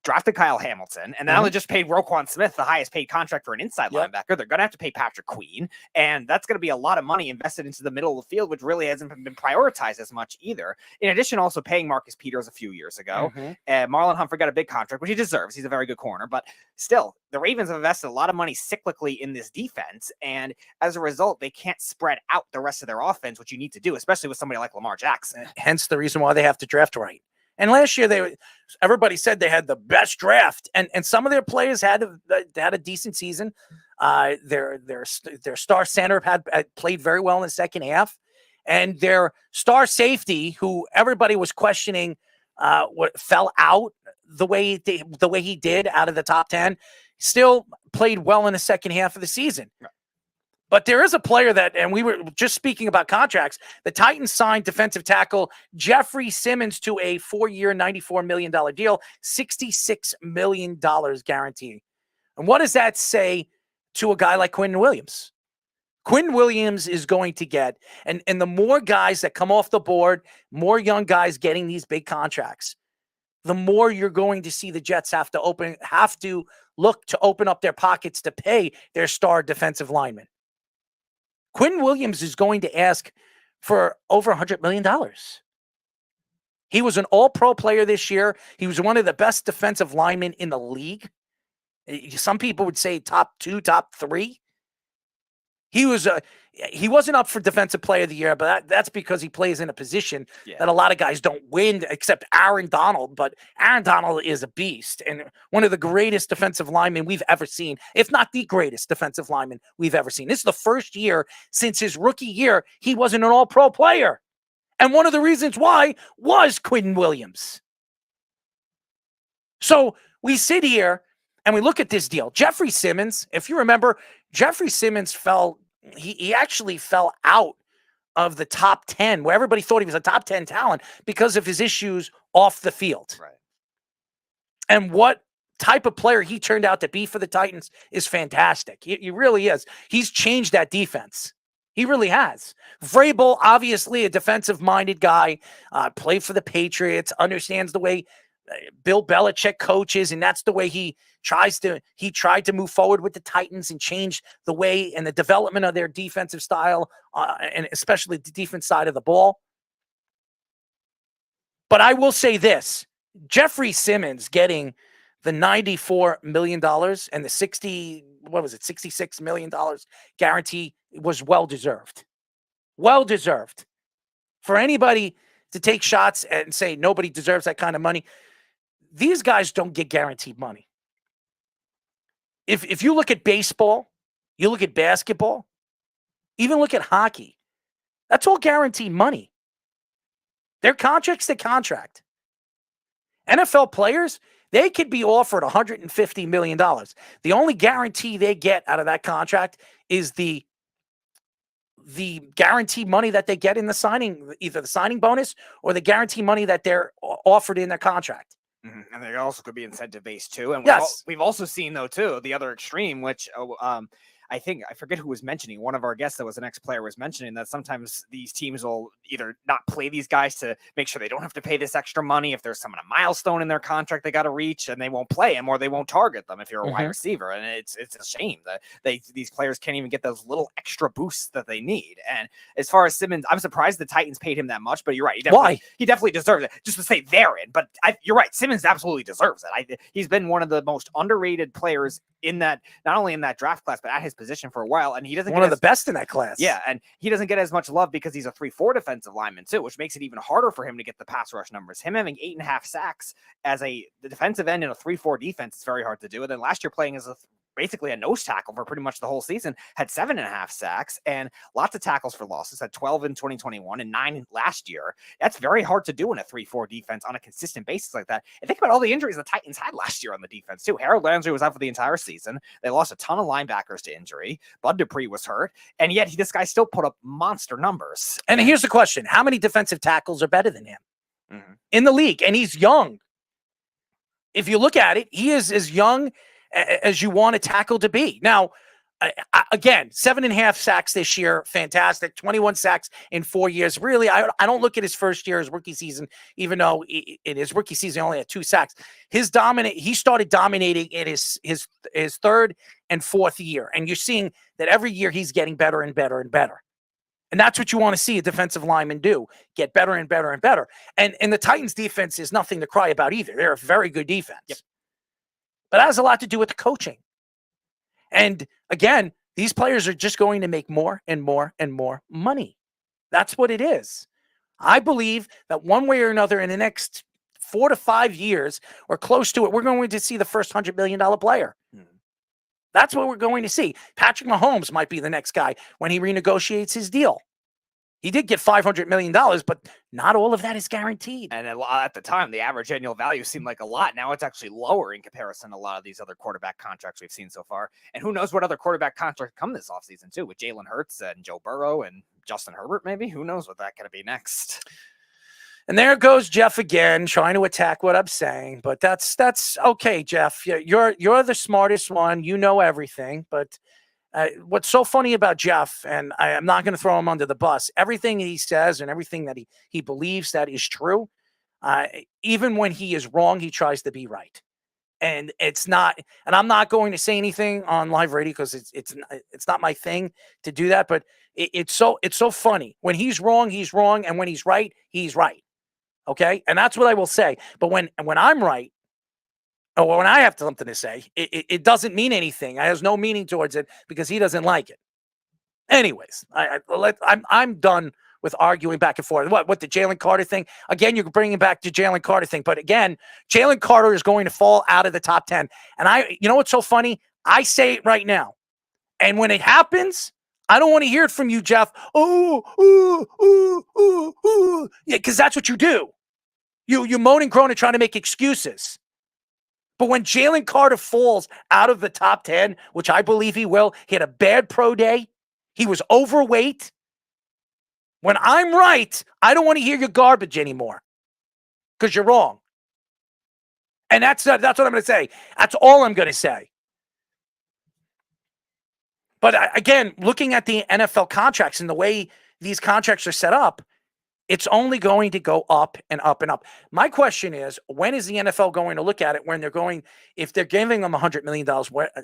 drafted Kyle Hamilton, and now they just paid Roquan Smith the highest paid contract for an inside linebacker. They're going to have to pay Patrick Queen, and that's going to be a lot of money invested into the middle of the field, which really hasn't been prioritized as much either. In addition, also paying Marcus Peters a few years ago. Marlon Humphrey got a big contract, which he deserves. He's a very good corner, but still, the Ravens have invested a lot of money cyclically in this defense, and as a result, they can't spread out the rest of their offense, which you need to do, especially with somebody like Lamar Jackson. Hence the reason why they have to draft right. And last year, everybody said they had the best draft, and some of their players had a decent season. Their star center had played very well in the second half, and their star safety, who everybody was questioning, what fell out the way he did out of the top 10, still played well in the second half of the season. Right. But there is a player that, and we were just speaking about contracts, the Titans signed defensive tackle Jeffrey Simmons to a 4-year, $94 million deal, $66 million guarantee. And what does that say to a guy like Quinn Williams? Quinn Williams is going to get, and the more guys that come off the board, more young guys getting these big contracts, the more you're going to see the Jets have to look to open up their pockets to pay their star defensive linemen. Quinn Williams is going to ask for over $100 million. He was an all-pro player this year. He was one of the best defensive linemen in the league. Some people would say top 2, top 3. He wasn't up for defensive player of the year, but that's because he plays in a position that a lot of guys don't win, except Aaron Donald. But Aaron Donald is a beast and one of the greatest defensive linemen we've ever seen, if not the greatest defensive lineman we've ever seen. This is the first year since his rookie year he wasn't an all-pro player. And one of the reasons why was Quinn Williams. So we sit here and we look at this deal. Jeffrey Simmons, if you remember, Jeffrey Simmons he actually fell out of the top 10, where everybody thought he was a top 10 talent because of his issues off the field. Right. And what type of player he turned out to be for the Titans is fantastic. He really is. He's changed that defense. He really has. Vrabel, obviously a defensive-minded guy, played for the Patriots, understands the way Bill Belichick coaches, and that's the way he tried to move forward with the Titans and change the way and the development of their defensive style, and especially the defense side of the ball. But I will say this, Jeffrey Simmons getting the $94 million and the $66 million guarantee was well-deserved. Well-deserved. For anybody to take shots and say nobody deserves that kind of money, these guys don't get guaranteed money. If you look at baseball, you look at basketball, even look at hockey, that's all guaranteed money. Their contract's the contract. NFL players, they could be offered $150 million. The only guarantee they get out of that contract is the guarantee money that they get in the signing, either the signing bonus or the guarantee money that they're offered in their contract. Mm-hmm. And they also could be incentive based too. And yes, we've also seen though too the other extreme, which I forget who was mentioning. One of our guests that was an ex-player was mentioning that sometimes these teams will either not play these guys to make sure they don't have to pay this extra money. If there's a milestone in their contract they got to reach, and they won't play them or they won't target them if you're a wide receiver. And it's a shame that these players can't even get those little extra boosts that they need. And as far as Simmons, I'm surprised the Titans paid him that much, but you're right. He definitely deserves it. Just to say they're in, but you're right. Simmons absolutely deserves it. He's been one of the most underrated players in that, not only in that draft class, but at his position for a while. And he doesn't one of the best in that class. Yeah. And he doesn't get as much love because he's a 3-4 defensive lineman too, which makes it even harder for him to get the pass rush numbers. Him having 8.5 sacks as the defensive end in a 3-4 defense is very hard to do. And then last year playing as basically a nose tackle for pretty much the whole season, had 7.5 sacks and lots of tackles for losses, had 12 in 2021 and 9 last year. That's very hard to do in a 3-4 defense on a consistent basis like that. And think about all the injuries the Titans had last year on the defense too. Harold Landry was out for the entire season. They lost a ton of linebackers to injury. Bud Dupree was hurt. And yet this guy still put up monster numbers. And here's the question. How many defensive tackles are better than him in the league? And he's young. If you look at it, he is as young as you want a tackle to be. Now, again, 7.5 sacks this year, fantastic. 21 sacks in 4 years. Really, I don't look at his first year, his rookie season, even though in his rookie season he only had 2 sacks. He started dominating in his third and fourth year, and you're seeing that every year he's getting better and better and better. And that's what you want to see a defensive lineman do, get better and better and better. And the Titans defense is nothing to cry about either. They're a very good defense. Yep. But that has a lot to do with the coaching. And again, these players are just going to make more and more and more money. That's what it is. I believe that one way or another in the next 4 to 5 years or close to it, we're going to see the first $100 million player. That's what we're going to see. Patrick Mahomes might be the next guy when he renegotiates his deal. He did get $500 million, but not all of that is guaranteed. And at the time, the average annual value seemed like a lot. Now it's actually lower in comparison to a lot of these other quarterback contracts we've seen so far. And who knows what other quarterback contracts come this offseason, too, with Jalen Hurts and Joe Burrow and Justin Herbert, maybe? Who knows what that's going to be next? And there goes Jeff again, trying to attack what I'm saying. But that's okay, Jeff. You're the smartest one. You know everything. But what's so funny about Jeff, and I'm not going to throw him under the bus, everything he says and everything that he believes that is true, even when he is wrong, he tries to be right. And it's not, and I'm not going to say anything on live radio because it's not my thing to do that. But it's so funny. When he's wrong, and when he's right, he's right. Okay, and that's what I will say. But when I'm right, or when I have something to say, it doesn't mean anything. I has no meaning towards it because he doesn't like it. Anyways, I'm done with arguing back and forth. What the Jalen Carter thing? Again, you're bringing back the Jalen Carter thing. But again, Jalen Carter is going to fall out of the top 10. And you know what's so funny? I say it right now. And when it happens, I don't want to hear it from you, Jeff. Yeah, because that's what you do. You moan and groan and try to make excuses. But when Jalen Carter falls out of the top 10, which I believe he will, he had a bad pro day. He was overweight. When I'm right, I don't want to hear your garbage anymore because you're wrong. And that's what I'm going to say. That's all I'm going to say. But again, looking at the NFL contracts and the way these contracts are set up, it's only going to go up and up and up. My question is, when is the NFL going to look at it when they're going, if they're giving them $100 million,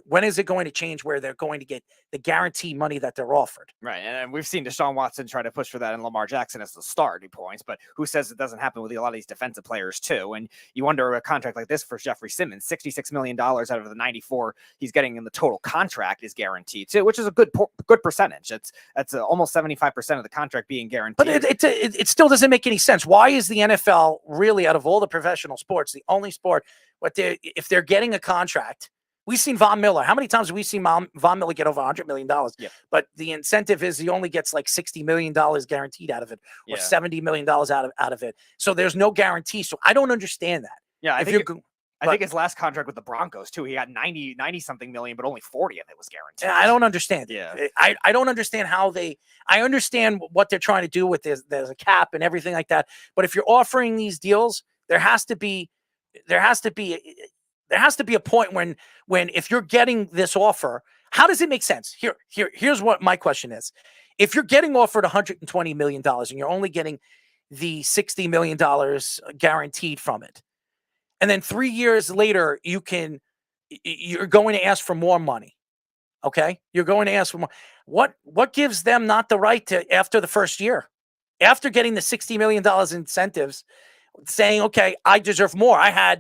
when is it going to change where they're going to get the guarantee money that they're offered? Right. And we've seen Deshaun Watson try to push for that and Lamar Jackson as the starting points, but who says it doesn't happen with a lot of these defensive players too? And you wonder a contract like this for Jeffrey Simmons, $66 million out of the 94 he's getting in the total contract is guaranteed too, which is a good percentage. That's almost 75% of the contract being guaranteed. But it still doesn't make any sense. Why is the NFL really, out of all the professional sports, the only sport, if they're getting a contract? We've seen Von Miller. How many times have we seen Von Miller get over $100 million? Yeah. But the incentive is he only gets like $60 million guaranteed out of it, or $70 million out of it. So there's no guarantee. So I don't understand that. Yeah, I think his last contract with the Broncos too, he got 90 something million, but only 40 of it was guaranteed. I don't understand. Yeah. I don't understand how I understand what they're trying to do with this. There's a cap and everything like that. But if you're offering these deals, there has to be a point when if you're getting this offer, how does it make sense? Here's what my question is. If you're getting offered $120 million and you're only getting the $60 million guaranteed from it, and then 3 years later, you're going to ask for more money. Okay? You're going to ask for more. What gives them not the right to, after the first year, after getting the $60 million incentives, saying, okay, I deserve more. I had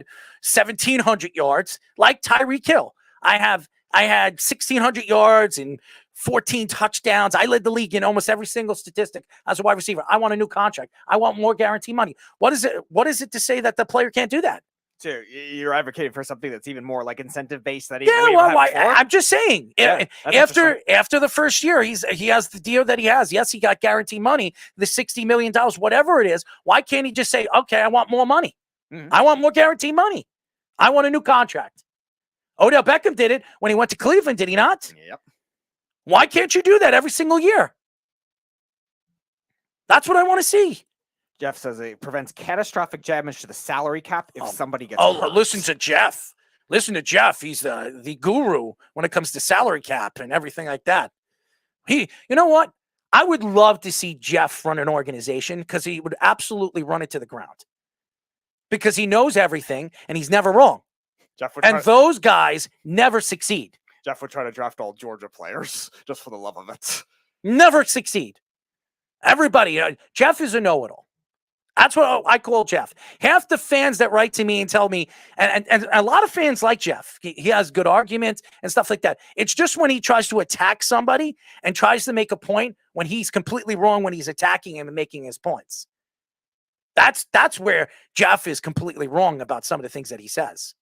1,700 yards, like Tyreek Hill. I had 1,600 yards and 14 touchdowns. I led the league in almost every single statistic as a wide receiver. I want a new contract. I want more guarantee money. What is it to say that the player can't do that? So you're advocating for something that's even more like incentive based that I'm just saying. Yeah, after the first year, he has the deal that he has. Yes, he got guarantee money, the $60 million, whatever it is. Why can't he just say, okay, I want more money. Mm-hmm. I want more guarantee money. I want a new contract. Odell Beckham did it when he went to Cleveland, did he not? Yep. Why can't you do that every single year? That's what I want to see. Jeff says it prevents catastrophic damage to the salary cap if somebody gets hurt. Listen to Jeff. Listen to Jeff. He's the guru when it comes to salary cap and everything like that. You know what? I would love to see Jeff run an organization because he would absolutely run it to the ground. Because he knows everything and he's never wrong. Those guys never succeed. Jeff would try to draft all Georgia players just for the love of it. Never succeed. Everybody, Jeff is a know-it-all. That's what I call Jeff. Half the fans that write to me and tell me, and a lot of fans like Jeff, he has good arguments and stuff like that. It's just when he tries to attack somebody and tries to make a point when he's completely wrong when he's attacking him and making his points. That's where Jeff is completely wrong about some of the things that he says.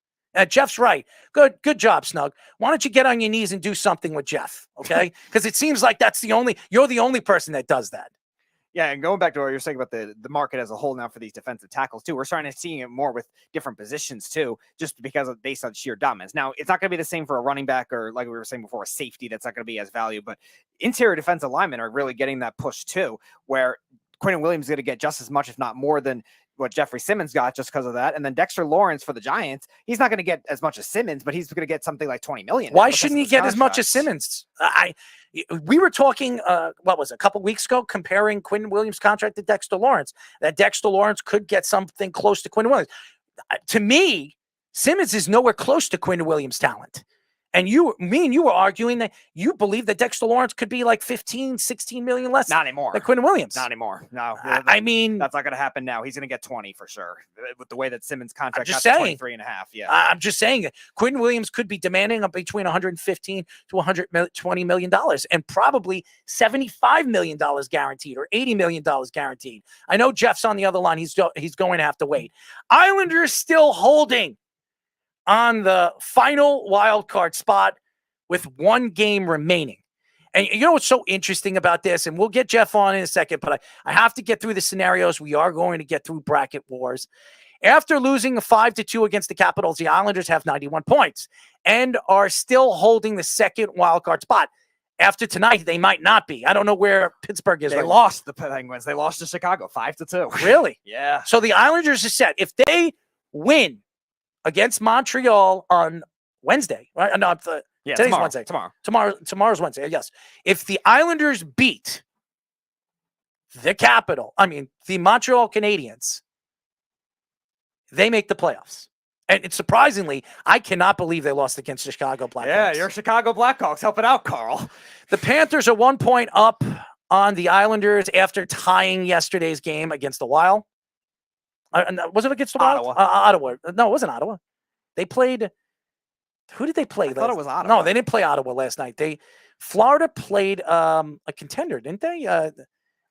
Jeff's right. Good job, Snug. Why don't you get on your knees and do something with Jeff, okay? Because it seems like you're the only person that does that. Yeah, and going back to what you're saying about the market as a whole now for these defensive tackles too, we're starting to see it more with different positions too, just based on sheer dominance. Now, it's not going to be the same for a running back or, like we were saying before, a safety. That's not going to be as valuable, but interior defensive linemen are really getting that push too, where Quentin Williams is going to get just as much, if not more, than what Jeffrey Simmons got just because of that. And then Dexter Lawrence for the Giants, he's not going to get as much as Simmons, but he's going to get something like $20 million. Why shouldn't he get as much as Simmons? We were talking, what was it, a couple weeks ago, comparing Quentin Williams' contract to Dexter Lawrence, that Dexter Lawrence could get something close to Quentin Williams. To me, Simmons is nowhere close to Quentin Williams' talent. And me and you were arguing that you believe that Dexter Lawrence could be like 15, 16 million less. Not anymore. Like Quentin Williams. Not anymore. No. I mean, that's not going to happen now. He's going to get 20 for sure. With the way that Simmons' contract got 23 and a half. Yeah. I'm just saying that Quentin Williams could be demanding between $115 to $120 million and probably $75 million guaranteed or $80 million guaranteed. I know Jeff's on the other line. He's going to have to wait. Islanders still holding on the final wild card spot with one game remaining. And you know what's so interesting about this? And we'll get Jeff on in a second, but I have to get through the scenarios. We are going to get through bracket wars. After losing 5-2 against the Capitals, the Islanders have 91 points and are still holding the second wild card spot. After tonight, they might not be. I don't know where Pittsburgh is. They lost the Penguins. They lost to Chicago 5-2. Really? Yeah. So the Islanders are set. If they win against Montreal on Wednesday, right? No, today's tomorrow, Wednesday. Tomorrow. Tomorrow's Wednesday. Yes. If the Islanders beat the Montreal Canadiens, they make the playoffs. And surprisingly, I cannot believe they lost against the Chicago Blackhawks. Yeah, you're Chicago Blackhawks. Help it out, Carl. The Panthers are 1 point up on the Islanders after tying yesterday's game against the Wild. Was it against the Wild? Ottawa. No, it wasn't Ottawa. They played. Who did they play? I thought it was Ottawa. No, they didn't play Ottawa last night. Florida played a contender, didn't they?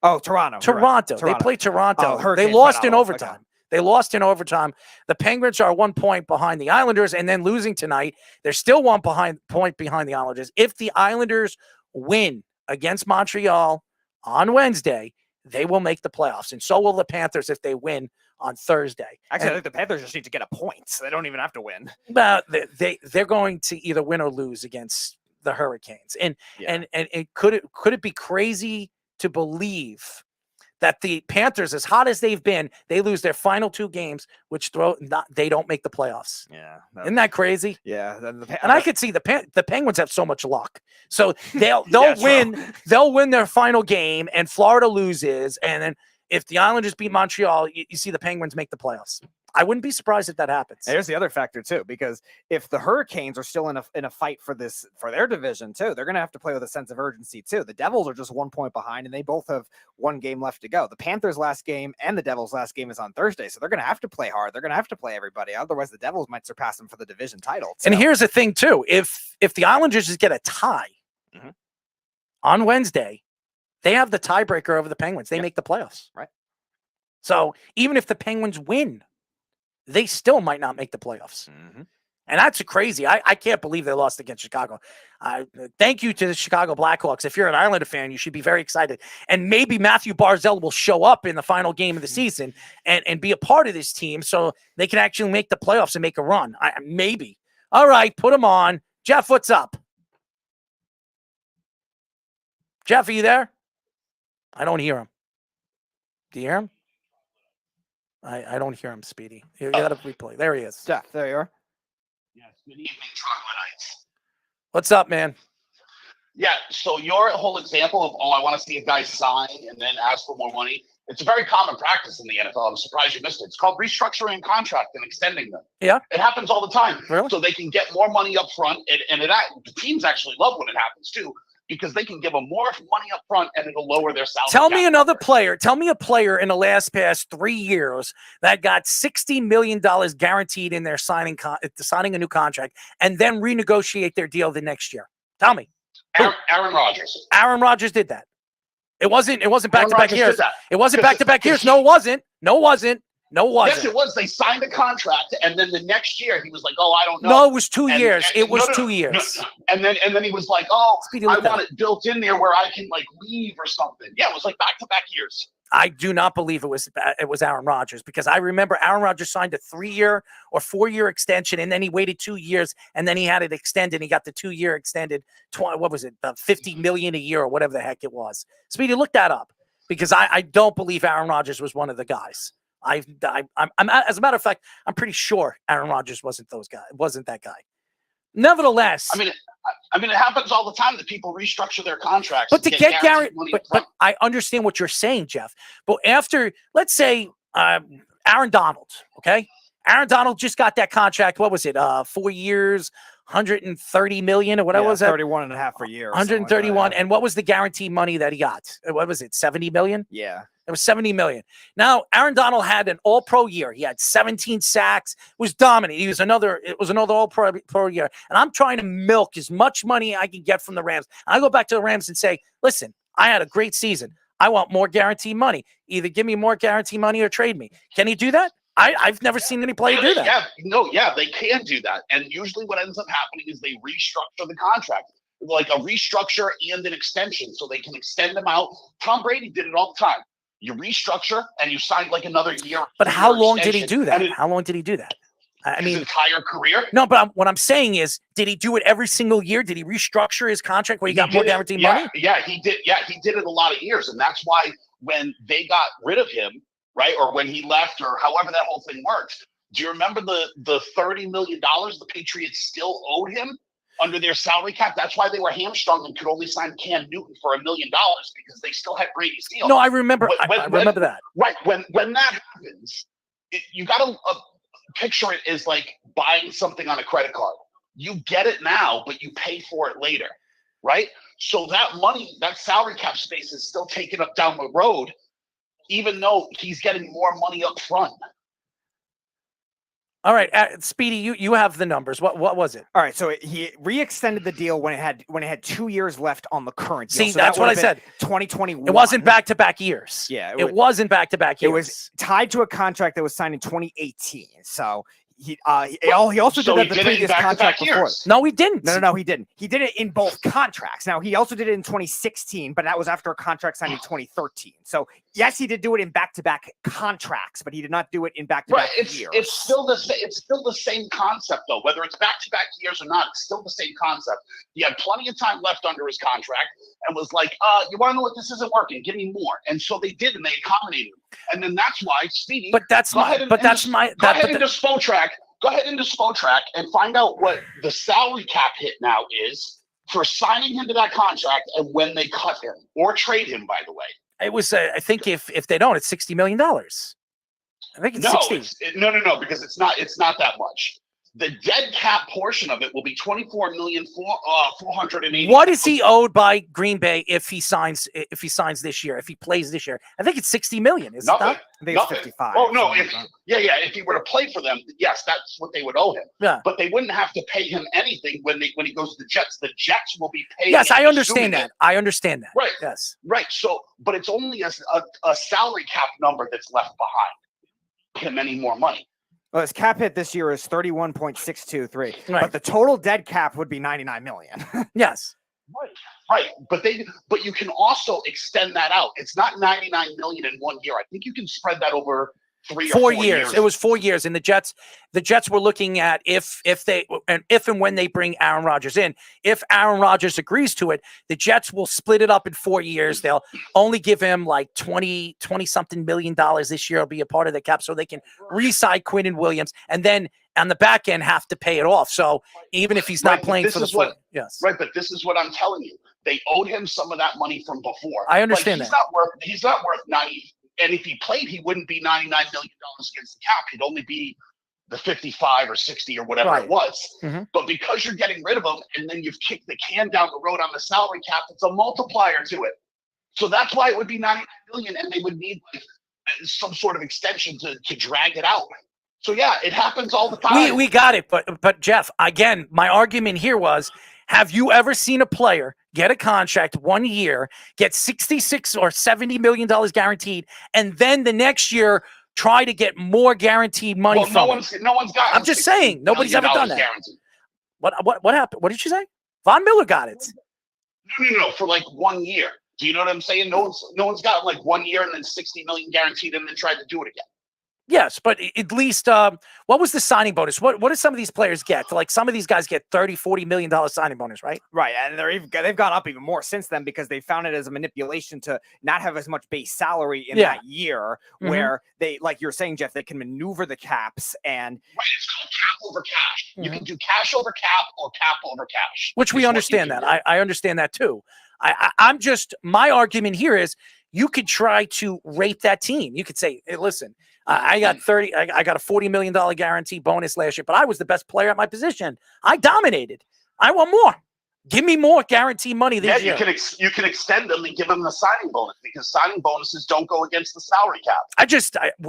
Toronto. Toronto. Right. They played Toronto. Oh, they lost in overtime. Okay. They lost in overtime. The Penguins are 1 point behind the Islanders, and then losing tonight. They're still 1 point behind the Islanders. If the Islanders win against Montreal on Wednesday, they will make the playoffs, and so will the Panthers if they win on Thursday. Actually, I think the Panthers just need to get a point. So they don't even have to win. But they're going to either win or lose against the Hurricanes. And could it be crazy to believe that the Panthers, as hot as they've been, they lose their final 2 games, which they don't make the playoffs? Yeah, isn't that crazy? Yeah, and I could see the Penguins have so much luck, so they'll win. True. They'll win their final game, and Florida loses, and then if the Islanders beat Montreal, you see the Penguins make the playoffs. I wouldn't be surprised if that happens. There's the other factor too, because if the Hurricanes are still in a fight for their division too, they're going to have to play with a sense of urgency too. The Devils are just 1 point behind, and they both have 1 game left to go. The Panthers' last game and the Devils' last game is on Thursday, so they're going to have to play hard. They're going to have to play everybody. Otherwise, the Devils might surpass them for the division title. And here's the thing too: if the Islanders just get a tie on Wednesday, they have the tiebreaker over the Penguins. They make the playoffs. Right. So even if the Penguins win, they still might not make the playoffs. And that's crazy. I can't believe they lost against Chicago. Thank you to the Chicago Blackhawks. If you're an Islander fan, you should be very excited. And maybe Matthew Barzal will show up in the final game of the season and be a part of this team so they can actually make the playoffs and make a run. Maybe. All right, put them on. Jeff, what's up? Jeff, are you there? I don't hear him. Do you hear him? I don't hear him, Speedy. You got to replay. There he is. Jeff, there you are. Yes, good evening, Troglodytes. What's up, man? Yeah, so your whole example of, I want to see a guy sign and then ask for more money, it's a very common practice in the NFL. I'm surprised you missed it. It's called restructuring a contract and extending them. Yeah. It happens all the time. Really? So they can get more money up front, and the teams actually love when it happens too, because they can give them more money up front and it'll lower their salary. Tell me another player. Tell me a player in the past 3 years that got $60 million guaranteed in their signing a new contract and then renegotiate their deal the next year. Tell me. Aaron Rodgers. Aaron Rodgers did that. It wasn't back-to-back years. It wasn't Because- back-to-back years. No, it wasn't. Yes, it was. They signed a contract, and then the next year he was like, I don't know. No, it was 2 years. And- It was no, 2 years. no. And then he was like, Speedy, I look that want it built in there where I can leave or something. Yeah, it was like back-to-back years. I do not believe it was Aaron Rodgers, because I remember Aaron Rodgers signed a 3-year or 4-year extension, and then he waited 2 years, and then he had it extended. He got the 2-year extended. $50 million a year or whatever the heck it was. Speedy, look that up, because I don't believe Aaron Rodgers was one of the guys. I'm as a matter of fact, I'm pretty sure Aaron Rodgers wasn't that guy. Nevertheless, I mean, it happens all the time that people restructure their contracts. but to get guaranteed, money but up front. I understand what you're saying, Jeff. But after, let's say, Aaron Donald, okay? Aaron Donald just got that contract. What was it? 4 years, $130 million or whatever was that? 31.5 per year. 131. And what was the guaranteed money that he got? What was it? $70 million? Yeah. It was $70 million. Now, Aaron Donald had an all-pro year. He had 17 sacks, was dominant. It was another all-pro year. And I'm trying to milk as much money I can get from the Rams. I go back to the Rams and say, listen, I had a great season. I want more guaranteed money. Either give me more guaranteed money or trade me. Can he do that? I've never seen any player do that. They can do that. And usually what ends up happening is they restructure the contract, like a restructure and an extension, so they can extend them out. Tom Brady did it all the time. You restructure and you sign another year. But how long did he do that? How long did he do that? I mean, his entire career. No, but what I'm saying is, did he do it every single year? Did he restructure his contract where he got more guaranteed money? Yeah, he did. Yeah, he did it a lot of years, and that's why when they got rid of him, right, or when he left, or however that whole thing worked, Do you remember the $30 million the Patriots still owed him under their salary cap? That's why they were hamstrung and could only sign Cam Newton for $1 million because they still had Brady's deal. No, I remember. I remember that. Right. When that happens, you got to picture it as like buying something on a credit card. You get it now, but you pay for it later, right? So that money, that salary cap space is still taken up down the road, even though he's getting more money up front. All right, Speedy, you have the numbers. What was it? All right, so he re-extended the deal when it had 2 years left on the current deal. See, So that's that what I would have said. been 2021. It wasn't back-to-back years. Yeah, it wasn't back-to-back years. It was tied to a contract that was signed in 2018. So he also So did he that the did it in previous back-to-back contract before. years. No, he didn't. No, he didn't. He did it in both contracts. Now, he also did it in 2016, but that was after a contract signed in 2013. So, yes, he did do it in back-to-back contracts, but he did not do it in back-to-back years. It's still the same concept, though. Whether it's back-to-back years or not, it's still the same concept. He had plenty of time left under his contract and was like, you want to know what? This isn't working. Give me more. And so they did, and they accommodated him. And then that's why, Speedy, But that's go ahead into Spotrac. Go ahead into Spotrac and find out what the salary cap hit now is for signing him to that contract and when they cut him or trade him, by the way. It was, I think, if they don't, it's $60 million. I think it's 60. No, because it's not that much. The dead cap portion of it will be $24,480,000. What is he owed by Green Bay if he signs this year? If he plays this year, I think it's $60 million. Is it not? I think it's 55. Oh no! If he were to play for them, yes, that's what they would owe him. Yeah. But they wouldn't have to pay him anything when he goes to the Jets. The Jets will be paying. Yes, him, I understand assuming that. I understand that. Right. Yes. Right. So, but it's only a salary cap number that's left behind him any more money. Well, his cap hit this year is 31.623, Right. but the total dead cap would be 99 million. Yes. Right. But you can also extend that out. It's not 99 million in 1 year. I think you can spread that over 3 or 4 years. It was 4 years, and the Jets were looking at if and when they bring Aaron Rodgers in. If Aaron Rodgers agrees to it, the Jets will split it up in 4 years. They'll only give him like 20 something million dollars this year. It'll be a part of the cap, so they can re-sign Quinn and Williams, and then on the back end have to pay it off. So even if he's not playing for the full, yes, right. But this is what I'm telling you. They owed him some of that money from before. I understand he's that. He's not worth 90. And if he played, he wouldn't be $99 million against the cap. He'd only be the 55 or 60 or whatever it was. Mm-hmm. But because you're getting rid of him and then you've kicked the can down the road on the salary cap, it's a multiplier to it. So that's why it would be $99 million, and they would need some sort of extension to drag it out. So yeah, it happens all the time. We got it, but Jeff, again, my argument here was: have you ever seen a player get a contract 1 year, get $66 or $70 million guaranteed, and then the next year try to get more guaranteed money from him? No one's got. I'm just saying, nobody's ever done that. Guaranteed. What happened? What did you say? Von Miller got it. No, for like 1 year. Do you know what I'm saying? No one's got like 1 year and then $60 million guaranteed and then tried to do it again. Yes, but at least what was the signing bonus? What do some of these players get? Like some of these guys get $30-40 million signing bonus, right? Right, and they've gone up even more since then because they found it as a manipulation to not have as much base salary in that year, where they, like you're saying, Jeff, they can maneuver the caps and. Right, it's called cap over cash. You can do cash over cap or cap over cash. Which we understand that. I understand that too. I'm just, my argument here is you could try to rape that team. You could say, hey, listen, I got I got a $40 million guarantee bonus last year, but I was the best player at my position. I dominated. I want more. Give me more guarantee money this year. You can extend them and give them the signing bonus because signing bonuses don't go against the salary cap.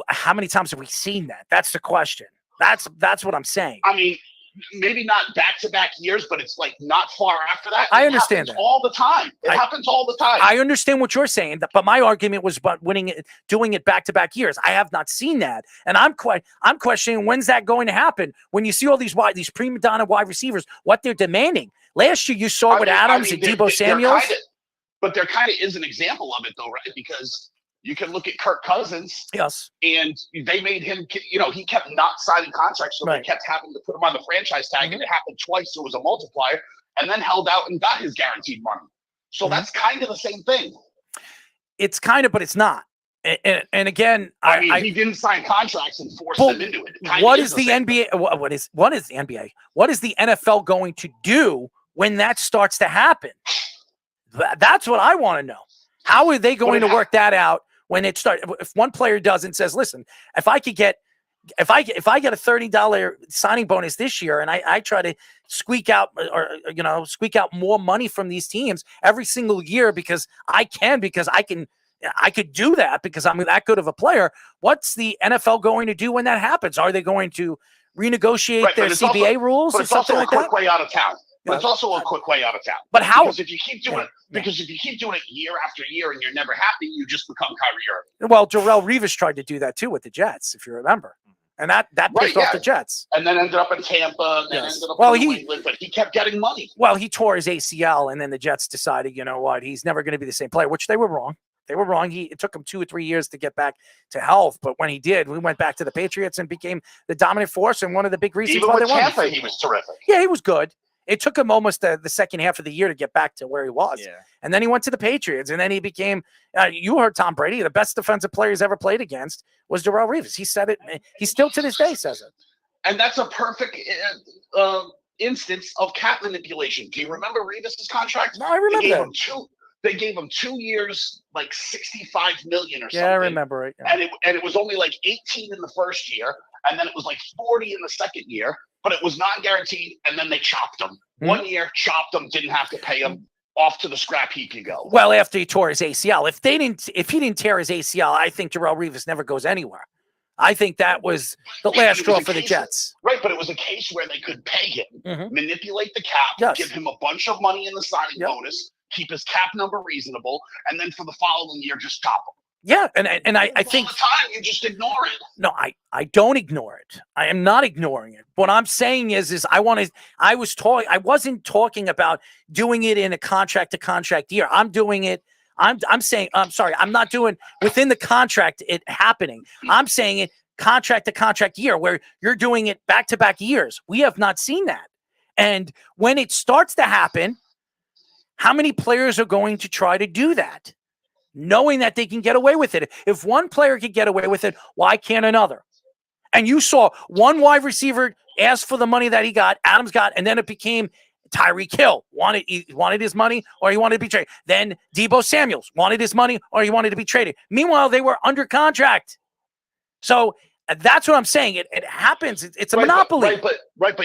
How many times have we seen that? That's the question. That's what I'm saying. I mean, maybe not back-to-back years, but it's like not far after that. I understand that all the time. It happens all the time. I understand what you're saying, but my argument was about doing it back-to-back years. I have not seen that, and I'm questioning when's that going to happen. When you see all these prima donna wide receivers, what they're demanding. Last year, you saw with Adams and Deebo Samuels. But there kind of is an example of it, though, right? Because you can look at Kirk Cousins. Yes. And they made him, he kept not signing contracts, so they kept having to put him on the franchise tag, and it happened twice, so it was a multiplier, and then held out and got his guaranteed money. So that's kind of the same thing. It's kind of, but it's not. And again, I mean, he didn't sign contracts and force them into it. What is the NBA? What is the NBA? What is the NFL going to do when that starts to happen? That's what I want to know. How are they going to work that out when it starts? If one player does and says, "Listen, if I get a $30 signing bonus this year, and I try to squeak out more money from these teams every single year because I could do that because I'm that good of a player." What's the NFL going to do when that happens? Are they going to renegotiate their CBA rules or something like that? But it's also a quick way out of town. But it's also a quick way out of town. But how? Because if you keep doing it year after year and you're never happy, you just become Kyrie Irving. Well, Darrelle Revis tried to do that too with the Jets, if you remember, and that pissed off the Jets. And then ended up in Tampa, and then ended up in New England, but he kept getting money. Well, he tore his ACL, and then the Jets decided, you know what, he's never going to be the same player, which they were wrong. They were wrong. It took him 2 or 3 years to get back to health, but when he did, we went back to the Patriots and became the dominant force and one of the big reasons Even why with they won. Tampa, he was terrific. Yeah, he was good. It took him almost the second half of the year to get back to where he was. Yeah. And then he went to the Patriots, and then he became you heard Tom Brady, the best defensive player he's ever played against was Darrelle Revis. He said it. He still to this day says it. And that's a perfect instance of cap manipulation. Do you remember Revis's contract? No, I remember that. They gave him 2 years, like $65 million or something. Yeah, I remember it. Yeah. And it was only like 18 in the first year, and then it was like 40 in the second year, but it was non-guaranteed, and then they chopped him. 1 year, chopped him, didn't have to pay him. Off to the scrap heap you go. Well, after he tore his ACL. If he didn't tear his ACL, I think Darrelle Revis never goes anywhere. I think that was the last straw for the Jets. Right, but it was a case where they could pay him, manipulate the cap, give him a bunch of money in the signing bonus, keep his cap number reasonable, and then for the following year, just chop him. Yeah, and I think all the time you just ignore it. No, I don't ignore it. I am not ignoring it. What I'm saying is I wasn't talking about doing it in a contract to contract year. I'm doing it. I'm sorry. I'm not doing within the contract it happening. I'm saying it contract to contract year where you're doing it back to back years. We have not seen that. And when it starts to happen, how many players are going to try to do that? Knowing that they can get away with it. If one player can get away with it, why can't another? And you saw one wide receiver ask for the money that he got, Adams got, and then it became Tyreek Hill he wanted his money or he wanted to be traded. Then Deebo Samuels wanted his money or he wanted to be traded. Meanwhile, they were under contract. So that's what I'm saying. It happens. It's a monopoly. But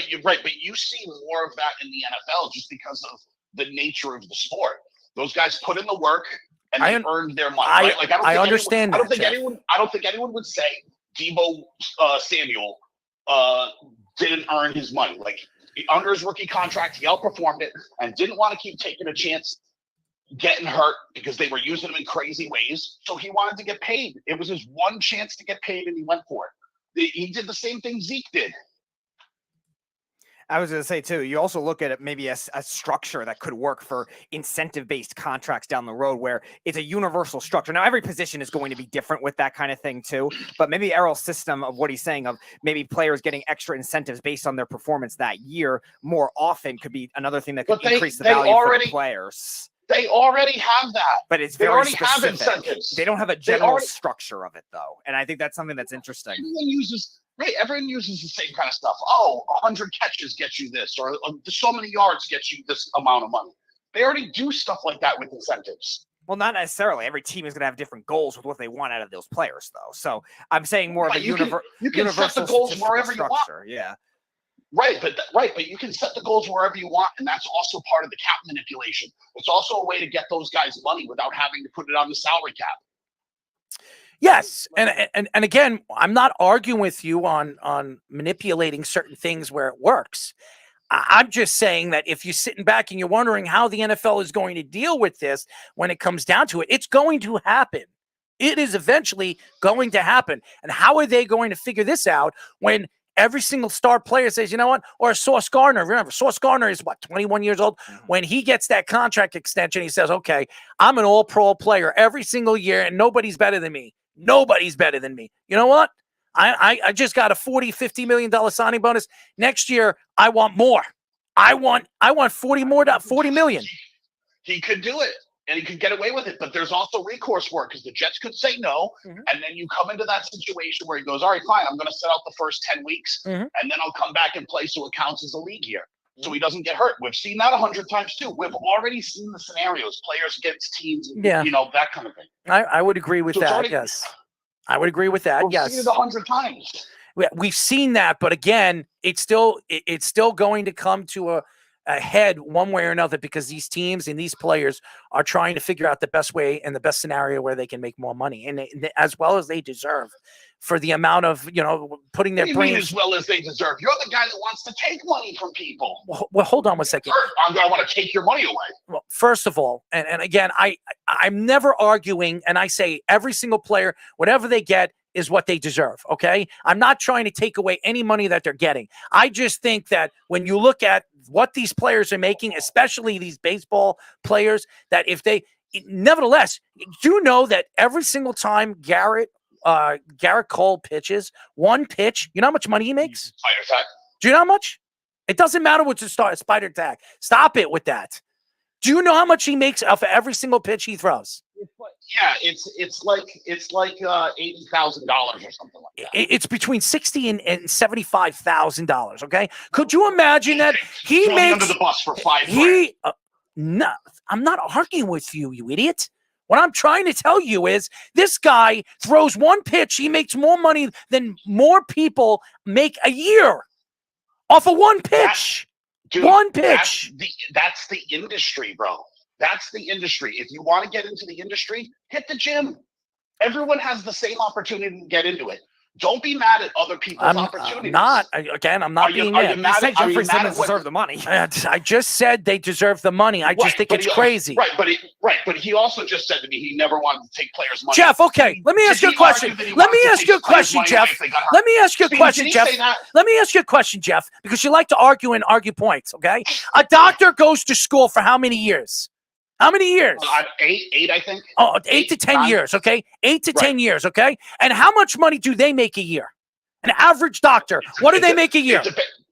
you see more of that in the NFL just because of the nature of the sport. Those guys put in the work. And they earned their money. Right? Like, I understand. I don't think anyone would say Deebo Samuel didn't earn his money. Like under his rookie contract, he outperformed it and didn't want to keep taking a chance getting hurt because they were using him in crazy ways. So he wanted to get paid. It was his one chance to get paid, and he went for it. He did the same thing Zeke did. I was going to say, too, you also look at it maybe a structure that could work for incentive-based contracts down the road where it's a universal structure. Now, every position is going to be different with that kind of thing, too. But maybe Errol's system of what he's saying of maybe players getting extra incentives based on their performance that year more often could be another thing that could increase the value for the players. They already have that. But it's they very already specific. Have incentives. They don't have a general structure of it, though. And I think that's something that's interesting. Everyone uses the same kind of stuff. Oh, 100 catches get you this, or so many yards get you this amount of money. They already do stuff like that with incentives. Well, not necessarily. Every team is going to have different goals with what they want out of those players, though. So I'm saying more of a universal set the goals wherever you want. Yeah. Right, but you can set the goals wherever you want, and that's also part of the cap manipulation. It's also a way to get those guys money without having to put it on the salary cap. Yes, and again, I'm not arguing with you on manipulating certain things where it works. I'm just saying that if you're sitting back and you're wondering how the NFL is going to deal with this when it comes down to it, it's going to happen. It is eventually going to happen. And how are they going to figure this out when every single star player says, you know what? Or Sauce Gardner, remember, Sauce Gardner is 21 years old. When he gets that contract extension, he says, okay, I'm an all-pro player every single year, and nobody's better than me. Nobody's better than me. You know what? I just got a $40-50 million signing bonus. Next year, I want more. I want $40 million. He could do it. and he could get away with it. But there's also recourse for it because the Jets could say no, and then you come into that situation where he goes, all right, fine, I'm going to set out the first 10 weeks, and then I'll come back and play so it counts as a league year. So he doesn't get hurt. We've seen that 100 times too. We've already seen the scenarios, players against teams, Yeah. that kind of thing. I would agree with So it's that. already- Yes. I would agree with that. We've Yes. seen it 100 times. We've seen that, but again, it's still going to come to a head one way or another because these teams and these players are trying to figure out the best way and the best scenario where they can make more money, and as well as they deserve for the amount of putting their What do you mean brains. as well as they deserve? You're the guy that wants to take money from people. Well, hold on one second. I want to take your money away. Well, first of all, and again, I'm never arguing, and I say every single player, whatever they get is what they deserve, okay? I'm not trying to take away any money that they're getting. I just think that when you look at what these players are making, especially these baseball players, that if they, nevertheless, do know that every single time Garrett Cole pitches, one pitch, you know how much money he makes? Spider attack. Do you know how much? It doesn't matter what to start a spider attack. Stop it with that. Do you know how much he makes off of every single pitch he throws? Yeah, it's like $80,000 or something like that. It's between $60,000 and $75,000. Okay, could you imagine that he Throw me makes under the bus for $5,000. No, I'm not arguing with you, you idiot. What I'm trying to tell you is this guy throws one pitch. He makes more money than more people make a year off of one pitch. Dude, one pitch. That's the industry, bro. That's the industry. If you want to get into the industry, hit the gym. Everyone has the same opportunity to get into it. Don't be mad at other people's opportunities. I'm not being mad. You said Jeffrey Simmons deserve the money. I just said they deserve the money. I just think it's crazy. But he also just said to me he never wanted to take players' money. Jeff, okay, let me ask you a question. Let me ask you a question, Jeff. Let me ask you a question, Jeff. Let me ask you a question, Jeff, because you like to argue and argue points, okay? A doctor goes to school for how many years? How many years? 8, I think. Oh, 8 to 10 years, okay? 8 to 10 years, okay? And how much money do they make a year? An average doctor, what do they make a year?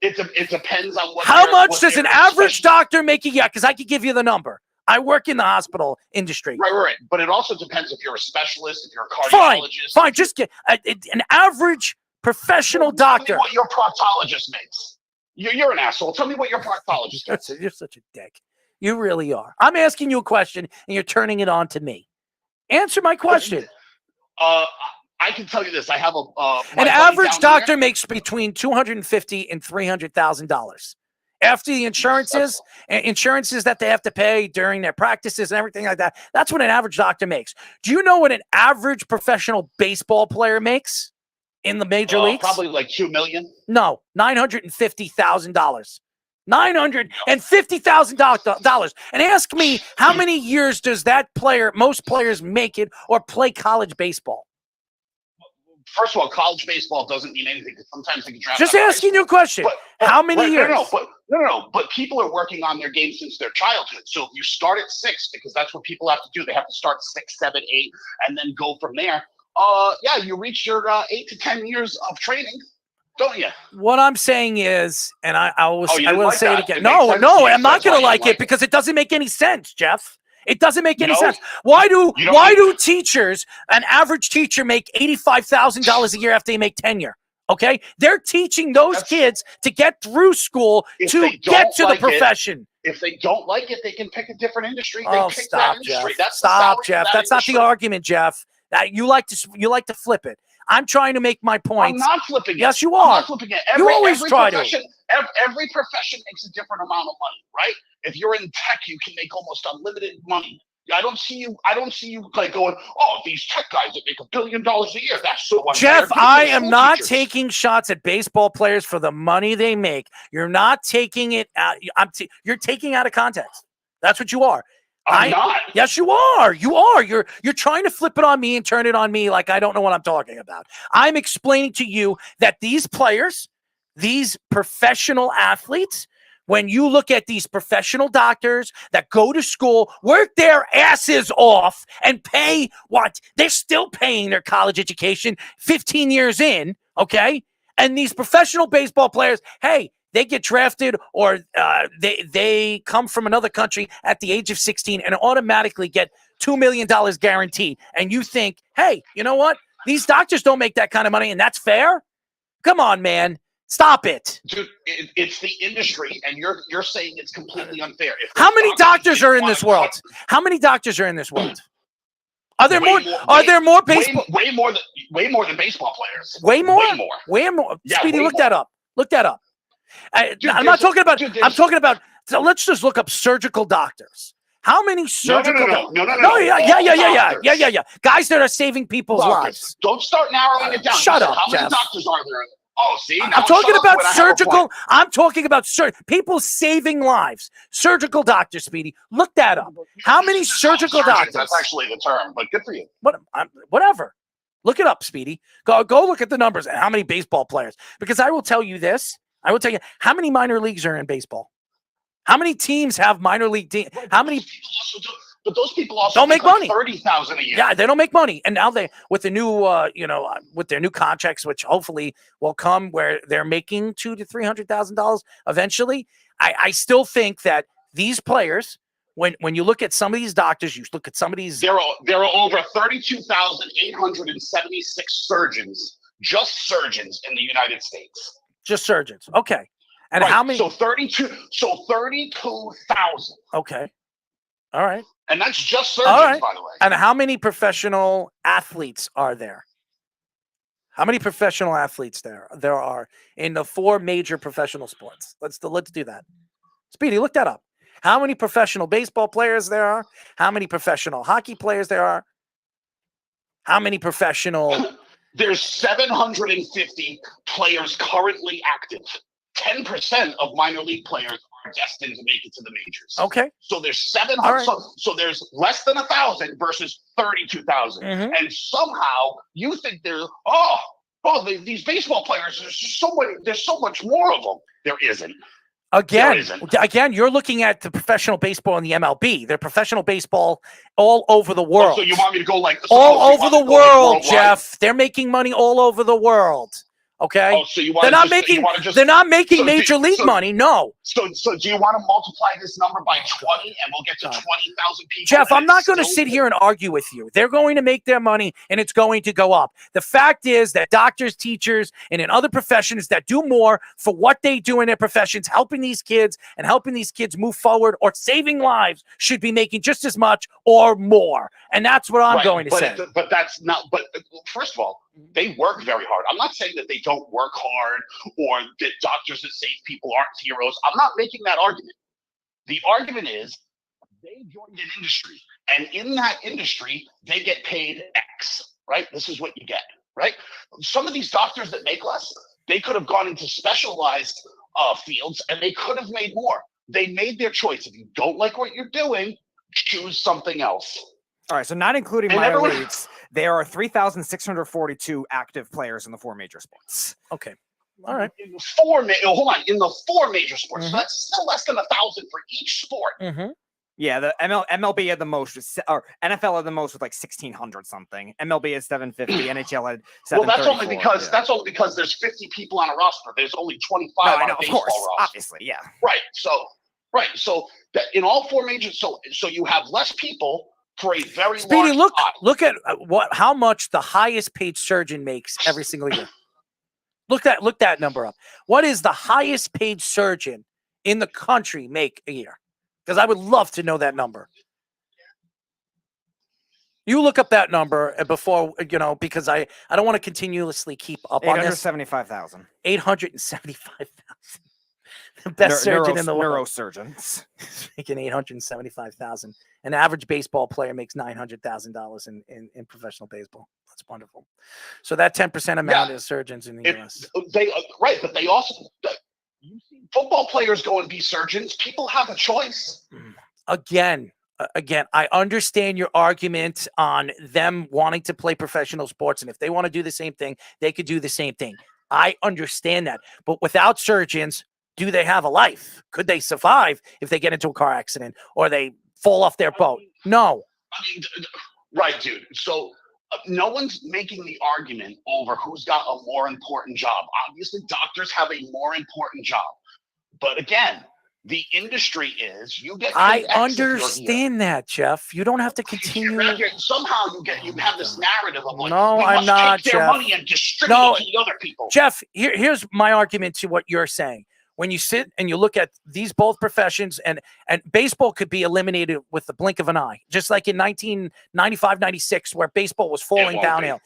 It depends on what. How much does an average doctor make a year? Because I could give you the number. I work in the hospital industry. Right. But it also depends if you're a specialist, if you're a cardiologist. Fine. Just get an average professional doctor. Tell me what your proctologist makes. You're an asshole. Tell me what your proctologist makes. You're such a dick. You really are. I'm asking you a question, and you're turning it on to me. Answer my question. I can tell you this. I have an average doctor makes between $250,000 and $300,000 after the insurances that they have to pay during their practices and everything like that. That's what an average doctor makes. Do you know what an average professional baseball player makes in the major leagues? Probably like $2 million. No, $950,000. $950,000. And ask me how many years does most players make it or play college baseball? First of all, college baseball doesn't mean anything because sometimes they can draft. Just asking you a question. How many years? No. But people are working on their game since their childhood. So if you start at 6, because that's what people have to do, they have to start 6, 7, 8, and then go from there. You reach your 8 to 10 years of training. Don't you? What I'm saying is, and I will say it again. No, I'm not going to like it because it doesn't make any sense, Jeff. It doesn't make any sense. Why do teachers, an average teacher, make $85,000 a year after they make tenure? Okay, they're teaching those kids to get through school to get to the profession. If they don't like it, they can pick a different industry. Stop, Jeff. Stop, Jeff. That's not the argument, Jeff. You like to flip it. I'm trying to make my point. I'm not flipping it. Yes, you are. I'm not flipping it. You always try to. Every profession makes a different amount of money, right? If you're in tech, you can make almost unlimited money. I don't see you like going, these tech guys that make $1 billion a year. That's so unfair. Jeff, I am not taking shots at baseball players for the money they make. You're not taking it out. You're taking out of context. That's what you are. I'm not. Yes, you are. You are. You're trying to flip it on me and turn it on me like I don't know what I'm talking about. I'm explaining to you that these players, these professional athletes, when you look at these professional doctors that go to school, work their asses off, and pay what? They're still paying their college education 15 years in, okay? And these professional baseball players, hey, they get drafted or they come from another country at the age of 16 and automatically get $2 million guaranteed. And you think, hey, you know what? These doctors don't make that kind of money, and that's fair? Come on, man. Stop it. Dude, it's the industry, and you're saying it's completely unfair. How many doctors are in this world? How many doctors are in this world? Are there more? Are there more baseball? Way more than baseball players. Way more. Way more. Way more. Yeah, Speedy, way look more. that up. Look that up. Dude, I'm not talking about. dude, I'm talking about. So let's just look up surgical doctors. How many surgical? No. Yeah. Guys that are saving people's lives. Don't start narrowing it down. Shut up, How many Jeff. doctors are there? Oh, see, I'm talking about surgical. I'm talking about people saving lives. Surgical doctors, Speedy. Look that up. How many surgical doctors? That's actually the term, but good for you. Whatever. Look it up, Speedy. Go look at the numbers and how many baseball players. Because I will tell you this. I will tell you how many minor leagues are in baseball. How many teams have minor league teams? How many? But those people also don't make like money. 30,000 a year. Yeah, they don't make money, and now they with the new, with their new contracts, which hopefully will come, where they're making $200,000 to $300,000 eventually. I still think that these players, when you look at some of these doctors, you look at some of these. There are over 32,876 surgeons, just surgeons in the United States. Just surgeons, okay. And right. how many? So 32,000. Okay, all right. And that's just surgeons, by the way. And how many professional athletes are there? How many professional athletes there are in the 4 major professional sports? Let's do that. Speedy, look that up. How many professional baseball players there are? How many professional hockey players there are? How many professional? There's 750 players currently active. 10% of minor league players are destined to make it to the majors. Okay. So there's 700. Right. So there's less than 1,000 versus 32,000. Mm-hmm. And somehow you think there's these baseball players. There's just so many. There's so much more of them. There isn't. Again, you're looking at the professional baseball in the MLB. They're professional baseball all over the world. Oh, so you want me to go like all over the world, Jeff? They're making money all over the world. Okay. Oh, so you want they're not making major league money. No. So do you want to multiply this number by 20 and we'll get to 20,000 people? Jeff, I'm not going to sit here and argue with you. They're going to make their money and it's going to go up. The fact is that doctors, teachers, and in other professions that do more for what they do in their professions, helping these kids and helping these kids move forward or saving lives, should be making just as much or more. And that's what I'm going to say. But that's not. But first of all, they work very hard. I'm not saying that they don't work hard or that doctors that save people aren't heroes. I'm not making that argument. The argument is they joined an industry, and in that industry, they get paid X, right? This is what you get, right? Some of these doctors that make less, they could have gone into specialized fields and they could have made more. They made their choice. If you don't like what you're doing, choose something else. All right, so not including minor leagues, there are 3,642 active players in the 4 major sports. Okay. All right. In the 4 major sports. Mm-hmm. So that's still less than 1,000 for each sport. Mm-hmm. Yeah, the MLB had the most, or NFL had the most with like 1,600 something. MLB is 750. NHL had 734. Well, that's only because there's 50 people on a roster. There's only 25 on a baseball roster. Obviously, yeah. Right. So that in all 4 majors, so you have less people for a very Speedy, large look at how much the highest paid surgeon makes every single year. Look that number up. What is the highest paid surgeon in the country make a year? Because I would love to know that number. You look up that number before, because I don't want to continuously keep up on this. 875,000. 875,000. The best surgeon in the world. Neurosurgeons making 875,000. An average baseball player makes $900,000 in professional baseball. That's wonderful. So that 10% amount is surgeons in the U.S. But they also you see football players go and be surgeons. People have a choice. Again, I understand your argument on them wanting to play professional sports, and if they want to do the same thing, they could do the same thing. I understand that, but without surgeons, do they have a life? Could they survive if they get into a car accident or they fall off their boat? No. I mean, right, dude. So no one's making the argument over who's got a more important job. Obviously, doctors have a more important job. But again, the industry is you get I paid X if you're here. understand that, Jeff. You don't have to continue. Somehow you have this narrative of like, No, we I'm must not, take their Jeff. money and distribute No, it to the other people. Jeff, here's my argument to what you're saying. When you sit and you look at these both professions, and baseball could be eliminated with the blink of an eye, just like in 1995, 96, where baseball was falling downhill.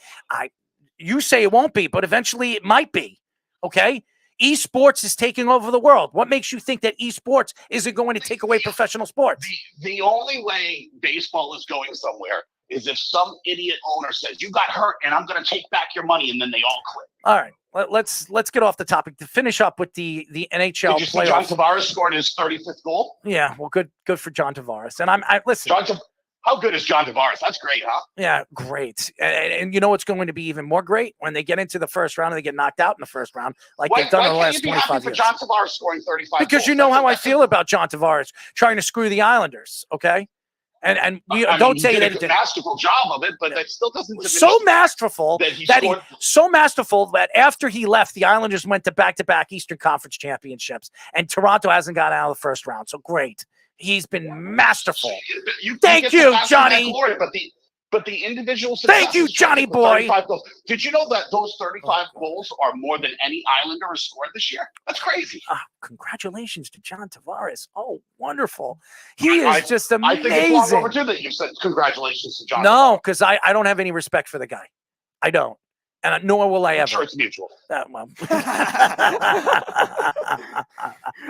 You say it won't be, but eventually it might be. Okay? Esports is taking over the world. What makes you think that esports isn't going to take away professional sports? The only way baseball is going somewhere is if some idiot owner says, you got hurt and I'm going to take back your money, and then they all quit. All right. Let's get off the topic to finish up with the NHL Did you see John playoffs. Tavares scored his 35th goal? Yeah, well, good for John Tavares. And I listen. How good is John Tavares? That's great, huh? Yeah, great. And you know what's going to be even more great? When they get into the first round and they get knocked out in the first round, like they've done in the last 25 years. John Tavares scoring 35 Because goals? you know how I feel about John Tavares trying to screw the Islanders, okay? And we don't say that he did a masterful job of it, but that still doesn't diminish so masterful that that after he left, the Islanders went to back-to-back Eastern Conference championships, and Toronto hasn't gotten out of the first round. So great. He's been masterful. Thank you, Johnny. But the individual Thank you, Johnny boy. Did you know that those 35 goals are more than any Islander has scored this year? That's crazy. Congratulations to John Tavares. Oh, wonderful. He is just amazing. I think it's long overdue that you said congratulations to John. No, because I don't have any respect for the guy. I don't. And nor will I ever. Sure, it's mutual. Well.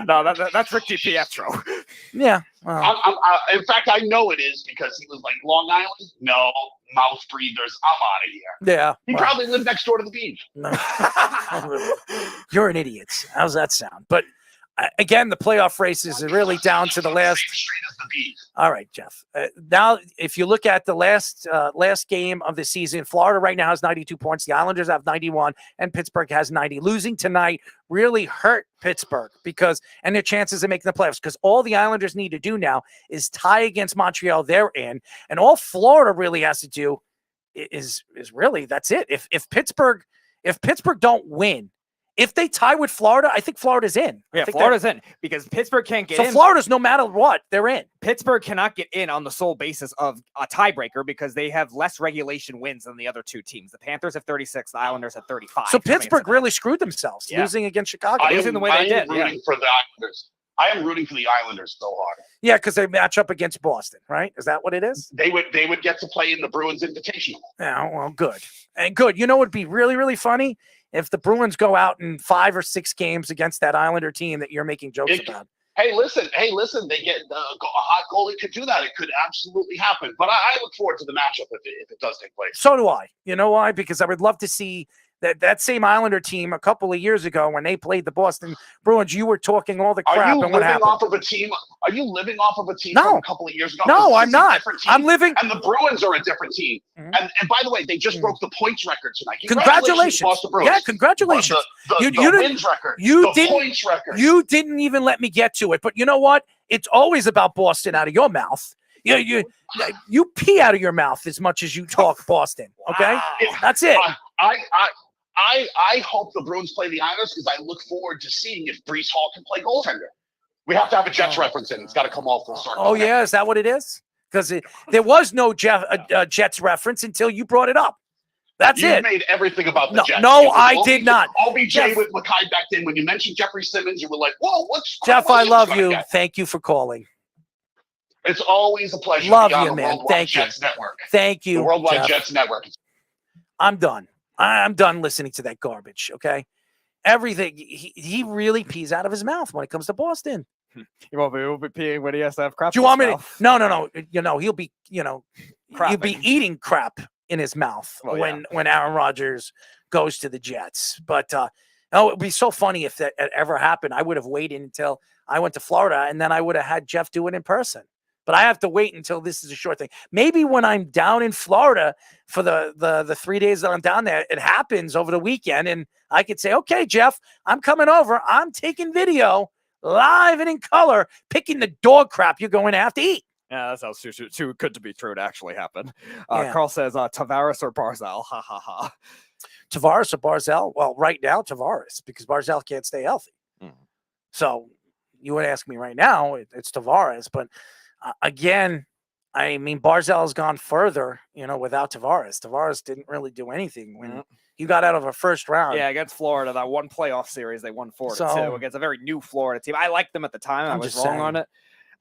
No, that's Rick DiPietro. Yeah. In fact, I know it is because he was like, Long Island? No, mouth breathers. I'm out of here. Yeah. He probably lived next door to the beach. No. You're an idiot. How's that sound? But again, the playoff race is really down to the last. All right, Jeff. Now, if you look at the last game of the season, Florida right now has 92 points. The Islanders have 91, and Pittsburgh has 90. Losing tonight really hurt Pittsburgh and their chances of making the playoffs, because all the Islanders need to do now is tie against Montreal. They're in, and all Florida really has to do is really that's it. If Pittsburgh don't win. If they tie with Florida, I think Florida's in. Yeah, Florida's in because Pittsburgh can't get in. So Florida's, no matter what, they're in. Pittsburgh cannot get in on the sole basis of a tiebreaker because they have less regulation wins than the other two teams. The Panthers have 36, the Islanders have 35. So Pittsburgh really screwed themselves, losing against Chicago. Losing the way they did. Rooting for the Islanders. I am rooting for the Islanders so hard. Yeah, because they match up against Boston, right? Is that what it is? They would get to play in the Bruins Invitational. Yeah, well, good. And good. You know what would be really, really funny? If the Bruins go out in 5 or 6 games against that Islander team that you're making jokes about. Hey, listen, they get a hot goalie could do that. It could absolutely happen. But I look forward to the matchup if it does take place. So do I. You know why? Because I would love to see that same Islander team a couple of years ago when they played the Boston Bruins. You were talking all the crap. Are you and what living happened. off of a team? Are you living off of a team No. from a couple of years ago? No, I'm not. I'm living. And the Bruins are a different team. And by the way, they just broke the points record tonight. Congratulations. Boston Bruins. Yeah, congratulations. The wins record. The points record. You didn't even let me get to it. But you know what? It's always about Boston out of your mouth. You pee out of your mouth as much as you talk Boston. Okay? That's it. I hope the Bruins play the Islanders because I look forward to seeing if Breece Hall can play goaltender. We have to have a Jets reference in. It's got to come all full circle. Oh, yeah? Is that what it is? Because there was no Jets reference until you brought it up. That's you it. made everything about the Jets. No, I did not. OBJ with Mackay back then. When you mentioned Jeffrey Simmons, you were like, whoa, what's Jeff, I love you. Thank you for calling. It's always a pleasure Love to be on you, the man. Worldwide Thank you. Jets Network. Thank you, The Worldwide Jeff. Jets Network. I'm done. I'm done listening to that garbage, okay? Everything. He really pees out of his mouth when it comes to Boston. He won't be peeing when he has to have crap. Do you want me to? No. He'll be, he'll be Crapping. eating crap in his mouth when Aaron Rodgers goes to the Jets. But it would be so funny if that ever happened. I would have waited until I went to Florida, and then I would have had Jeff do it in person. But I have to wait until this is a short thing. Maybe when I'm down in Florida for the 3 days that I'm down there, it happens over the weekend, and I could say, okay, Jeff, I'm coming over. I'm taking video live and in color, picking the dog crap you're going to have to eat. Yeah, that sounds too good to be true to actually happen. Yeah. Carl says Tavares or Barzal. Ha ha ha. Tavares or Barzal? Well, right now, Tavares, because Barzal can't stay healthy. So you would ask me right now, it's Tavares. But again, I mean, Barzal has gone further, without Tavares. Tavares didn't really do anything when he got out of a first round. Yeah, against Florida, that one playoff series, they won 4-2 against a very new Florida team. I liked them at the time. I was wrong on it.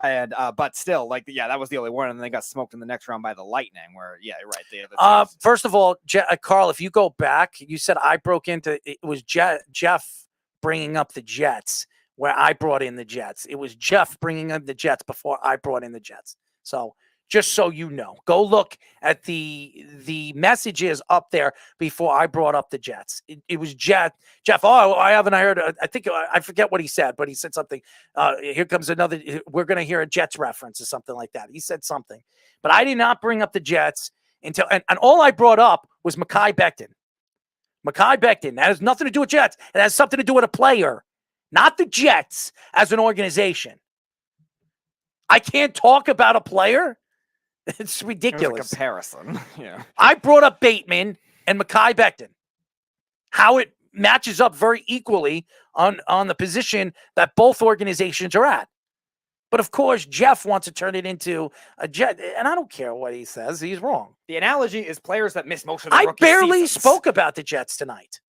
And but still, that was the only one, and they got smoked in the next round by the Lightning. Where, yeah, you're right. First of all, Carl, if you go back, you said I broke into it was Jeff bringing up the Jets, where I brought in the Jets. It was Jeff bringing up the Jets before I brought in the Jets. So just so you know, go look at the messages up there before I brought up the Jets. It was Jeff. Oh, I haven't heard. I forget what he said, but he said something. Here comes another. We're going to hear a Jets reference or something like that. He said something, but I did not bring up the Jets until and all I brought up was Mekhi Becton. Mekhi Becton. That has nothing to do with Jets. It has something to do with a player, not the Jets as an organization. I can't talk about a player. It's ridiculous. It was a comparison. Yeah. I brought up Bateman and Mekhi Becton. How it matches up very equally on the position that both organizations are at. But of course, Jeff wants to turn it into a Jet, and I don't care what he says. He's wrong. The analogy is players that miss most of their I rookie barely seasons. spoke about the Jets tonight.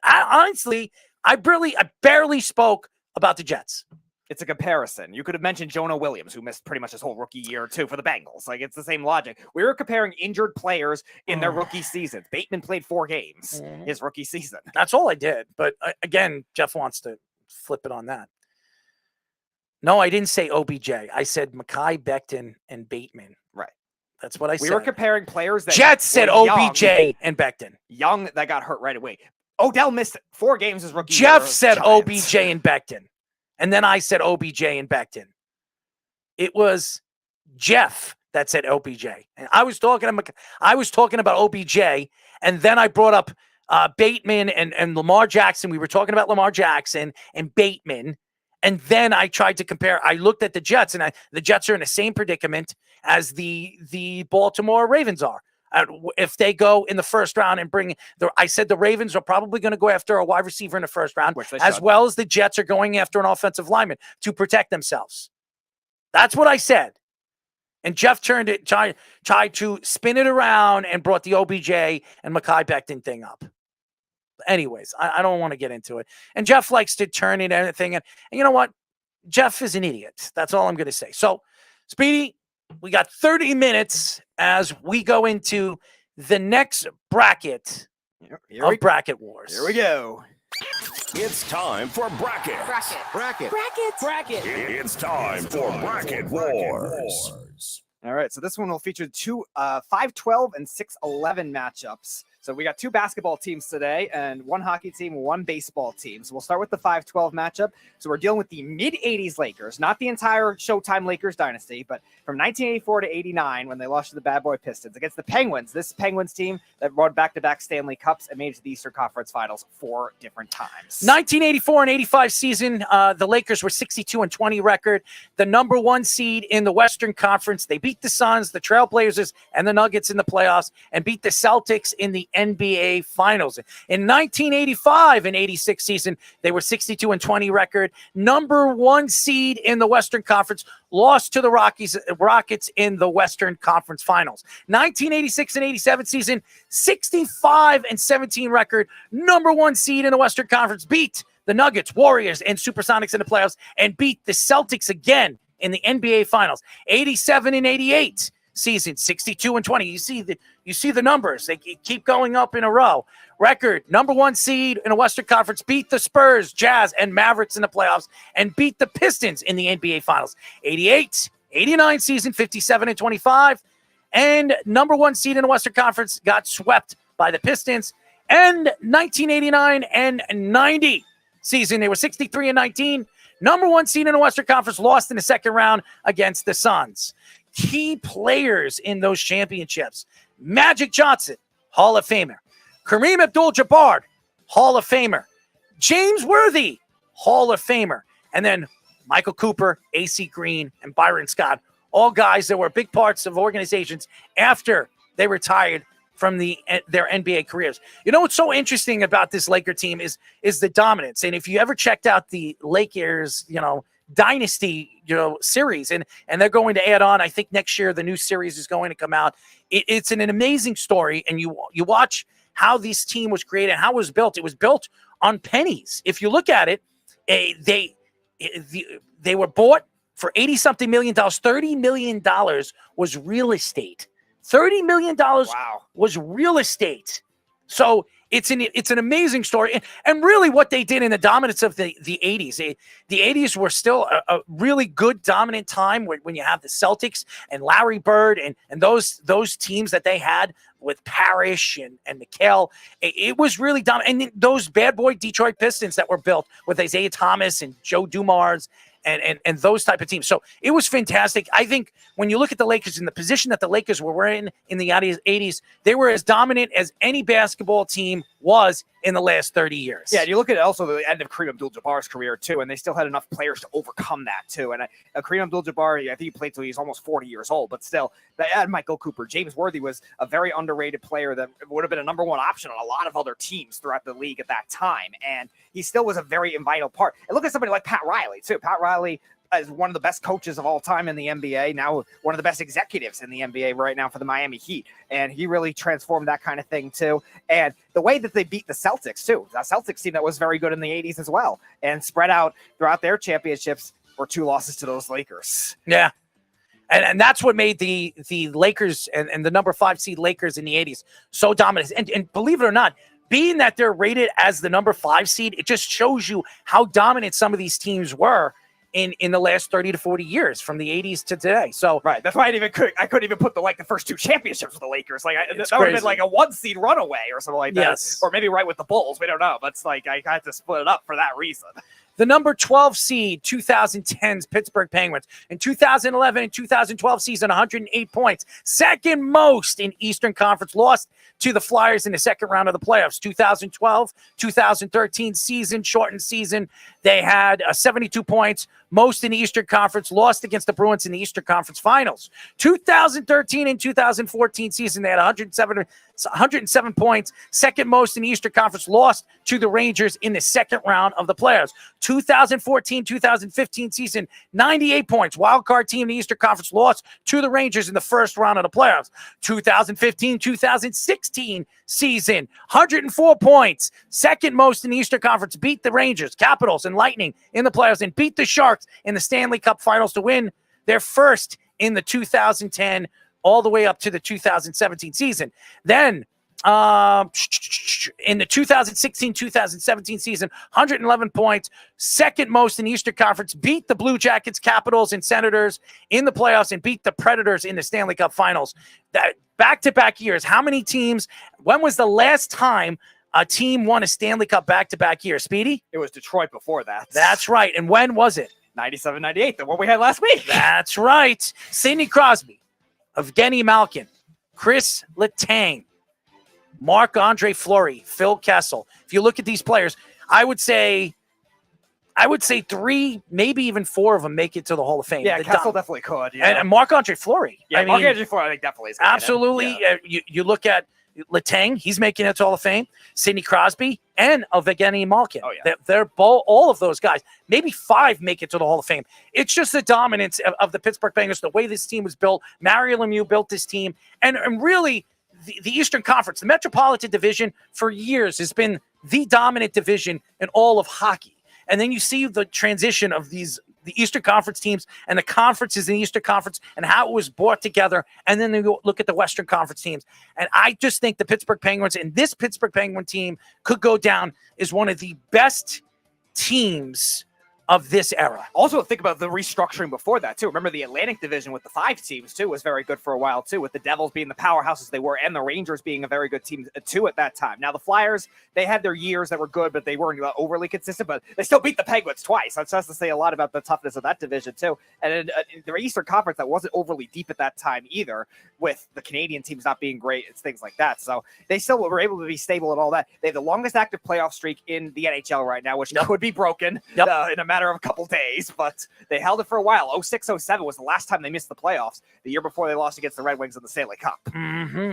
Honestly, I barely spoke about the Jets. It's a comparison. You could have mentioned Jonah Williams, who missed pretty much his whole rookie year, too, for the Bengals. It's the same logic. We were comparing injured players in their rookie seasons. Bateman played 4 games his rookie season. That's all I did. But again, Jeff wants to flip it on that. No, I didn't say OBJ. I said Mekhi Becton and Bateman. Right. That's what I said. We were comparing players that Jets said OBJ and Becton. Young that got hurt right away. Odell missed 4 games his rookie year. Jeff said OBJ and Becton. And then I said OBJ and Becton. It was Jeff that said OBJ. And I was talking about OBJ, and then I brought up Bateman and Lamar Jackson. We were talking about Lamar Jackson and Bateman. And then I tried to compare. I looked at the Jets, and the Jets are in the same predicament as the Baltimore Ravens are. If they go in the first round and I said the Ravens are probably going to go after a wide receiver in the first round, as well as the Jets are going after an offensive lineman to protect themselves. That's what I said. And Jeff tried to spin it around and brought the OBJ and Mekhi Becton thing up. Anyways, I don't want to get into it. And Jeff likes to turn it anything. And you know what? Jeff is an idiot. That's all I'm going to say. So, Speedy, we got 30 minutes as we go into the next bracket of Bracket Wars. Here we go. It's time for Bracket. It's time for Bracket Wars. All right, so this one will feature 2 5-12 and 6-11 matchups. So we got 2 basketball teams today and 1 hockey team, 1 baseball team. So we'll start with the 5-12 matchup. So we're dealing with the mid-'80s Lakers, not the entire Showtime Lakers dynasty, but from 1984 to 89 when they lost to the Bad Boy Pistons against the Penguins. This Penguins team that won back-to-back Stanley Cups and made it to the Eastern Conference Finals 4 different times. 1984 and 85 season, the Lakers were 62-20 record, the number 1 seed in the Western Conference. They beat the Suns, the Trailblazers, and the Nuggets in the playoffs, and beat the Celtics in the NBA Finals. In 1985 and 86 season, they were 62-20 record, number 1 seed in the Western Conference, lost to the Rockets in the Western Conference Finals. 1986 and 87 season, 65-17 record, number 1 seed in the Western Conference, beat the Nuggets, Warriors, and Supersonics in the playoffs, and beat the Celtics again in the NBA Finals. 87 and 88 season, 62-20. You see the numbers. They keep going up in a row. Record, number 1 seed in a Western Conference, beat the Spurs, Jazz, and Mavericks in the playoffs, and beat the Pistons in the NBA Finals. 88, 89 season, 57-25, and number 1 seed in the Western Conference got swept by the Pistons. And 1989 and 90 season, they were 63-19. Number 1 seed in the Western Conference, lost in the second round against the Suns. Key players in those championships: Magic Johnson, Hall of Famer; Kareem Abdul-Jabbar, Hall of Famer; James Worthy, Hall of Famer; and then Michael Cooper, A.C. Green, and Byron Scott, all guys that were big parts of organizations after they retired from their NBA careers. You know what's so interesting about this Laker team is the dominance. And if you ever checked out the Lakers, dynasty, series, and they're going to add on, I think next year the new series is going to come out. It's an amazing story, and you watch how this team was created, how it was built. It was built on pennies. If you look at it, they were bought for $80-something million. $30 million was real estate. $30 million was real estate. So it's an amazing story. And really what they did in the dominance of the 80s. The 80s were still a really good dominant time when you have the Celtics and Larry Bird and those teams that they had with Parrish and McHale. It was really dominant. And those bad boy Detroit Pistons that were built with Isaiah Thomas and Joe Dumars and those type of teams. So it was fantastic. I think when you look at the Lakers in the position that the Lakers were in the 80s, they were as dominant as any basketball team was in the last 30 years. Yeah, and you look at also the end of Kareem Abdul-Jabbar's career, too, and they still had enough players to overcome that, too. And Kareem Abdul-Jabbar, I think he played till he was almost 40 years old, but still, they had Michael Cooper. James Worthy was a very underrated player that would have been a number one option on a lot of other teams throughout the league at that time, and he still was a very vital part. And look at somebody like Pat Riley, too. Pat Riley is one of the best coaches of all time in the NBA, now one of the best executives in the NBA right now for the Miami Heat. And he really transformed that kind of thing, too. And the way that they beat the Celtics, too. The Celtics team that was very good in the 80s as well. And spread out throughout their championships were 2 losses to those Lakers. Yeah. And that's what made the Lakers and the number 5 seed Lakers in the 80s so dominant. And believe it or not, being that they're rated as the number 5 seed, it just shows you how dominant some of these teams were in the last 30 to 40 years from the 80s to today. So right, that's why I couldn't even put the first 2 championships with the Lakers. That would have been like a 1 seed runaway or something like that. Yes. Or maybe right with the Bulls. We don't know. But it's like I had to split it up for that reason. The number 12 seed 2010's Pittsburgh Penguins. In 2011 and 2012 season, 108 points. Second most in Eastern Conference. Lost to the Flyers in the second round of the playoffs. 2012, 2013 season, shortened season. They had 72 points, most in the Eastern Conference. Lost against the Bruins in the Eastern Conference Finals. 2013 and 2014 season, they had 107 points, second most in the Eastern Conference. Lost to the Rangers in the second round of the playoffs. 2014-2015 season, 98 points. Wild card team in the Eastern Conference, lost to the Rangers in the first round of the playoffs. 2015-2016 season, 104 points. Second most in the Eastern Conference, beat the Rangers, Capitals, and Lightning in the playoffs, and beat the Sharks in the Stanley Cup Finals to win their first in the 2010 all the way up to the 2017 season. Then in the 2016-2017 season, 111 points, second most in the Eastern Conference, beat the Blue Jackets, Capitals, and Senators in the playoffs, and beat the Predators in the Stanley Cup Finals. That back-to-back years. How many teams? When was the last time a team won a Stanley Cup back-to-back year? Speedy? It was Detroit before that. That's right. And when was it? 97-98, the one we had last week. That's right. Sidney Crosby, Evgeny Malkin, Chris Letang, Marc-Andre Fleury, Phil Kessel. If you look at these players, I would say 3, maybe even 4 of them make it to the Hall of Fame. Yeah, Kessel definitely could. Yeah. And Marc-Andre Fleury. Yeah, Marc-Andre Fleury, I think definitely is. Absolutely. Yeah. You look at Letang, he's making it to Hall of Fame. Sidney Crosby and Evgeny Malkin. Oh, yeah. They're all of those guys. Maybe 5 make it to the Hall of Fame. It's just the dominance of the Pittsburgh Penguins, the way this team was built. Mario Lemieux built this team. And really, the Eastern Conference, the Metropolitan Division, for years has been the dominant division in all of hockey. And then you see the transition of the Eastern Conference teams and the conferences in the Eastern Conference and how it was brought together. And then you look at the Western Conference teams. And I just think the Pittsburgh Penguins and this Pittsburgh Penguin team could go down as one of the best teams of this era. Also, think about the restructuring before that, too. Remember, the Atlantic Division with the 5 teams, too, was very good for a while, too, with the Devils being the powerhouses they were and the Rangers being a very good team, too, at that time. Now, the Flyers, they had their years that were good, but they weren't overly consistent, but they still beat the Penguins twice. That has to say a lot about the toughness of that division, too. And in the Eastern Conference, that wasn't overly deep at that time either, with the Canadian teams not being great. It's things like that. So they still were able to be stable and all that. They have the longest active playoff streak in the NHL right now, which could be broken in a matter matter of a couple days, but they held it for a while. 06-07 was the last time they missed the playoffs. The year before they lost against the Red Wings in the Stanley Cup.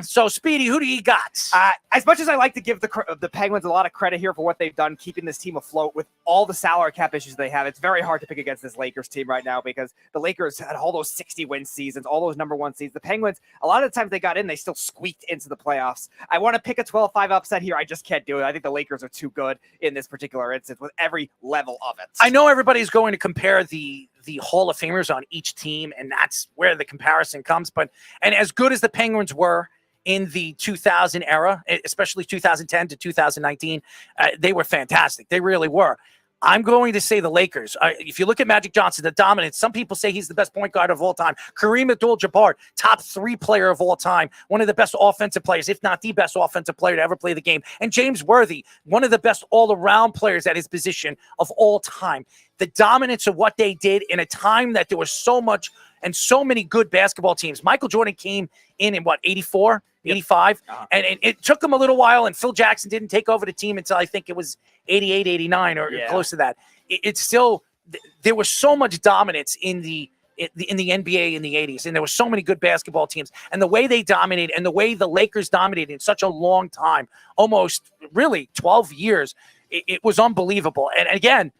So, Speedy, who do you got? As much as I like to give the Penguins a lot of credit here for what they've done, keeping this team afloat with all the salary cap issues they have, it's very hard to pick against this Lakers team right now because the Lakers had all those 60-win seasons, all those number one seeds. The Penguins, a lot of the times they got in, they still squeaked into the playoffs. I want to pick a 12-5 upset here. I just can't do it. I think the Lakers are too good in this particular instance with every level of it. I know everybody's going to compare the Hall of Famers on each team, and that's where the comparison comes. And as good as the Penguins were in the 2000 era, especially 2010 to 2019, they were fantastic. They really were. I'm going to say the Lakers. If you look at Magic Johnson, the dominance, some people say he's the best point guard of all time. Kareem Abdul-Jabbar, top 3 player of all time, one of the best offensive players, if not the best offensive player to ever play the game. And James Worthy, one of the best all-around players at his position of all time. The dominance of what they did in a time that there was so much and so many good basketball teams. Michael Jordan came in 84? 85, and it took him a little while, and Phil Jackson didn't take over the team until I think it was 88, 89, or close to that. It's still, there was so much dominance in the NBA in the 80s, and there were so many good basketball teams, and the way they dominated and the way the Lakers dominated in such a long time, almost really 12 years, it was unbelievable. And again,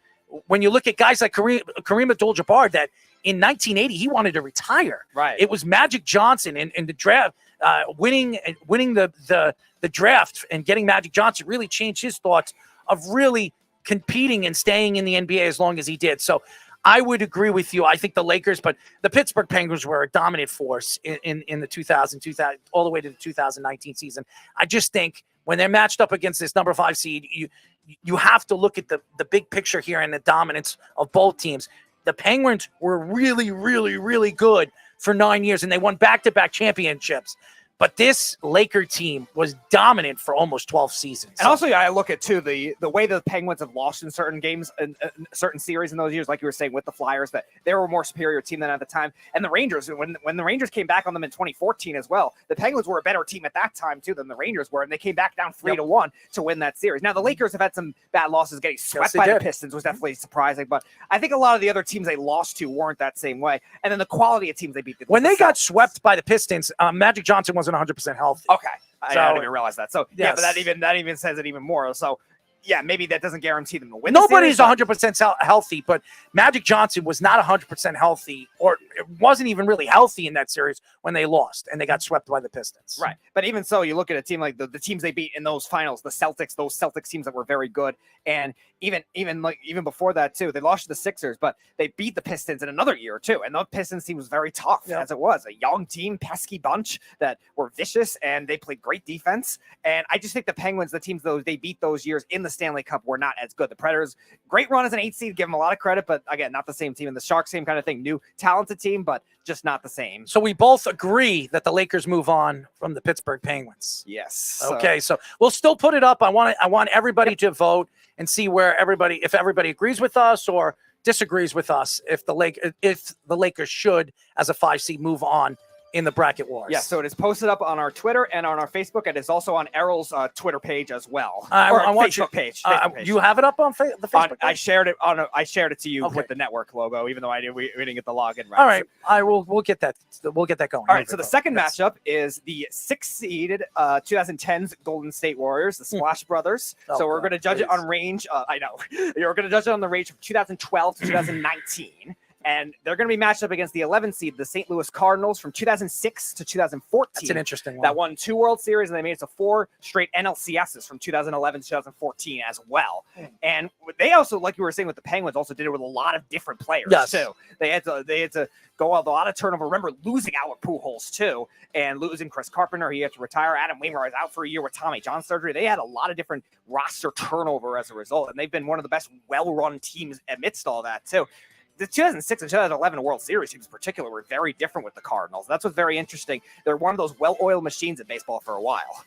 when you look at guys like Kareem Abdul-Jabbar, that in 1980 he wanted to retire. Right. It was Magic Johnson in the draft, winning the draft and getting Magic Johnson really changed his thoughts of really competing and staying in the NBA as long as he did. So I would agree with you. I think the Lakers, but the Pittsburgh Penguins were a dominant force in the 2000 all the way to the 2019 season. I just think when they're matched up against this number 5 seed, you have to look at the big picture here and the dominance of both teams. The Penguins were really, really, really good for 9 years, and they won back-to-back championships. But this Laker team was dominant for almost 12 seasons. And also, I look at, too, the way the Penguins have lost in certain games and certain series in those years, like you were saying with the Flyers, that they were a more superior team than at the time. And the Rangers, when the Rangers came back on them in 2014 as well, the Penguins were a better team at that time, too, than the Rangers were. And they came back down 3-1 to win that series. Now, the Lakers have had some bad losses. Getting swept by the Pistons was definitely surprising. But I think a lot of the other teams they lost to weren't that same way. And then the quality of teams they beat. When they got swept by the Pistons, Magic Johnson wasn't 100% healthy. Okay. I So- didn't even realize that. So, yeah, Yes. but that even says it even more. So, yeah, maybe that doesn't guarantee them to win. Nobody's the series, 100% healthy, but Magic Johnson was not 100% healthy, or it wasn't even really healthy in that series when they lost and they got swept by the Pistons. Right. But even so, you look at a team like the teams they beat in those finals, the Celtics, those Celtics teams that were very good. And even before that, too, they lost to the Sixers, but they beat the Pistons in another year, too. And the Pistons team was very tough, as it was. A young team, pesky bunch that were vicious, and they played great defense. And I just think the Penguins, the teams they beat those years in the Stanley Cup, were not as good. The Predators, great run as an 8 seed, give them a lot of credit, but again, not the same team. And the Sharks, same kind of thing. New, talented team, but just not the same. So we both agree that the Lakers move on from the Pittsburgh Penguins. Yes. Okay, so we'll still put it up. I want everybody to vote and see where if everybody agrees with us or disagrees with us, if the Lakers should, as a 5 seed, move on in the bracket wars. Yeah, so it is posted up on our Twitter and on our Facebook, and it's also on Errol's Twitter page as well. I want Facebook page. You have it up on the Facebook page? I shared it to you with the network logo, even though we didn't get the login right. All right, we'll get that. We'll get that going. All right, so the second matchup is the 6-seeded 2010's Golden State Warriors, the Splash Brothers. So we're going to judge it on range. I know. You're going to judge it on the range from 2012 to 2019. And they're going to be matched up against the 11 seed, the St. Louis Cardinals, from 2006 to 2014. That's an interesting one. That won 2 World Series, and they made it to 4 straight NLCSs from 2011 to 2014 as well. And they also, like you were saying with the Penguins, also did it with a lot of different players too. They had to go out a lot of turnover. Remember losing Albert Pujols too, and losing Chris Carpenter. He had to retire. Adam Wainwright was out for a year with Tommy John surgery. They had a lot of different roster turnover as a result, and they've been one of the best well-run teams amidst all that too. The 2006 and 2011 World Series teams in particular were very different with the Cardinals. That's what's very interesting. They're one of those well-oiled machines in baseball for a while.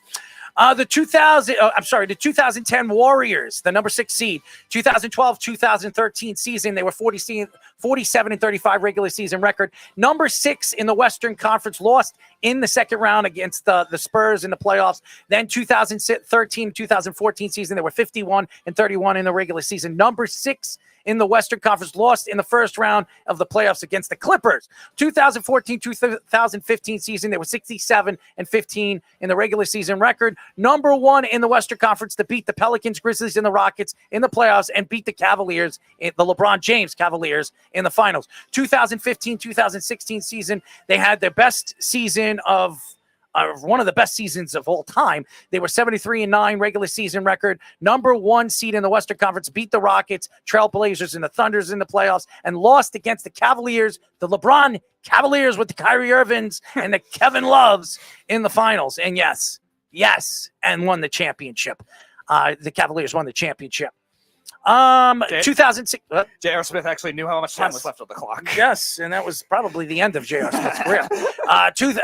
The 2010 Warriors, the number 6 seed, 2012-2013 season, they were 47-35 regular season record. Number 6 in the Western Conference, lost in the second round against the Spurs in the playoffs. Then 2013-2014 season, they were 51-31 in the regular season. Number 6 in the Western Conference, lost in the first round of the playoffs against the Clippers. 2014-2015 season, they were 67-15 in the regular season record. Number 1 in the Western Conference to beat the Pelicans, Grizzlies, and the Rockets in the playoffs and beat the Cavaliers, the LeBron James Cavaliers, in the finals. 2015-2016 season, they had their best season of one of the best seasons of all time. They were 73-9 regular season record, number 1 seed in the Western Conference, beat the Rockets, Trailblazers, and the Thunders in the playoffs, and lost against the Cavaliers, the LeBron Cavaliers with the Kyrie Irvings and the Kevin Loves in the finals. And yes, and won the championship. The Cavaliers won the championship. 2006. J.R. Smith actually knew how much time was left on the clock. Yes, and that was probably the end of J.R. Smith's career.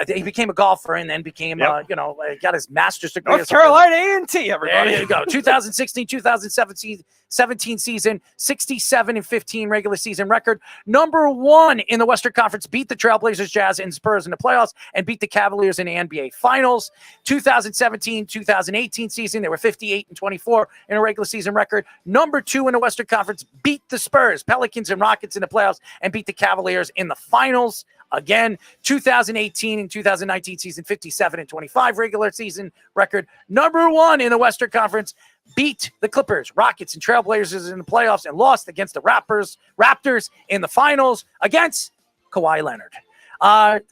He became a golfer and then became, got his master's degree. North Carolina A&T, everybody. There you go. 2016-2017 season, 67-15 regular season record. Number 1 in the Western Conference, beat the Trailblazers, Jazz, and Spurs in the playoffs, and beat the Cavaliers in the NBA Finals. 2017-2018 season, they were 58-24 in a regular season record. Number 2 in the Western Conference, beat the Spurs, Pelicans, and Rockets in the playoffs, and beat the Cavaliers in the finals. Again, 2018 and 2019 season, 57-25 regular season record. Number 1 in the Western Conference, beat the Clippers, Rockets, and Trailblazers in the playoffs, and lost against the Raptors in the finals against Kawhi Leonard.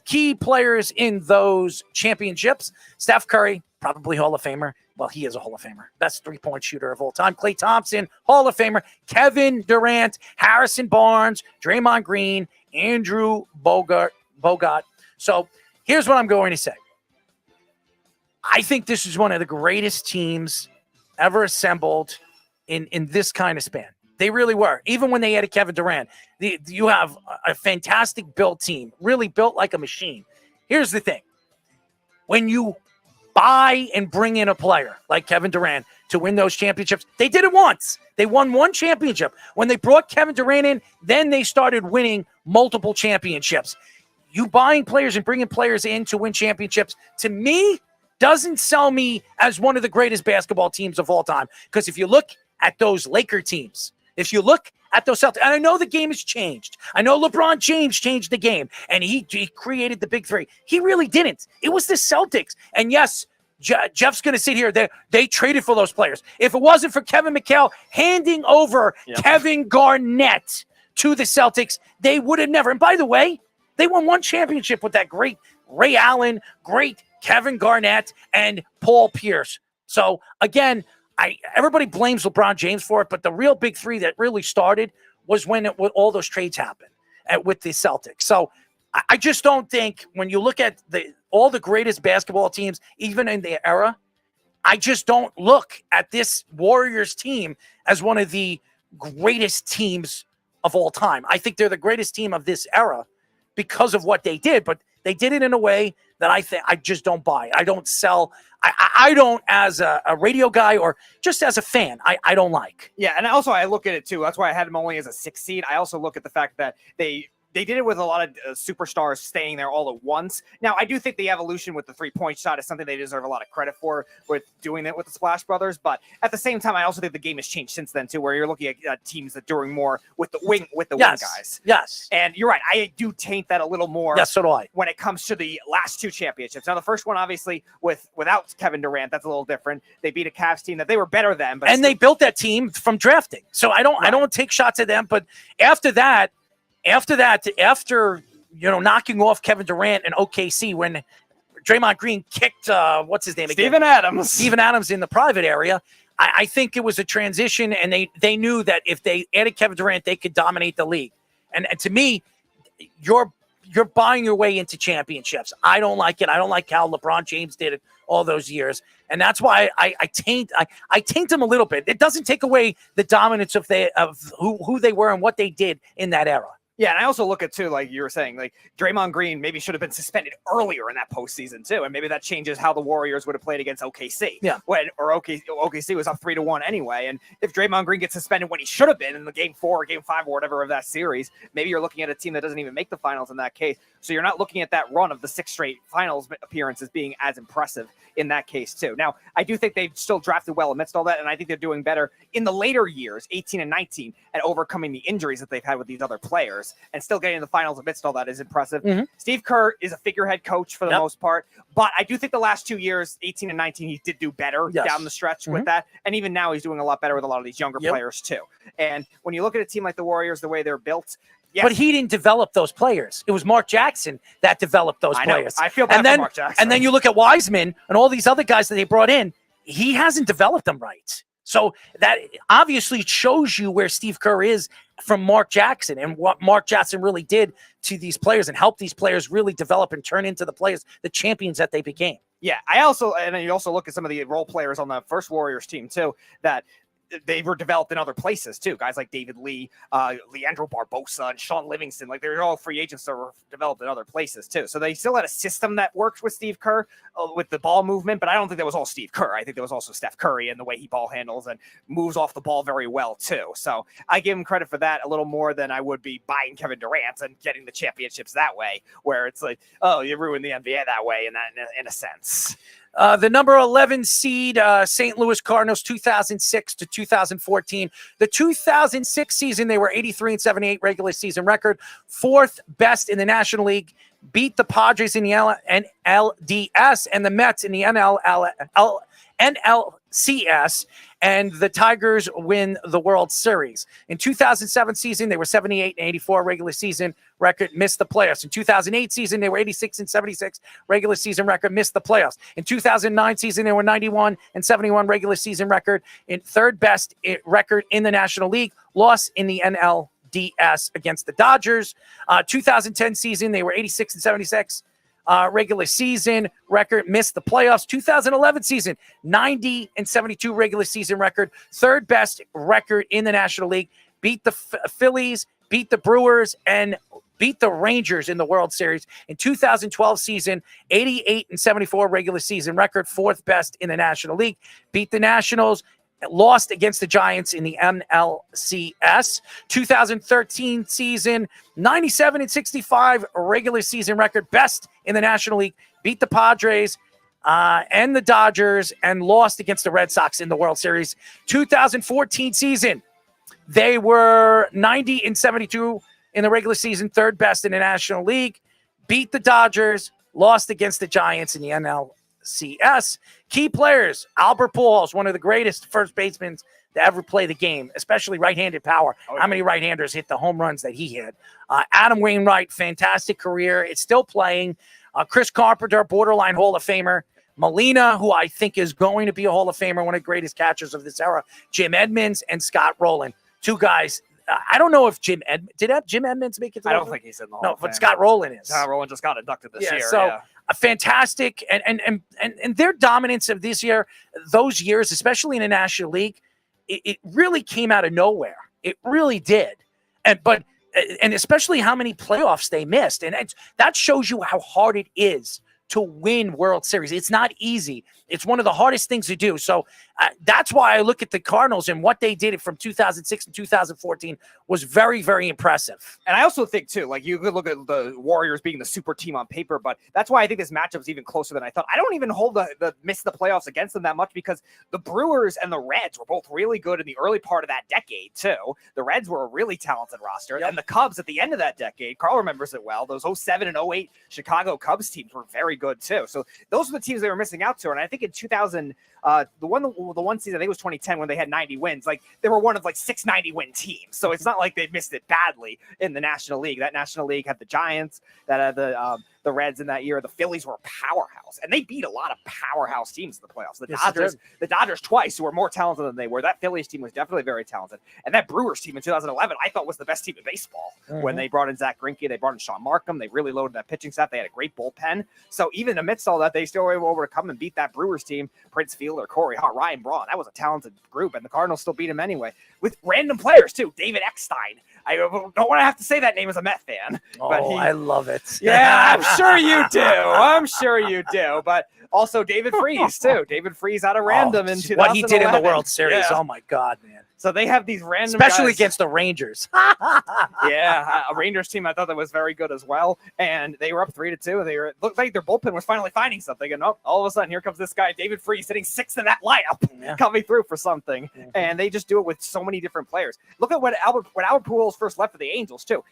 Key players in those championships: Steph Curry, probably Hall of Famer. Well, he is a Hall of Famer. Best three-point shooter of all time. Klay Thompson, Hall of Famer. Kevin Durant, Harrison Barnes, Draymond Green, Andrew Bogut. So here's what I'm going to say. I think this is one of the greatest teams ever assembled in this kind of span. They really were. Even when they added Kevin Durant, you have a fantastic built team, really built like a machine. Here's the thing. When you buy and bring in a player like Kevin Durant to win those championships, they did it once. They won 1 championship. When they brought Kevin Durant in, then they started winning multiple championships. You buying players and bringing players in to win championships, to me, doesn't sell me as one of the greatest basketball teams of all time. Because if you look at those Laker teams, if you look at those Celtics, and I know the game has changed. I know LeBron James changed the game, and he created the big 3. He really didn't. It was the Celtics. And yes, Jeff's going to sit here. They traded for those players. If it wasn't for Kevin McHale handing over Kevin Garnett to the Celtics, they would have never. And by the way, they won 1 championship with that great Ray Allen, great Kevin Garnett, and Paul Pierce. So again, everybody blames LeBron James for it, but the real big 3 that really started was when all those trades happened with the Celtics. So I just don't think, when you look at all the greatest basketball teams, even in their era, I just don't look at this Warriors team as one of the greatest teams of all time. I think they're the greatest team of this era because of what they did, but they did it in a way that I just don't buy. I don't sell. I don't, as a radio guy or just as a fan, I don't like. Yeah, and also I look at it too. That's why I had them only as a 6 seed. I also look at the fact that they did it with a lot of superstars staying there all at once. Now, I do think the evolution with the 3-point shot is something they deserve a lot of credit for with doing it with the Splash Brothers. But at the same time, I also think the game has changed since then too, where you're looking at teams that doing more with the wing guys. Yes. And you're right. I do taint that a little more. Yes, so do I. When it comes to the last 2 championships. Now, the first one, obviously, without Kevin Durant, that's a little different. They beat a Cavs team that they were better than. But they built that team from drafting. So I don't take shots at them. But after knocking off Kevin Durant and OKC, when Draymond Green kicked what's his name again? Steven Adams in the private area, I think it was a transition, and they knew that if they added Kevin Durant, they could dominate the league. And to me, you're buying your way into championships. I don't like it. I don't like how LeBron James did it all those years. And that's why I taint them a little bit. It doesn't take away the dominance of who they were and what they did in that era. Yeah, and I also look at, too, like you were saying, like Draymond Green maybe should have been suspended earlier in that postseason, too, and maybe that changes how the Warriors would have played against OKC. Yeah. OKC was up 3-1 anyway, and if Draymond Green gets suspended when he should have been in the Game 4 or Game 5 or whatever of that series, maybe you're looking at a team that doesn't even make the finals in that case. So you're not looking at that run of the 6 straight finals appearances being as impressive in that case, too. Now, I do think they've still drafted well amidst all that, and I think they're doing better in the later years, 18 and 19, at overcoming the injuries that they've had with these other players. And still getting to the finals amidst all that is impressive. Steve Kerr is a figurehead coach for the most part, but I do think the last 2 years, 18 and 19, he did do better down the stretch with that. And even now he's doing a lot better with a lot of these younger players too. And when you look at a team like the Warriors, the way they're built, but he didn't develop those players. It was Mark Jackson that developed those players. I feel bad for Mark Jackson. And then you look at Wiseman and all these other guys that they brought in, he hasn't developed them right. So that obviously shows you where Steve Kerr is from Mark Jackson and what Mark Jackson really did to these players and help these players really develop and turn into the players, the champions that they became. Yeah, and then you also look at some of the role players on the first Warriors team too, that they were developed in other places too. Guys like David Lee, Leandro Barbosa, and Sean Livingston, like they're all free agents that were developed in other places too. So they still had a system that worked with Steve Kerr with the ball movement, but I don't think that was all Steve Kerr. I think there was also Steph Curry and the way he ball handles and moves off the ball very well too. So I give him credit for that a little more than I would be buying Kevin Durant and getting the championships that way, where it's like, oh, you ruined the NBA that way in a sense. The number 11 seed, St. Louis Cardinals, 2006 to 2014. The 2006 season, they were 83-78 regular season record, 4th best in the National League, beat the Padres in the NLDS and the Mets in the NLCS, and the Tigers win the World Series. In 2007 season, they were 78-84 regular season record, missed the playoffs. In 2008 season, they were 86-76 regular season record, missed the playoffs. In 2009 season, they were 91-71 regular season record, in 3rd best record in the National League, loss in the NLDS against the Dodgers. 2010 season, they were 86-76 regular season record, missed the playoffs. 2011 season, 90-72 regular season record, 3rd best record in the National League, beat the Phillies, beat the Brewers, and beat the Rangers in the World Series. In 2012 season, 88-74 regular season record, 4th best in the National League, beat the Nationals, lost against the Giants in the NLCS. 2013 season, 97-65 regular season record, best in the National League, beat the Padres and the Dodgers, and lost against the Red Sox in the World Series. 2014 season, they were 90-72 in the regular season, 3rd best in the National League, beat the Dodgers, lost against the Giants in the NLCS. Key players, Albert Pujols, one of the greatest first basemen to ever play the game, especially right-handed power. How many right-handers hit the home runs that he hit? Adam Wainwright, fantastic career. It's still playing. Chris Carpenter, borderline Hall of Famer. Molina, who I think is going to be a Hall of Famer, one of the greatest catchers of this era. Jim Edmonds and Scott Rowland, 2 guys. I don't know if Jim Edmonds make it to I don't think he's in the Hall of Fame. but Scott Rowland is. Scott Rowland just got inducted this year. So a fantastic and their dominance of this year, those years, especially in the National League, it really came out of nowhere. It really did. And especially how many playoffs they missed. And that shows you how hard it is to win World Series. It's not easy. It's one of the hardest things to do. So that's why I look at the Cardinals and what they did from 2006 and 2014 was very, very impressive. And I also think, too, like you could look at the Warriors being the super team on paper, but that's why I think this matchup is even closer than I thought. I don't even hold the miss the playoffs against them that much because the Brewers and the Reds were both really good in the early part of that decade, too. The Reds were a really talented roster. And the Cubs at the end of that decade, Carl remembers it well, those 07 and 08 Chicago Cubs teams were very good, too. So those were the teams they were missing out to. And I think in 2000, the one season, I think it was 2010 when they had 90 wins, like they were one of like 6 90-win teams. So it's not like they missed it badly in the National League. That National League had the Giants, that had the Reds in that year. The Phillies were a powerhouse, and they beat a lot of powerhouse teams in the playoffs. The Dodgers twice, who were more talented than they were. That Phillies team was definitely very talented, and that Brewers team in 2011, I thought was the best team in baseball. When they brought in Zach Greinke, they brought in Sean Markham. They really loaded that pitching staff. They had a great bullpen. So even amidst all that, they still were able to come and beat that Brewers team. Prince Fielder, Corey Hart, Ryan Braun. That was a talented group, and the Cardinals still beat them anyway with random players too. David Eckstein, I don't want to have to say that name as a Met fan. But I love it. Yeah, I'm sure you do. I'm sure you do. But also David Freese, too. David Freese out of random in 2011. What he did in the World Series. Yeah. Oh, my God, man. So they have these random Especially guys. against the Rangers. Yeah, a Rangers team I thought that was very good as well. And they were up 3-2. They were looked like their bullpen was finally finding something. And all of a sudden, here comes this guy, David Freese, hitting 6th in that lineup, coming through for something. And they just do it with so many different players. Look at when Albert Pujols first left for the Angels, too.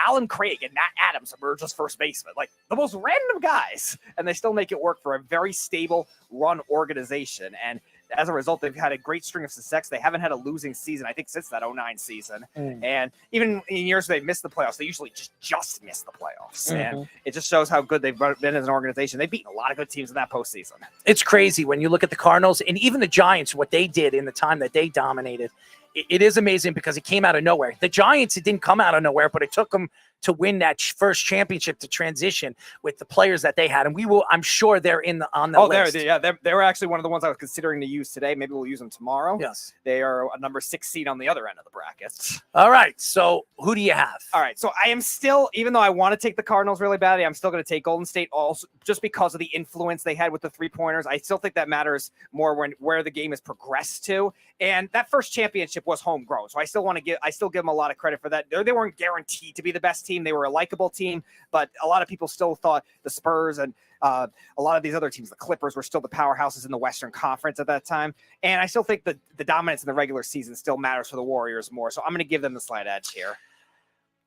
Alan Craig and Matt Adams emerged as first baseman. Like, the most random guys. And they still make it work for a very stable run organization. And as a result, they've had a great string of success. They haven't had a losing season, I think, since that 2009 season. And even in years they've missed the playoffs, they usually just miss the playoffs. And it just shows how good they've been as an organization. They've beaten a lot of good teams in that postseason. It's crazy when you look at the Cardinals and even the Giants, what they did in the time that they dominated. It is amazing because it came out of nowhere. The Giants, it didn't come out of nowhere, but it took them to win that first championship to transition with the players that they had. And I'm sure they're on the list. They were actually one of the ones I was considering to use today. Maybe we'll use them tomorrow. Yes. They are a number 6 seed on the other end of the brackets. All right. So who do you have? All right. So I am still, even though I want to take the Cardinals really badly, I'm still going to take Golden State also just because of the influence they had with the 3-pointers. I still think that matters more where the game has progressed to. And that first championship was homegrown. So I still give them a lot of credit for that. They weren't guaranteed to be the best team. They were a likable team, but a lot of people still thought the Spurs and a lot of these other teams, the Clippers, were still the powerhouses in the Western Conference at that time. And I still think that the dominance in the regular season still matters for the Warriors more. So I'm going to give them the slight edge here.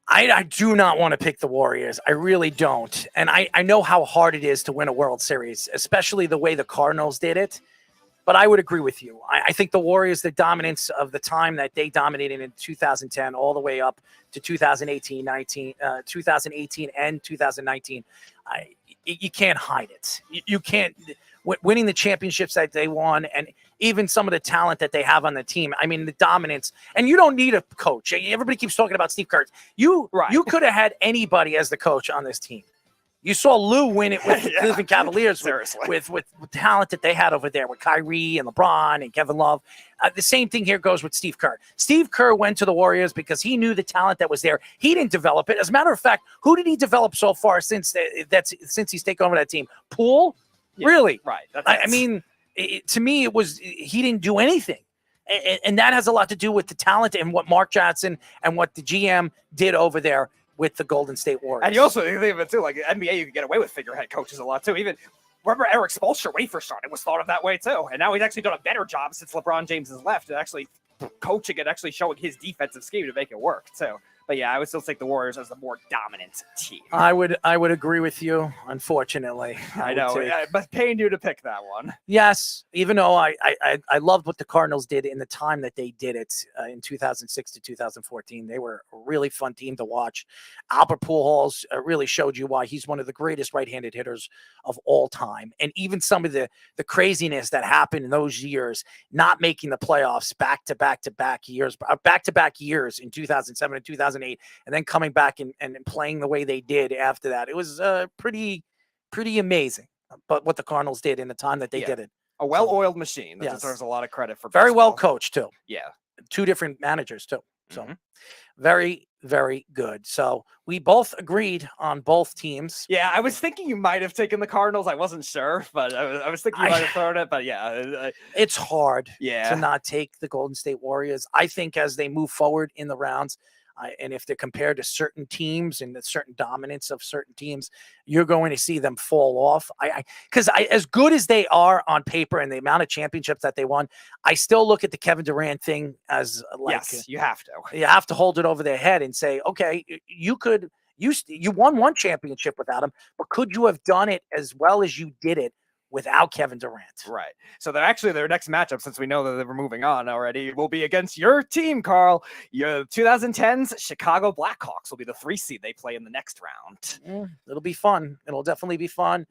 I do not want to pick the Warriors. I really don't. And I know how hard it is to win a World Series, especially the way the Cardinals did it. But I would agree with you. I think the Warriors, the dominance of the time that they dominated in 2010 all the way up to 2018 and 2019, you can't hide it. You can't winning the championships that they won and even some of the talent that they have on the team. I mean, the dominance. And you don't need a coach. Everybody keeps talking about Steve Kerr. You could have had anybody as the coach on this team. You saw Lou win it with the Cleveland Cavaliers with the talent that they had over there with Kyrie and LeBron and Kevin Love. The same thing here goes with Steve Kerr. Steve Kerr went to the Warriors because he knew the talent that was there. He didn't develop it. As a matter of fact, who did he develop so far since he's taken over that team? Poole? Yeah, really? Right. I mean, to me, he didn't do anything. And that has a lot to do with the talent and what Mark Johnson and what the GM did over there with the Golden State Warriors. And you also think of it too, like NBA, you can get away with figurehead coaches a lot too. Even remember Eric Spoelstra when he first started was thought of that way too. And now he's actually done a better job since LeBron James has left at actually coaching and actually showing his defensive scheme to make it work too. But yeah, I would still take the Warriors as the more dominant team. I would agree with you, unfortunately. I know, but paying you to pick that one. Yes, even though I loved what the Cardinals did in the time that they did it in 2006 to 2014. They were a really fun team to watch. Albert Pujols really showed you why he's one of the greatest right-handed hitters of all time. And even some of the craziness that happened in those years, not making the playoffs back-to-back years in 2007 and 2008, and then coming back and playing the way they did after that. It was pretty amazing. But what the Cardinals did in the time that they did it. A well-oiled machine that deserves a lot of credit for very baseball. well coached too. Yeah. 2 different managers too. So very, very good. So we both agreed on both teams. Yeah, I was thinking you might have taken the Cardinals. I wasn't sure, but I was thinking you might have thrown it. But yeah. It's hard to not take the Golden State Warriors. I think as they move forward in the rounds, and if they're compared to certain teams and the certain dominance of certain teams, you're going to see them fall off. Because as good as they are on paper and the amount of championships that they won, I still look at the Kevin Durant thing as yes, you have to. You have to hold it over their head and say, okay, you won one championship without him, but could you have done it as well as you did it without Kevin Durant? Right. So their next matchup, since we know that they were moving on already, will be against your team, Carl. Your 2010's Chicago Blackhawks will be the 3 seed they play in the next round. It'll be fun. It'll definitely be fun.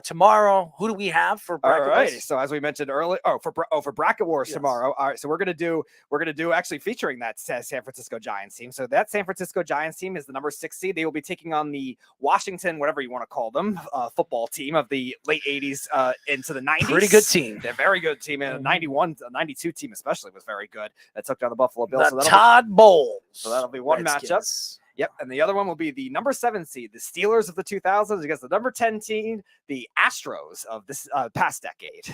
tomorrow. Who do we have for All bracket right. Wars? So as we mentioned earlier, for bracket wars tomorrow. All right. So we're gonna do actually featuring that San Francisco Giants team. So that San Francisco Giants team is the number 6 seed. They will be taking on the Washington, whatever you want to call them, football team of the late 80s into the 90s. Pretty good team. They're a very good team. And a 92 team especially was very good. That took down the Buffalo Bills. The Todd Bowles. So that'll be one matchup. Yep, and the other one will be the number 7 seed, the Steelers of the 2000s, against the number 10 team, the Astros of this past decade.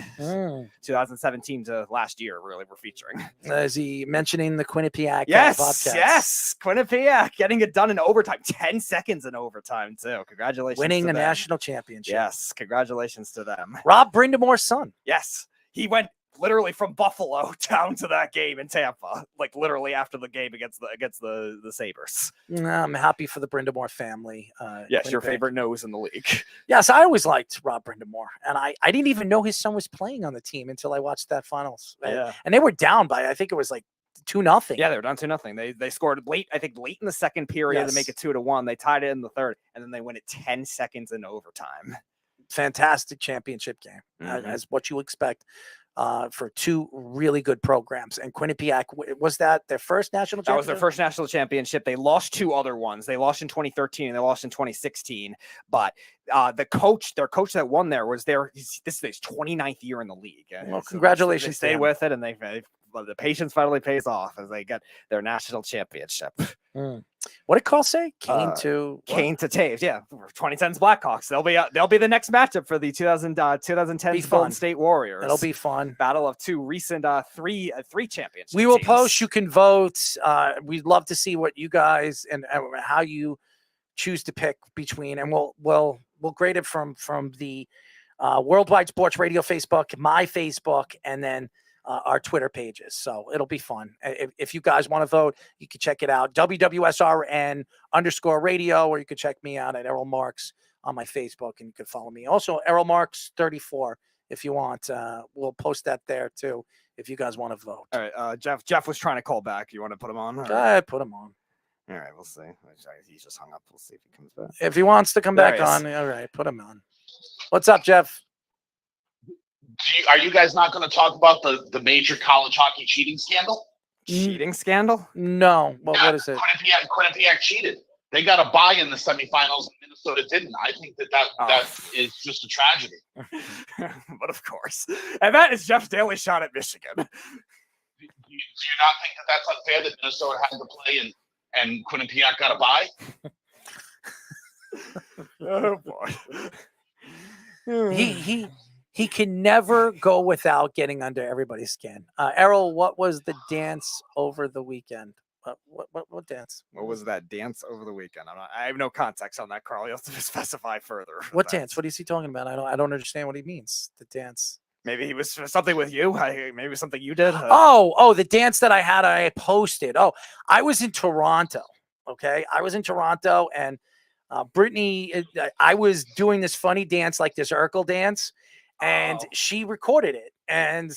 2017 to last year, really, we're featuring. Is he mentioning the Quinnipiac Yes, podcast? yes, Quinnipiac getting it done in overtime, 10 seconds in overtime, too. Congratulations Winning to a them. national championship. Yes, congratulations to them. Rob Brindamore's son. Yes, he went literally from Buffalo down to that game in Tampa, like literally after the game against the Sabres. I'm happy for the Brindamore family. Yes, your Winnipeg. favorite nose in the league. Yes, I always liked Rob Brindamore, and I didn't even know his son was playing on the team until I watched that finals. Yeah. And they were down by, I think it was like 2-0. Yeah, they were down 2-0. They scored late in the second period to make it 2-1. They tied it in the third, and then they win it 10 seconds in overtime. Fantastic championship game, as what you expect. For two really good programs. And Quinnipiac, was that their first national championship? That was their first national championship. They lost 2 other ones. They lost in 2013 and they lost in 2016. But their coach that won there was this is his 29th year in the league. Well, congratulations. They stayed with it, and the patience finally pays off as they get their national championship. What did Carl say? Kane to Taves. Yeah, 2010's Blackhawks. They'll be the next matchup for the 2010's Golden State Warriors. That'll be fun. Battle of 2 recent three championships. We will post. You can vote. We'd love to see what you guys and how you choose to pick between, and we'll grade it from the Worldwide Sports Radio Facebook, my Facebook, and then our Twitter pages. So it'll be fun. If you guys want to vote, you can check it out. WWSRN_radio, or you can check me out at Errol Marks on my Facebook, and you can follow me. Also, Errol Marks 34, if you want. We'll post that there too, if you guys want to vote. All right. Jeff was trying to call back. You want to put him on? Put him on. All right, we'll see. He's just hung up. We'll see if he comes back. If he wants to come back on, all right, put him on. What's up, Jeff? Are you guys not going to talk about the major college hockey cheating scandal? Cheating scandal? No. What is it? Quinnipiac cheated. They got a bye in the semifinals, and Minnesota didn't. I think that is just a tragedy. But of course. And that is Jeff's daily shot at Michigan. Do you not think that that's unfair that Minnesota had to play and Quinnipiac got a bye? Oh, boy. He can never go without getting under everybody's skin. Errol, what was the dance over the weekend? What dance? What was that dance over the weekend? I have no context on that, Carl. You have to specify further. What dance? What is he talking about? I don't understand what he means. The dance. Maybe he was something with you. Maybe something you did. The dance that I posted. I was in Toronto. Okay, I was in Toronto, and Brittany, I was doing this funny dance, like this Urkel dance, and she recorded it. And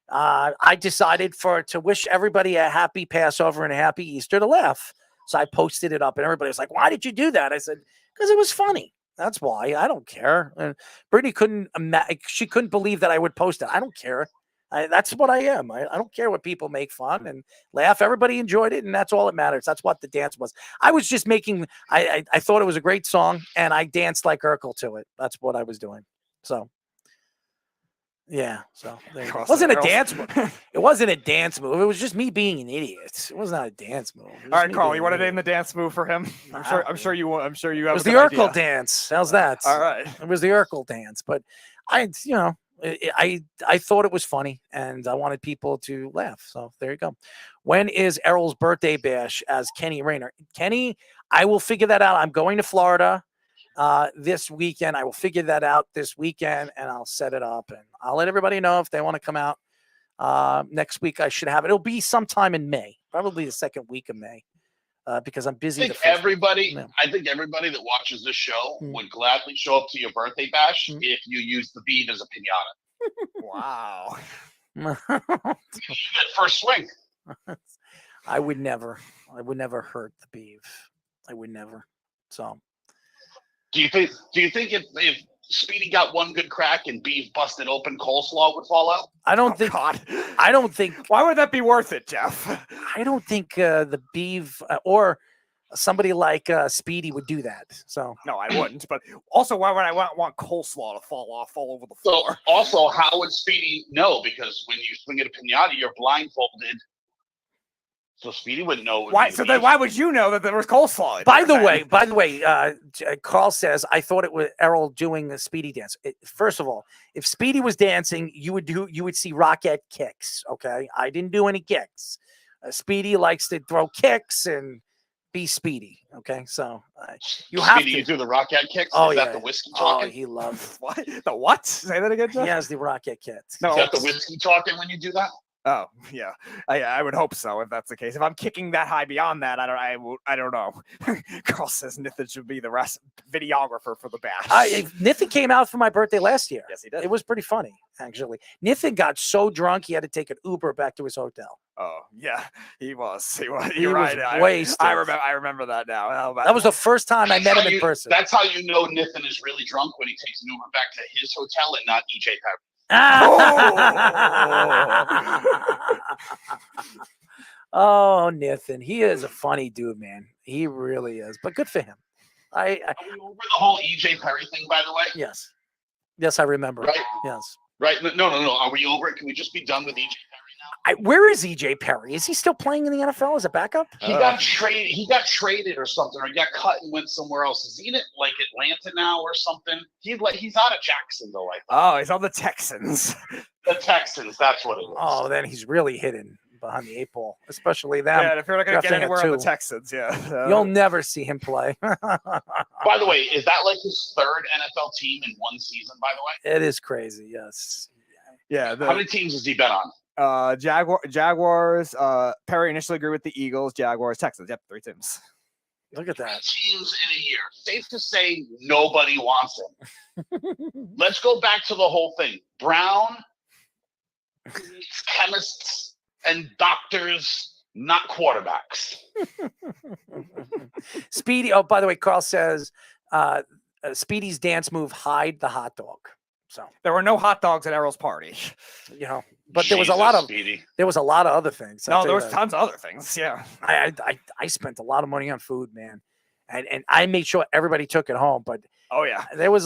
I decided to wish everybody a happy Passover and a happy Easter to laugh. So I posted it up, and everybody was like, "Why did you do that?" I said, "Because it was funny. That's why. I don't care." And Brittany couldn't believe that I would post it. I don't care. That's what I am. I don't care what people make fun and laugh. Everybody enjoyed it, and that's all that matters. That's what the dance was. I was just making. I thought it was a great song, and I danced like Urkel to it. That's what I was doing. So. Yeah, so it wasn't a dance move. It wasn't a dance move. It was just me being an idiot. It was not a dance move. All right, Carl, you want to name the dance move for him? I'm sure you have. It was the Urkel dance. How's that? All right, it was the Urkel dance. But I thought it was funny, and I wanted people to laugh. So there you go. When is Errol's birthday bash as Kenny Rayner? Kenny, I will figure that out. I'm going to Florida this weekend. I will figure that out this weekend, and I'll set it up, and I'll let everybody know if they want to come out next week. I should have it. It'll be sometime in May, probably the second week of May, because I'm busy. I think everybody that watches this show would gladly show up to your birthday bash if you use the bead as a pinata. Wow. You get first swing. I would never hurt the beef. I would never. So do you think if Speedy got one good crack and beef busted open, coleslaw would fall out? I don't think. God. I don't think. Why would that be worth it, Jeff? I don't think the beef or somebody like Speedy would do that. So no, I wouldn't. But also, why would I want coleslaw to fall off all over the floor? So also, how would Speedy know? Because when you swing at a pinata, you're blindfolded. So Speedy wouldn't know. Why? So then, why would you know that there was coleslaw? By the way, Carl says I thought it was Errol doing a Speedy dance. First of all, if Speedy was dancing, you would see rocket kicks. Okay, I didn't do any kicks. Speedy likes to throw kicks and be Speedy. Okay, so you have Speedy, to you do the rocket kicks. Oh, Is yeah. that the whiskey talking? Oh, he loves what? The what? Say that again, Jeff. He has the rocket kicks. No, Is that the whiskey talking when you do that? Oh yeah, I would hope so if that's the case. If I'm kicking that high beyond that, I don't know. Carl says Nithin should be the videographer for the bash. Nithin came out for my birthday last year. Yes, he did. It was pretty funny, actually. Nithin got so drunk he had to take an Uber back to his hotel. Oh yeah, he was. You're He right. was wasted. I remember that now. That was the first time I met him in person. That's how you know Nithin is really drunk, when he takes an Uber back to his hotel and not EJ Perry. Oh, Nithin. He is a funny dude, man. He really is. But good for him. Are we over the whole EJ Perry thing, by the way? Yes. Yes, I remember. Right? Yes. Right? No. Are we over it? Can we just be done with EJ Perry now? Where is EJ Perry? Is he still playing in the NFL as a backup? He got traded. He got traded or something, or he got cut and went somewhere else. Is he in like Atlanta now or something? He's out of Jacksonville, I think. Oh, he's on the Texans. The Texans. That's what it is. Oh, then he's really hidden behind the 8 ball, especially them. Yeah, and if you're not going to get drafting at anywhere on the 2. Texans, yeah. You'll never see him play. By the way, is that like his third NFL team in one season, by the way? It is crazy, yes. Yeah. How many teams has he been on? Jaguars. Perry initially agreed with the Eagles, Jaguars, Texans. Yep, 3 teams. Look at that. 3 teams in a year. Safe to say nobody wants him. Let's go back to the whole thing. Brown, chemists, and doctors, not quarterbacks. Speedy. Oh, by the way, Carl says Speedy's dance move, hide the hot dog. So there were no hot dogs at Errol's party. But there was a lot of Speedy. There was a lot of other things. No, there was tons of other things. Yeah. I spent a lot of money on food, man. And I made sure everybody took it home. But oh yeah. There was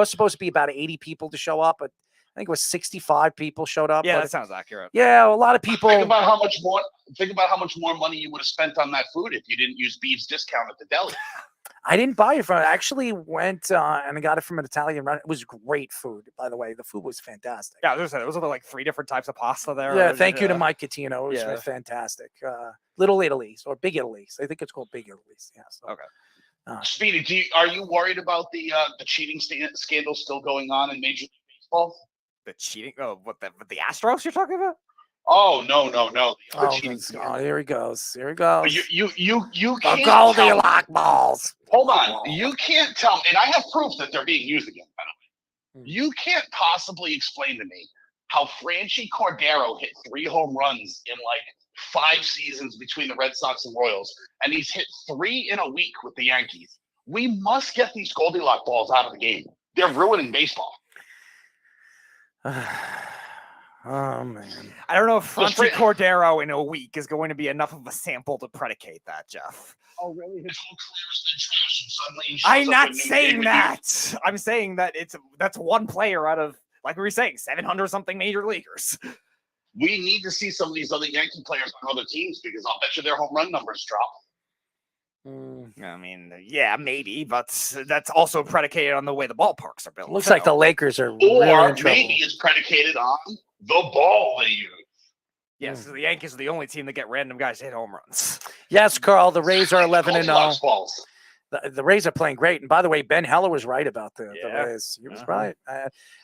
supposed to be about 80 people to show up, but I think it was 65 people showed up. Yeah, that sounds accurate. Yeah, a lot of people. Think about how much more money you would have spent on that food if you didn't use Beef's discount at the deli. I didn't buy it from. I actually went and I got it from an Italian restaurant. It was great food, by the way. The food was fantastic. Yeah, there was like 3 different types of pasta there. Yeah, thank you to Mike Catino. It was fantastic. Little Italy's or Big Italy's. I think it's called Big Italy's. Yeah. So. Okay. Speedy, are you worried about the cheating scandal still going on in Major League Baseball? The cheating? Oh, the Astros you're talking about? Oh no! The other cheating scandal. Here he goes. Here he goes. You can't Goldilocks balls. Hold on. You can't tell me, and I have proof that they're being used again, by the way. You can't possibly explain to me how Franchi Cordero hit 3 home runs in like 5 seasons between the Red Sox and Royals, and he's hit 3 in a week with the Yankees. We must get these Goldilocks balls out of the game. They're ruining baseball. Oh man, I don't know if Franchi Cordero in a week is going to be enough of a sample to predicate that, Jeff. Oh really? His whole career's been trash, and suddenly he shows I'm up not in saying that. I'm saying that that's one player out of, like we were saying, 700 something major leaguers. We need to see some of these other Yankee players on other teams, because I'll bet you their home run numbers drop. I mean, yeah, maybe, but that's also predicated on the way the ballparks are built. Looks like the Lakers are Or really in trouble. maybe it's predicated on the ball they use. Yes, so the Yankees are the only team that get random guys to hit home runs. Yes, Carl. The Rays are 11-0. Balls. The Rays are playing great, and by the way, Ben Heller was right about the Rays. He was right,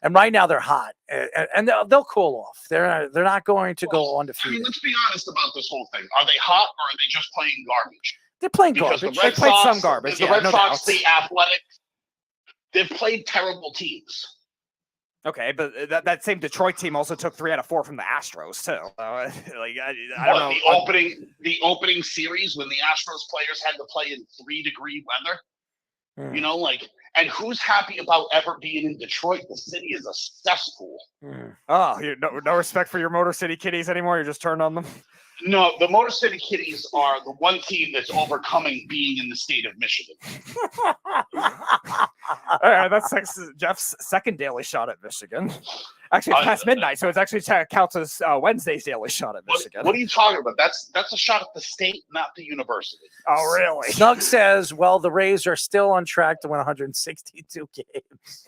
and right now they're hot, and they'll cool off. They're not going to go I undefeated. mean, let's be honest about this whole thing. Are they hot, or are they just playing garbage? They're playing Because garbage. They played some garbage. The Yeah, Red no Sox, doubt. the Athletics, they've played terrible teams. Okay, but that same Detroit team also took 3 out of 4 from the Astros too. I What, don't know. the opening series when the Astros players had to play in 3-degree weather. You know, And who's happy about ever being in Detroit? The city is a cesspool. Oh, no respect for your Motor City Kitties anymore? You're just turned on them? No, the Motor City Kitties are the one team that's overcoming being in the state of Michigan. All right, that's Jeff's second daily shot at Michigan. Actually, it's past midnight, so it actually counts as Wednesday's daily shot at Michigan. What are you talking about? That's a shot at the state, not the university. Oh, really? Snug says, well, the Rays are still on track to win 162 games.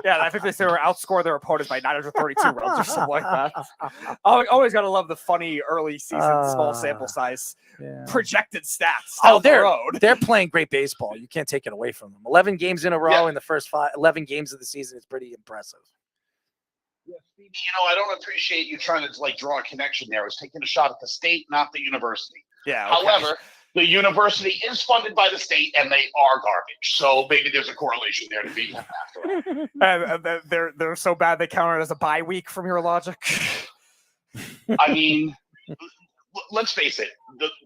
Yeah, I think they were outscore their opponents by 932 runs or something like that. Always got to love the funny early season, small sample size, projected stats. They're playing great baseball. You can't take it away from them. 11 games in a row in the first 11 games of the season is pretty impressive. I don't appreciate you trying to draw a connection there. I was taking a shot at the state, not the university. Yeah. Okay. However, the university is funded by the state, and they are garbage. So maybe there's a correlation there to be after. They're so bad they count it as a bye week from your logic. I mean, let's face it.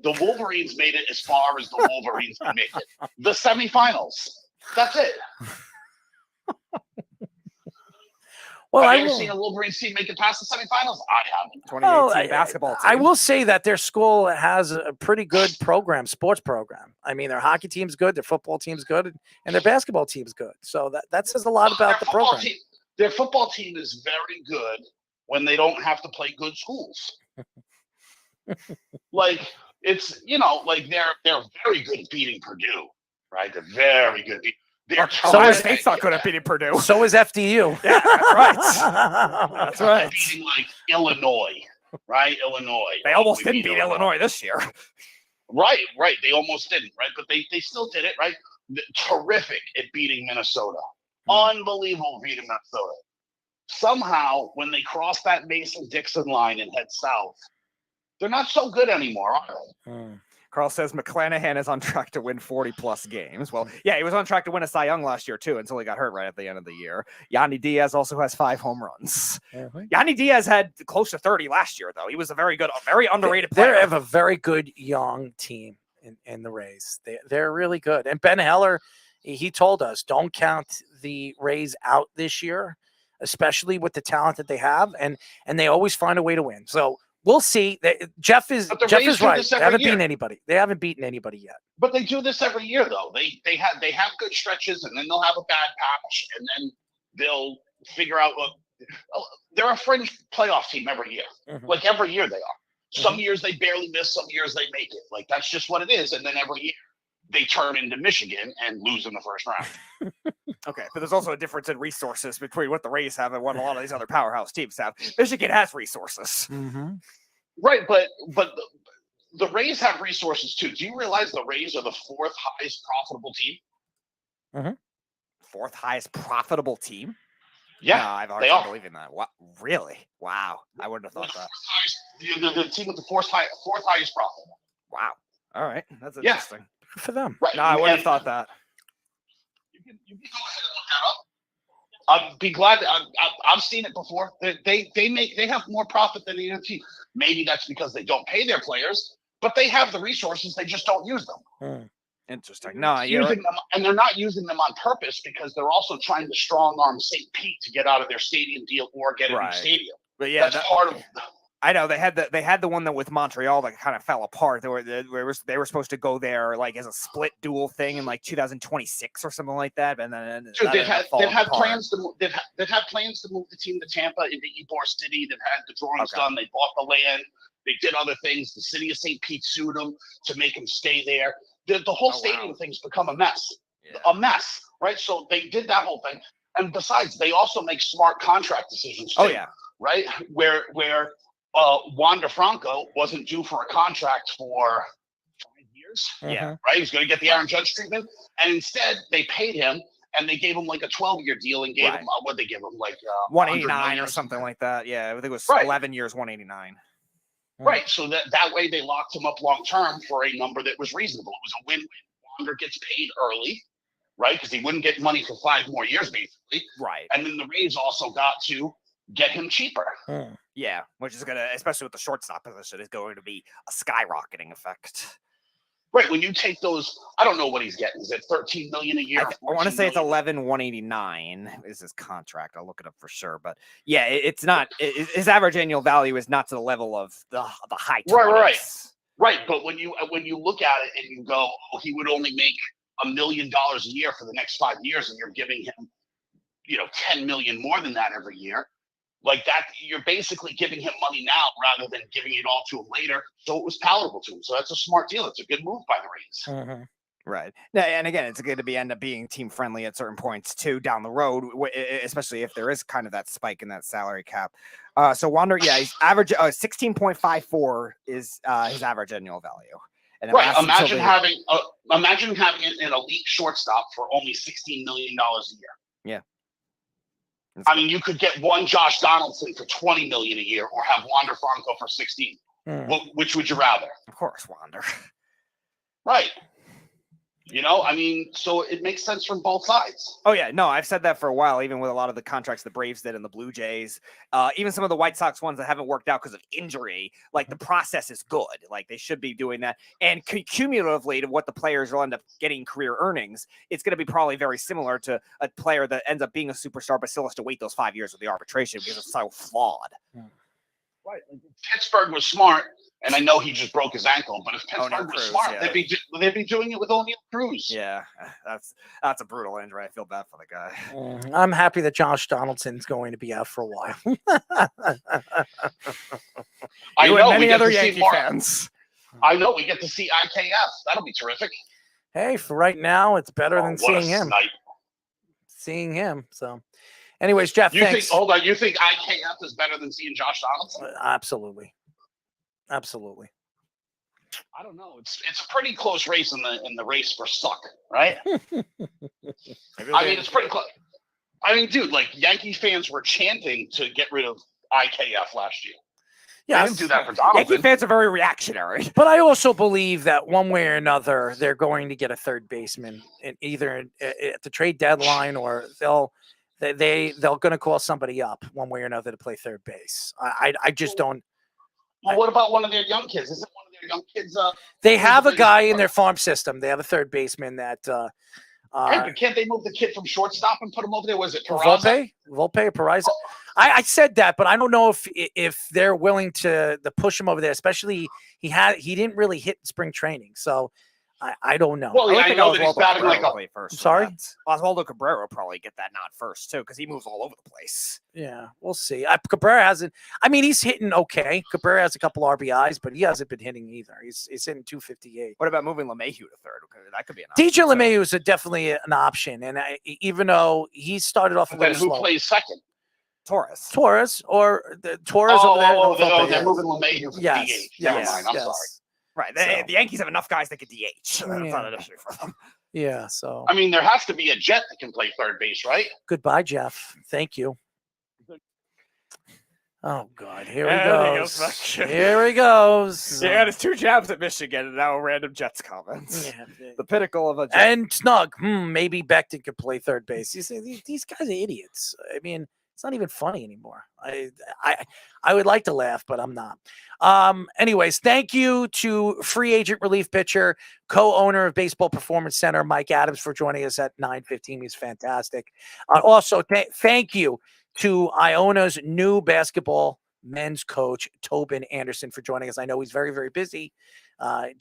The Wolverines made it as far as the Wolverines can make it. The semifinals. That's it. Well, have you ever seen a Wolverines team make it past the semifinals? I haven't. 2018 basketball team. I will say that their school has a pretty good sports program. I mean, their hockey team's good, their football team's good, and their basketball team's good. So that says a lot about the program. Their football team is very good when they don't have to play good schools. It's they're very good at beating Purdue, right? They're very good. Ohio State's not good at beating Purdue. So is FDU. Yeah, that's right. That's right. Beating Illinois, right? Illinois. They almost didn't beat Illinois this year. Right. They almost didn't, right? But they still did it, right? Terrific at beating Minnesota. Unbelievable beating Minnesota. Somehow, when they cross that Mason-Dixon line and head south, they're not so good anymore, are they? Carl says McClanahan is on track to win 40-plus games. Well, yeah, he was on track to win a Cy Young last year, too, until he got hurt right at the end of the year. Yandy Diaz also has 5 home runs. Yandy Diaz had close to 30 last year, though. He was a very underrated player. They have a very good young team in the Rays. They're really good. And Ben Heller, he told us, don't count the Rays out this year, especially with the talent that they have, and they always find a way to win. So we'll see. Jeff is right. They haven't beaten anybody. They haven't beaten anybody yet. But they do this every year, though. They have good stretches, and then they'll have a bad patch, and then they'll figure out. They're a fringe playoff team every year. Like every year they are. Some years they barely miss. Some years they make it. Like that's just what it is. And then every year they turn into Michigan and lose in the first round. Okay, but there's also a difference in resources between what the Rays have and what a lot of these other powerhouse teams have. Michigan has resources. Right, but the Rays have resources too. Do you realize the Rays are the 4th highest profitable team? 4th highest profitable team? Yeah, no, I've already been believing that. What? Really? Wow, I wouldn't have thought that. The team with the 4th highest profit. Wow. All right, that's interesting. Good for them. Right. No, I wouldn't have thought that. You can go ahead and look that up. I'd be glad. I've seen it before. They have more profit than the other team. Maybe that's because they don't pay their players, but they have the resources. They just don't use them. Interesting. No, using them, and they're not using them on purpose because they're also trying to strong arm St. Pete to get out of their stadium deal or get a new stadium. But yeah, that's part of. I know they had the one that with Montreal that kind of fell apart. They were supposed to go there like as a split dual thing in like 2026 or something like that. And then they've had plans to move the team to Tampa into Ybor City. They've had the drawings done. They bought the land. They did other things. The city of St. Pete sued them to make them stay there. The whole stadium thing's become a mess. A mess, right? So they did that whole thing. And besides, they also make smart contract decisions too. Right? Where Wander Franco wasn't due for a contract for 5 years. Right? He was going to get the Aaron Judge treatment. And instead, they paid him and they gave him like a 12-year deal and gave him, what'd they give him? Like 189 or something like that. Yeah, I think it was 11 years, 189. Right. So that way they locked him up long-term for a number that was reasonable. It was a win-win. Wander gets paid early, right? Because he wouldn't get money for 5 more years, basically. Right. And then the Rays also got to get him cheaper. Yeah, which is going to, especially with the shortstop position, is going to be a skyrocketing effect. Right. When you take those, I don't know what he's getting. Is it 13 million a year? I want to say it's 11. 11,189 is his contract. I'll look it up for sure, but yeah, it's not. His average annual value is not to the level of the high 20s. Right. But when you look at it and you go, oh, he would only make $1 million a year for the next 5 years, and you're giving him, 10 million more than that every year. Like that, you're basically giving him money now rather than giving it all to him later. So it was palatable to him. So that's a smart deal. It's a good move by the Rays. Right. And again, it's going to end up being team friendly at certain points too down the road, especially if there is kind of that spike in that salary cap. So Wander, yeah, he's average 16.54 is his average annual value. And right. Imagine having an elite shortstop for only $16 million a year. Yeah. I mean, you could get one Josh Donaldson for $20 million a year, or have Wander Franco for 16. Which would you rather? Of course, Wander. Right. So it makes sense from both sides. Oh yeah, no, I've said that for a while. Even with a lot of the contracts the Braves did and the Blue Jays, even some of the White Sox ones that haven't worked out because of injury, like the process is good. Like they should be doing that. And cumulatively to what the players will end up getting career earnings, it's going to be probably very similar to a player that ends up being a superstar but still has to wait those 5 years of the arbitration because it's so flawed. Right. Pittsburgh was smart, and I know he just broke his ankle, but if Pittsburgh was smart, yeah. they'd be doing it with O'Neal Cruz. Yeah, that's a brutal injury. I feel bad for the guy. I'm happy that Josh Donaldson's going to be out for a while. I know many other Yankee fans. I know we get to see IKF. That'll be terrific. Hey, for right now, it's better than seeing him. Snipe. Seeing him. So, anyways, Jeff, thanks. You think IKF is better than seeing Josh Donaldson? Absolutely. I don't know. It's a pretty close race in the race for suck, right? It's pretty close. Dude, like Yankee fans were chanting to get rid of IKF last year. Yeah, they didn't do that for Donaldson. Yankee fans are very reactionary. But I also believe that one way or another, they're going to get a third baseman, either at the trade deadline, or they're going to call somebody up one way or another to play third base. I just don't. Well, what about one of their young kids? Isn't one of their young kids? They have a guy in their farm system. They have a third baseman that. Right, but can't they move the kid from shortstop and put him over there? Was it Peraza? Volpe or Peraza? I said that, but I don't know if they're willing to push him over there. Especially he didn't really hit spring training, so I don't know. Well, I know that he's batting like a first. Sorry, Oswaldo Cabrera will probably get that nod first too, because he moves all over the place. Yeah, we'll see. Cabrera hasn't. He's hitting okay. Cabrera has a couple RBIs, but he hasn't been hitting either. He's hitting 258. What about moving LeMahieu to third? That could be an option. DJ LeMahieu is definitely an option, and even though he started off a little slow. Who plays second? Torres over there. They're moving LeMahieu. Yes. Never mind. I'm sorry. Right. The Yankees have enough guys that can DH. So that's not an issue for them. Yeah. So. There has to be a Jet that can play third base, right? Goodbye, Jeff. Thank you. Oh God, here he goes. Here he goes. Yeah, there's 2 jabs at Michigan, and now random Jets comments. Yeah, the pinnacle of a Jet. And Snug. Maybe Becton could play third base. You see, these guys are idiots. It's not even funny anymore. I would like to laugh, but I'm not. Anyways, thank you to free agent relief pitcher, co-owner of Baseball Performance Center, Mike Adams, for joining us at 9:15. He's fantastic. Also, thank you to Iona's new basketball men's coach, Tobin Anderson, for joining us. I know he's very, very busy.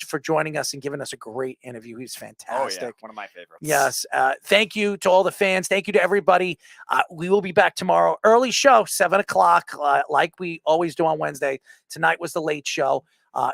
For joining us and giving us a great interview. He's fantastic. Oh, yeah. One of my favorites. Yes. Thank you to all the fans. Thank you to everybody. We will be back tomorrow. Early show, 7 o'clock, like we always do on Wednesday. Tonight was the late show.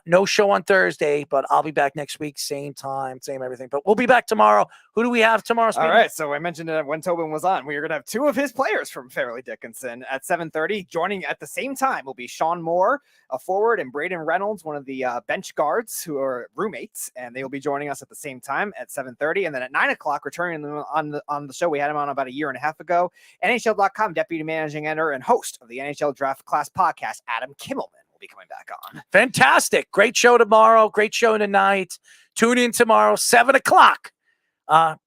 No show on Thursday, but I'll be back next week. Same time, same everything. But we'll be back tomorrow. Who do we have tomorrow, Speedy? All right. So I mentioned that when Tobin was on, we are going to have 2 of his players from Fairleigh Dickinson at 7:30. Joining at the same time will be Sean Moore, a forward, and Braden Reynolds, one of the bench guards who are roommates, and they will be joining us at the same time at 7:30. And then at 9 o'clock, returning on the show, we had him on about a year and a half ago. NHL.com deputy managing editor and host of the NHL Draft Class podcast, Adam Kimmelman, be coming back on. Fantastic. Great show tomorrow. Great show tonight. Tune in tomorrow, 7 o'clock.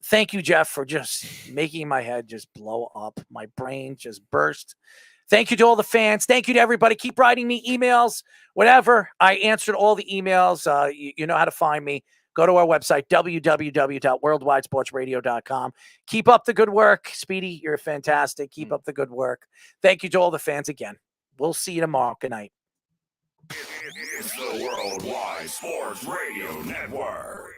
Thank you, Jeff, for just making my head just blow up. My brain just burst. Thank you to all the fans. Thank you to everybody. Keep writing me emails, whatever. I answered all the emails. You know how to find me. go to our website, www.worldwidesportsradio.com. Keep up the good work. Speedy, you're fantastic. Keep up the good work. Thank you to all the fans again. We'll see you tomorrow. Good night. It's the Worldwide Sports Radio Network.